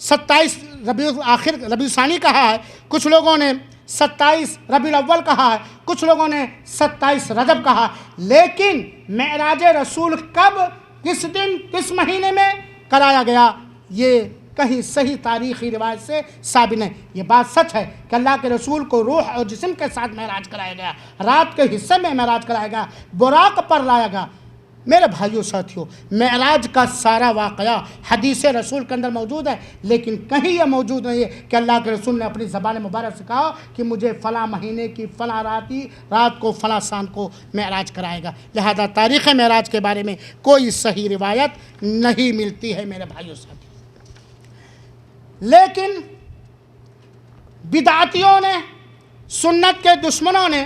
27 ربیع ثانی کہا ہے، کچھ لوگوں نے 27 ربیع الاول کہا ہے، کچھ لوگوں نے 27 رجب کہا. لیکن معراج رسول کب، کس دن، کس مہینے میں کرایا گیا، یہ کہیں صحیح تاریخی روایت سے ثابت نہیں. یہ بات سچ ہے کہ اللہ کے رسول کو روح اور جسم کے ساتھ معراج کرایا گیا، رات کے حصے میں معراج کرایا گیا، براق پر لایا گیا. میرے بھائیوں ساتھیوں، معراج کا سارا واقعہ حدیث رسول کے اندر موجود ہے، لیکن کہیں یہ موجود نہیں ہے کہ اللہ کے رسول نے اپنی زبان مبارک سے کہا کہ مجھے فلاں مہینے کی فلاں رات کو فلاں شام کو معراج کرائے گا. لہذا تاریخ معراج کے بارے میں کوئی صحیح روایت نہیں ملتی ہے میرے بھائیوں ساتھیوں. لیکن بدعتیوں نے، سنت کے دشمنوں نے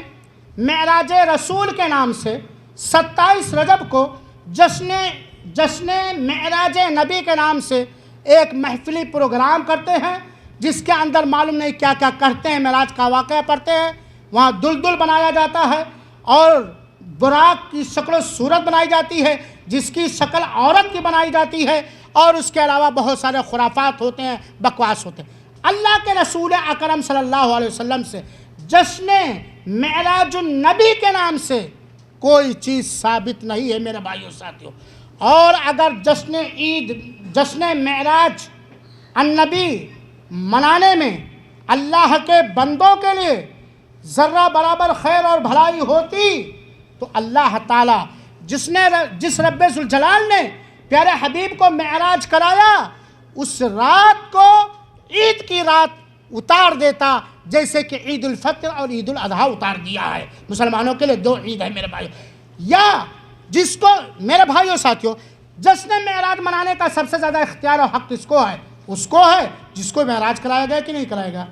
معراج رسول کے نام سے 27 رجب کو جشن معراج نبی کے نام سے ایک محفلی پروگرام کرتے ہیں، جس کے اندر معلوم نہیں کیا کیا کرتے ہیں. معراج کا واقعہ پڑھتے ہیں، وہاں دلدل بنایا جاتا ہے اور براق کی شکل و صورت بنائی جاتی ہے، جس کی شکل عورت کی بنائی جاتی ہے، اور اس کے علاوہ بہت سارے خرافات ہوتے ہیں، بکواس ہوتے ہیں. اللہ کے رسول اکرم صلی اللہ علیہ وسلم سے جشن معراج النبی کے نام سے کوئی چیز ثابت نہیں ہے میرے بھائیوں ساتھیوں. اور اگر جشن معراج النبی منانے میں اللہ کے بندوں کے لیے ذرہ برابر خیر اور بھلائی ہوتی تو اللہ تعالیٰ جس رب ذوالجلال نے پیارے حبیب کو معراج کرایا، اس رات کو عید کی رات اتار دیتا، جیسے کہ عید الفطر اور عید الاضحیٰ اتار دیا ہے. مسلمانوں کے لیے 2 عید ہے میرے بھائیوں. یا جس کو میرے بھائیوں ساتھیوں جشن معراج منانے کا سب سے زیادہ اختیار اور حق کس کو ہے؟ اس کو ہے جس کو معراج کرایا گیا کہ نہیں کرایا گیا.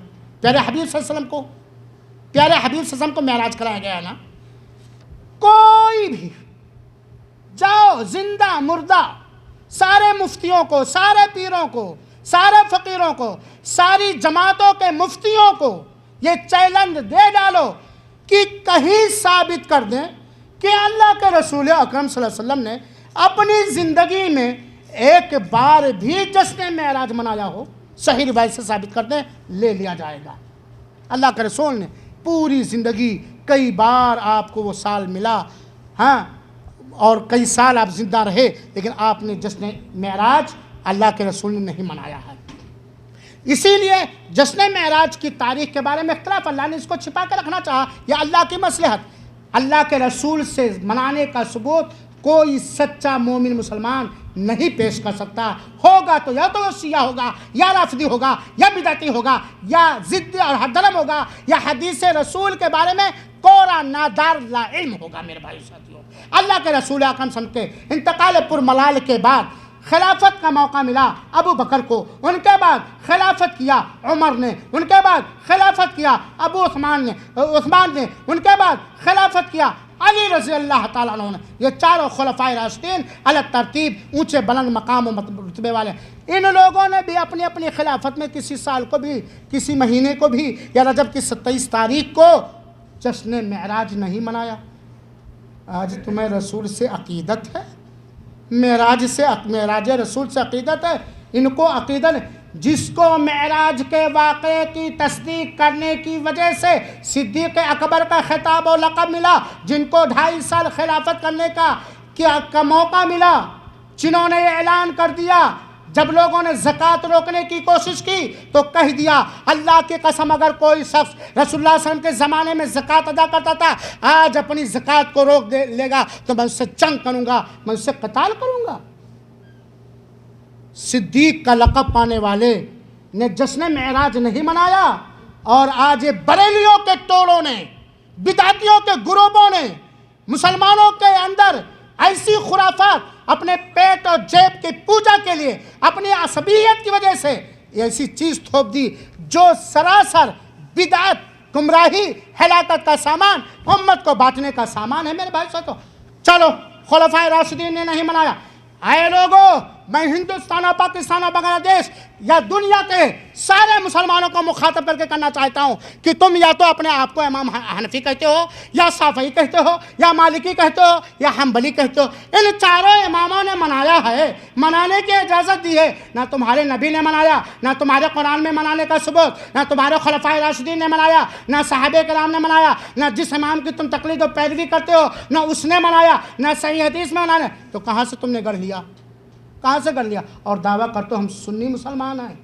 پیارے حبیب صلی اللہ علیہ وسلم کو، پیارے حبیب صلی اللہ علیہ وسلم کو معراج کرایا گیا ہے نا. کوئی بھی جاؤ، زندہ مردہ، سارے مفتیوں کو، سارے پیروں کو، سارے فقیروں کو، ساری جماعتوں کے مفتیوں کو یہ چیلنج دے ڈالو کہ کہیں ثابت کر دیں کہ اللہ کے رسول اکرم صلی اللہ علیہ وسلم نے اپنی زندگی میں ایک بار بھی جشن معراج منایا ہو. صحیح روایت سے ثابت کر دیں، لے لیا جائے گا. اللہ کے رسول نے پوری زندگی کئی بار آپ کو وہ سال ملا، ہاں، اور کئی سال آپ زندہ رہے، لیکن آپ نے جشن معراج اللہ کے رسول نے نہیں منایا ہے. اسی لیے جشن معراج کی تاریخ کے بارے میں اختلاف، اللہ نے اس کو چھپا کے رکھنا چاہا، یہ اللہ کی مصلحت. اللہ کے رسول سے منانے کا ثبوت کوئی سچا مومن مسلمان نہیں پیش کر سکتا. ہوگا تو یا تو وہ شیعہ ہوگا، یا رافضی ہوگا، یا بدعتی ہوگا، یا ضدی اور حدرم ہوگا، یا حدیث رسول کے بارے میں کورا نادار لا علم ہوگا. میرے بھائی ساتھیوں، اللہ کے رسول اکرم صلی اللہ علیہ وسلم کے انتقال پرملال کے بعد خلافت کا موقع ملا ابو بکر کو، ان کے بعد خلافت کیا عمر نے، ان کے بعد خلافت کیا عثمان نے، ان کے بعد خلافت کیا علی رضی اللہ تعالیٰ عنہ نے. یہ چاروں خلفائے راشدین الگ ترتیب اونچے بلند مقام و رتبے والے. ان لوگوں نے بھی اپنی اپنی خلافت میں کسی سال کو بھی، کسی مہینے کو بھی، یا رجب کی 27 تاریخ کو جشن معراج نہیں منایا. آج تمہیں رسول سے عقیدت ہے، معراج رسول سے عقیدت ہے. ان کو عقیدت جس کو معراج کے واقعے کی تصدیق کرنے کی وجہ سے صدیق اکبر کا خطاب و لقب ملا، جن کو 2.5 سال خلافت کرنے کا موقع ملا، جنہوں نے یہ اعلان کر دیا. جب لوگوں نے زکوٰۃ روکنے کی کوشش کی تو کہہ دیا اللہ کی قسم اگر کوئی شخص رسول اللہ صلی اللہ علیہ وسلم کے زمانے میں زکوٰۃ ادا کرتا تھا، آج اپنی زکوٰۃ کو روک لے گا تو میں اس سے جنگ کروں گا، میں اس سے قتال کروں گا. صدیق کا لقب پانے والے نے جشن معراج نہیں منایا، اور آج بریلیوں کے ٹولوں نے، بدعتیوں کے گروہوں نے مسلمانوں کے اندر ایسی خرافات اپنے پیٹ اور جیب کی پوجا کے لیے، اپنی عصبیت کی وجہ سے ایسی چیز تھوپ دی جو سراسر بدعت، گمراہی، ہلاکت کا سامان، امت کو بانٹنے کا سامان ہے. میرے بھائی ساتھو، چلو خلفائے راشدین نے نہیں منایا. اے لوگو، میں ہندوستان اور پاکستان اور بنگلہ دیش یا دنیا کے سارے مسلمانوں کو مخاطب کر کے کرنا چاہتا ہوں کہ تم یا تو اپنے آپ کو امام حنفی کہتے ہو، یا شافعی کہتے ہو، یا مالکی کہتے ہو، یا حنبلی کہتے ہو۔ ان چاروں اماموں نے منایا ہے، منانے کی اجازت دی ہے۔ نہ تمہارے نبی نے منایا، نہ تمہارے قرآن میں منانے کا ثبوت، نہ تمہارے خلفائے راشدین نے منایا، نہ صحابہ کرام نے منایا، نہ جس امام کی تم تقلید و پیروی کرتے ہو نہ اس نے منایا، نہ صحیح حدیث میں منایا۔ تو کہاں سے تم نے گڑھ لیا؟ کہاں سے کر لیا؟ اور دعویٰ کرتے ہو ہم سنی مسلمان ہیں۔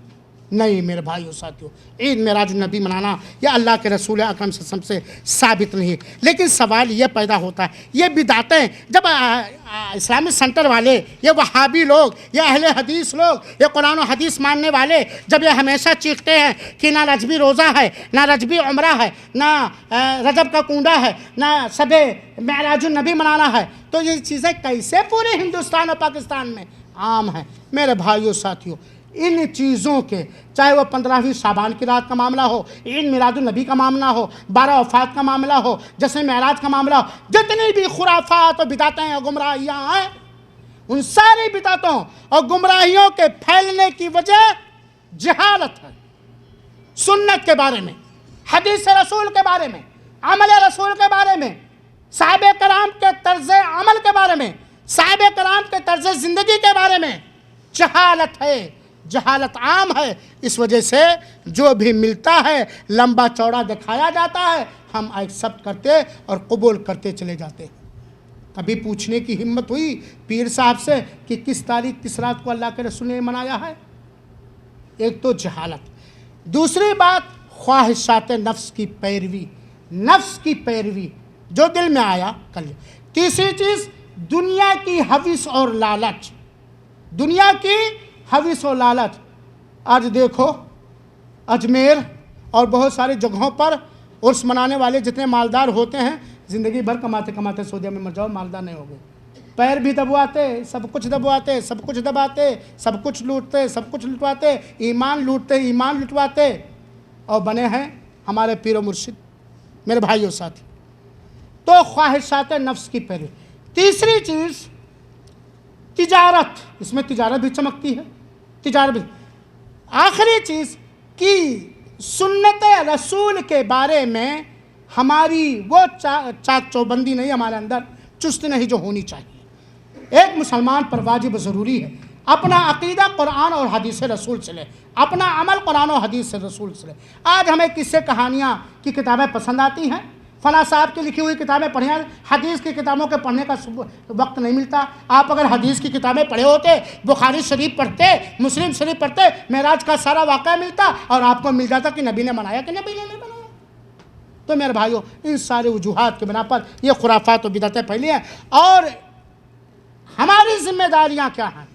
نہیں میرے بھائیو ساتھیو، عید معراج النبی منانا یہ اللہ کے رسول اکرم صلی اللہ علیہ وسلم سے ثابت نہیں۔ لیکن سوال یہ پیدا ہوتا ہے، یہ بدعتیں جب اسلامک سینٹر والے، یہ وہابی لوگ، یہ اہل حدیث لوگ، یہ قرآن و حدیث ماننے والے جب یہ ہمیشہ چیختے ہیں کہ نہ رجبی روزہ ہے، نہ رجبی عمرہ ہے، نہ رجب کا کنڈا ہے، نہ شب معراج النبی منانا ہے، تو یہ چیزیں کیسے پورے ہندوستان اور پاکستان میں عام ہیں؟ میرے بھائیو ساتھیو، ان چیزوں کے چاہے وہ 15ویں شعبان کی رات کا معاملہ ہو، عید میلاد النبی کا معاملہ ہو، 12 وفات کا معاملہ ہو، جشن معراج کا معاملہ ہو، جتنی بھی خرافات اور بدعتیں اور گمراہیاں ہیں، ان ساری بدعتوں اور گمراہیوں کے پھیلنے کی وجہ جہالت ہے۔ سنت کے بارے میں، حدیث رسول کے بارے میں، عمل رسول کے بارے میں، صحابہ کرام کے طرز عمل کے بارے میں، صحابہ کرام کے طرز زندگی کے بارے میں جہالت ہے، جہالت عام ہے۔ اس وجہ سے جو بھی ملتا ہے لمبا چوڑا دکھایا جاتا ہے، ہم ایکسپٹ کرتے اور قبول کرتے چلے جاتے ہیں۔ کبھی پوچھنے کی ہمت ہوئی پیر صاحب سے کہ کس تاریخ کس رات کو اللہ کے رسول نے منایا ہے؟ ایک تو جہالت، دوسری بات خواہشات نفس کی پیروی، نفس کی پیروی، جو دل میں آیا کر لیا۔ تیسری چیز دنیا کی حوث اور لالچ، دنیا کی حوث و لالچ۔ آج دیکھو اجمیر اور بہت ساری جگہوں پر عرس منانے والے جتنے مالدار ہوتے ہیں، زندگی بھر کماتے کماتے سعودیہ میں مر جاؤ مالدار نہیں ہو گئے، پیر بھی دبواتے، سب کچھ دبواتے، سب کچھ دباتے، سب کچھ لوٹتے، سب کچھ لٹواتے، ایمان لوٹتے، ایمان لٹواتے، اور بنے ہیں ہمارے پیر و مرشد۔ میرے بھائیو ساتھی، تو خواہشات نفس کی پیروی۔ تیسری چیز تجارت، اس میں تجارت بھی چمکتی ہے، تجارت بھی۔ آخری چیز کہ سنت رسول کے بارے میں ہماری وہ چاک چوبندی نہیں ہمارے اندر، چست نہیں جو ہونی چاہیے۔ ایک مسلمان پر واجب ضروری ہے اپنا عقیدہ قرآن اور حدیث رسول سے لے، اپنا عمل قرآن اور حدیث رسول سے لے۔ آج ہمیں قصے کہانیاں کی کتابیں پسند آتی ہیں، فلاں صاحب کی لکھی ہوئی کتابیں پڑھیں، حدیث کی کتابوں کے پڑھنے کا وقت نہیں ملتا۔ آپ اگر حدیث کی کتابیں پڑھے ہوتے، بخاری شریف پڑھتے، مسلم شریف پڑھتے، معراج کا سارا واقعہ ملتا اور آپ کو مل جاتا کہ نبی نے منایا کہ نبی نے نہیں منایا۔ تو میرے بھائیوں، ان سارے وجوہات کے بنا پر یہ خرافات و بدعتیں پھیلی ہیں، اور ہماری ذمہ داریاں کیا ہیں؟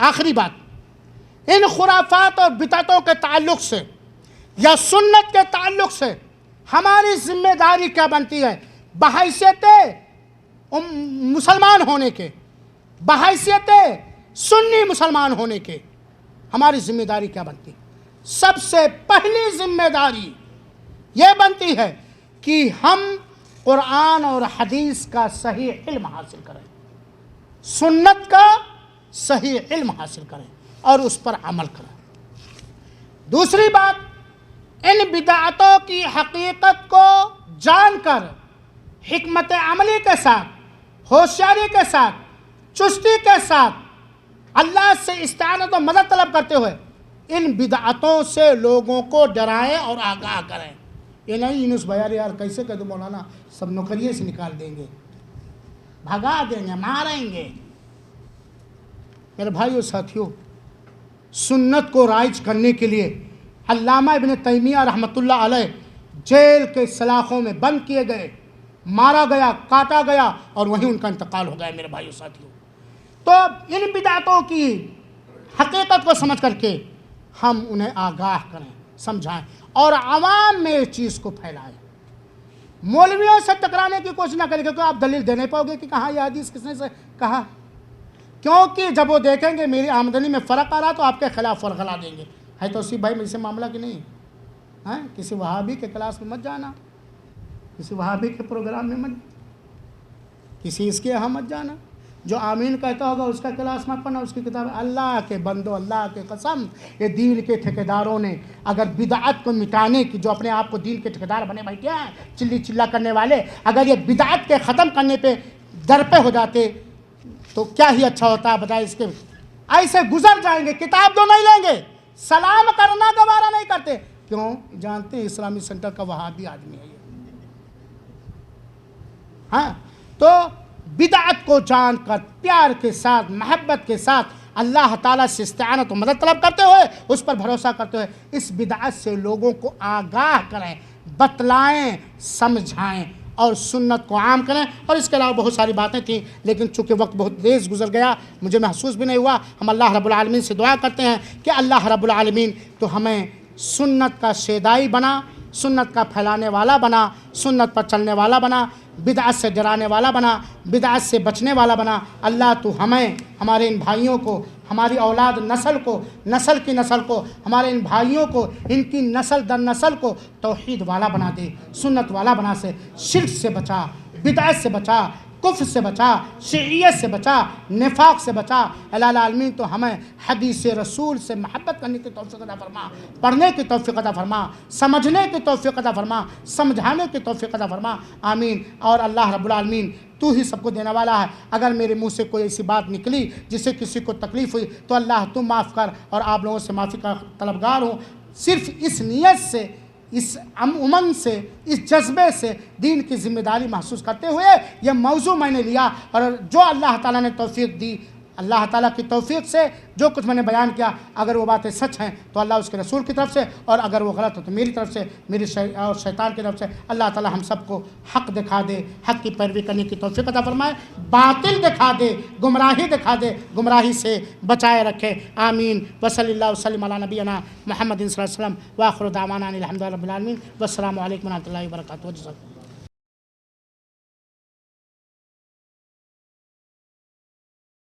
آخری بات، ان خرافات اور بدعتوں کے تعلق سے یا سنت کے تعلق سے ہماری ذمہ داری کیا بنتی ہے؟ بحیثیت مسلمان ہونے کے، بحیثیت سنی مسلمان ہونے کے، ہماری ذمہ داری کیا بنتی ہے؟ سب سے پہلی ذمہ داری یہ بنتی ہے کہ ہم قرآن اور حدیث کا صحیح علم حاصل کریں، سنت کا صحیح علم حاصل کریں اور اس پر عمل کریں۔ دوسری بات، ان بدعتوں کی حقیقت کو جان کر حکمت عملی کے ساتھ، ہوشیاری کے ساتھ، چستی کے ساتھ، اللہ سے استعانت و مدد طلب کرتے ہوئے ان بدعتوں سے لوگوں کو ڈرائیں اور آگاہ کریں۔ یہ نہیں یونس بھائی یار کیسے کہہ دو مولانا، سب نوکریے سے نکال دیں گے، بھگا دیں گے، ماریں گے۔ میرے بھائیو ساتھیو، سنت کو رائج کرنے کے لیے علامہ ابن تیمیہ رحمۃ اللہ علیہ جیل کے سلاخوں میں بند کیے گئے، مارا گیا، کاٹا گیا اور وہیں ان کا انتقال ہو گیا۔ میرے بھائیو ساتھیو، تو ان بدعتوں کی حقیقت کو سمجھ کر کے ہم انہیں آگاہ کریں، سمجھائیں اور عوام میں اس چیز کو پھیلائیں۔ مولویوں سے ٹکرانے کی کوشش نہ کریں، کیونکہ آپ دلیل دے نہیں پاؤ گے کہ کہاں یہ حدیث کس نے سے کہا، کیونکہ جب وہ دیکھیں گے میری آمدنی میں فرق آ رہا تو آپ کے خلاف ورغلا دیں گے۔ ہے توصیف بھائی مجھ سے معاملہ کہ نہیں ہے؟ کسی وہابی کے کلاس میں مت جانا، کسی وہابی کے پروگرام میں مت، کسی اس کے یہاں مت جانا، جو آمین کہتا ہوگا اس کا کلاس مت پڑھنا، اس کی کتاب اللہ کے بندو، اللہ کے قسم، یہ دین کے ٹھیکیداروں نے اگر بدعت کو مٹانے کی، جو اپنے آپ کو دین کے ٹھیکیدار بنے بیٹھے ہیں چلی چلا کرنے والے، اگر یہ بدعت کے ختم کرنے پہ در پہ ہو جاتے تو کیا ہی اچھا ہوتا ہے بتائیں۔ اس کے ایسے گزر جائیں گے، کتاب جو نہیں لیں گے، سلام کرنا گوارا نہیں کرتے، کیوں؟ جانتے ہیں اسلامی سینٹر کا وہابی آدمی ہے یہ۔ ہاں، تو بدعت کو جان کر پیار کے ساتھ، محبت کے ساتھ اللہ تعالیٰ سے استعانت و مدد طلب کرتے ہوئے، اس پر بھروسہ کرتے ہوئے اس بدعت سے لوگوں کو آگاہ کریں، بتلائیں، سمجھائیں اور سنت کو عام کریں۔ اور اس کے علاوہ بہت ساری باتیں تھیں، لیکن چونکہ وقت بہت تیز گزر گیا، مجھے محسوس بھی نہیں ہوا۔ ہم اللہ رب العالمین سے دعا کرتے ہیں کہ اللہ رب العالمین تو ہمیں سنت کا شیدائی بنا، سنت کا پھیلانے والا بنا، سنت پر چلنے والا بنا، بدعت سے ڈرانے والا بنا، بدعت سے بچنے والا بنا۔ اللہ تو ہمیں، ہمارے ان بھائیوں کو، ہماری اولاد نسل کو، نسل کی نسل کو، ہمارے ان بھائیوں کو، ان کی نسل در نسل کو توحید والا بنا دے، سنت والا بنا سے، شرک سے بچا، بدعت سے بچا، کفر سے بچا، شیعیت سے بچا، نفاق سے بچا۔ الہ العالمین تو ہمیں حدیث رسول سے محبت کرنے کی توفیق عطا فرما، پڑھنے کی توفیق عطا فرما، سمجھنے کی توفیق عطا فرما، سمجھانے کی توفیق عطا فرما، آمین۔ اور اللہ رب العالمین تو ہی سب کو دینے والا ہے۔ اگر میرے منہ سے کوئی ایسی بات نکلی جس سے کسی کو تکلیف ہوئی تو اللہ تم معاف کر، اور آپ لوگوں سے معافی کا طلبگار ہوں، صرف اس نیت سے، اس امن سے، اس جذبے سے دین کی ذمہ داری محسوس کرتے ہوئے یہ موضوع میں نے لیا، اور جو اللہ تعالیٰ نے توفیق دی، اللہ تعالیٰ کی توفیق سے جو کچھ میں نے بیان کیا، اگر وہ باتیں سچ ہیں تو اللہ اس کے رسول کی طرف سے، اور اگر وہ غلط ہو تو میری طرف سے، میری اور شیطان کی طرف سے۔ اللہ تعالیٰ ہم سب کو حق دکھا دے، حق کی پیروی کرنے کی توفیق عطا فرمائے، باطل دکھا دے، گمراہی دکھا دے، گمراہی سے بچائے رکھے، آمین۔ وصلی اللہ وسلم علی نبینا محمد صلی اللہ علیہ وسلم، وآخر دعوانا ان الحمد للہ رب العالمین، والسلام علیکم ورحمۃ اللہ وبرکاتہ۔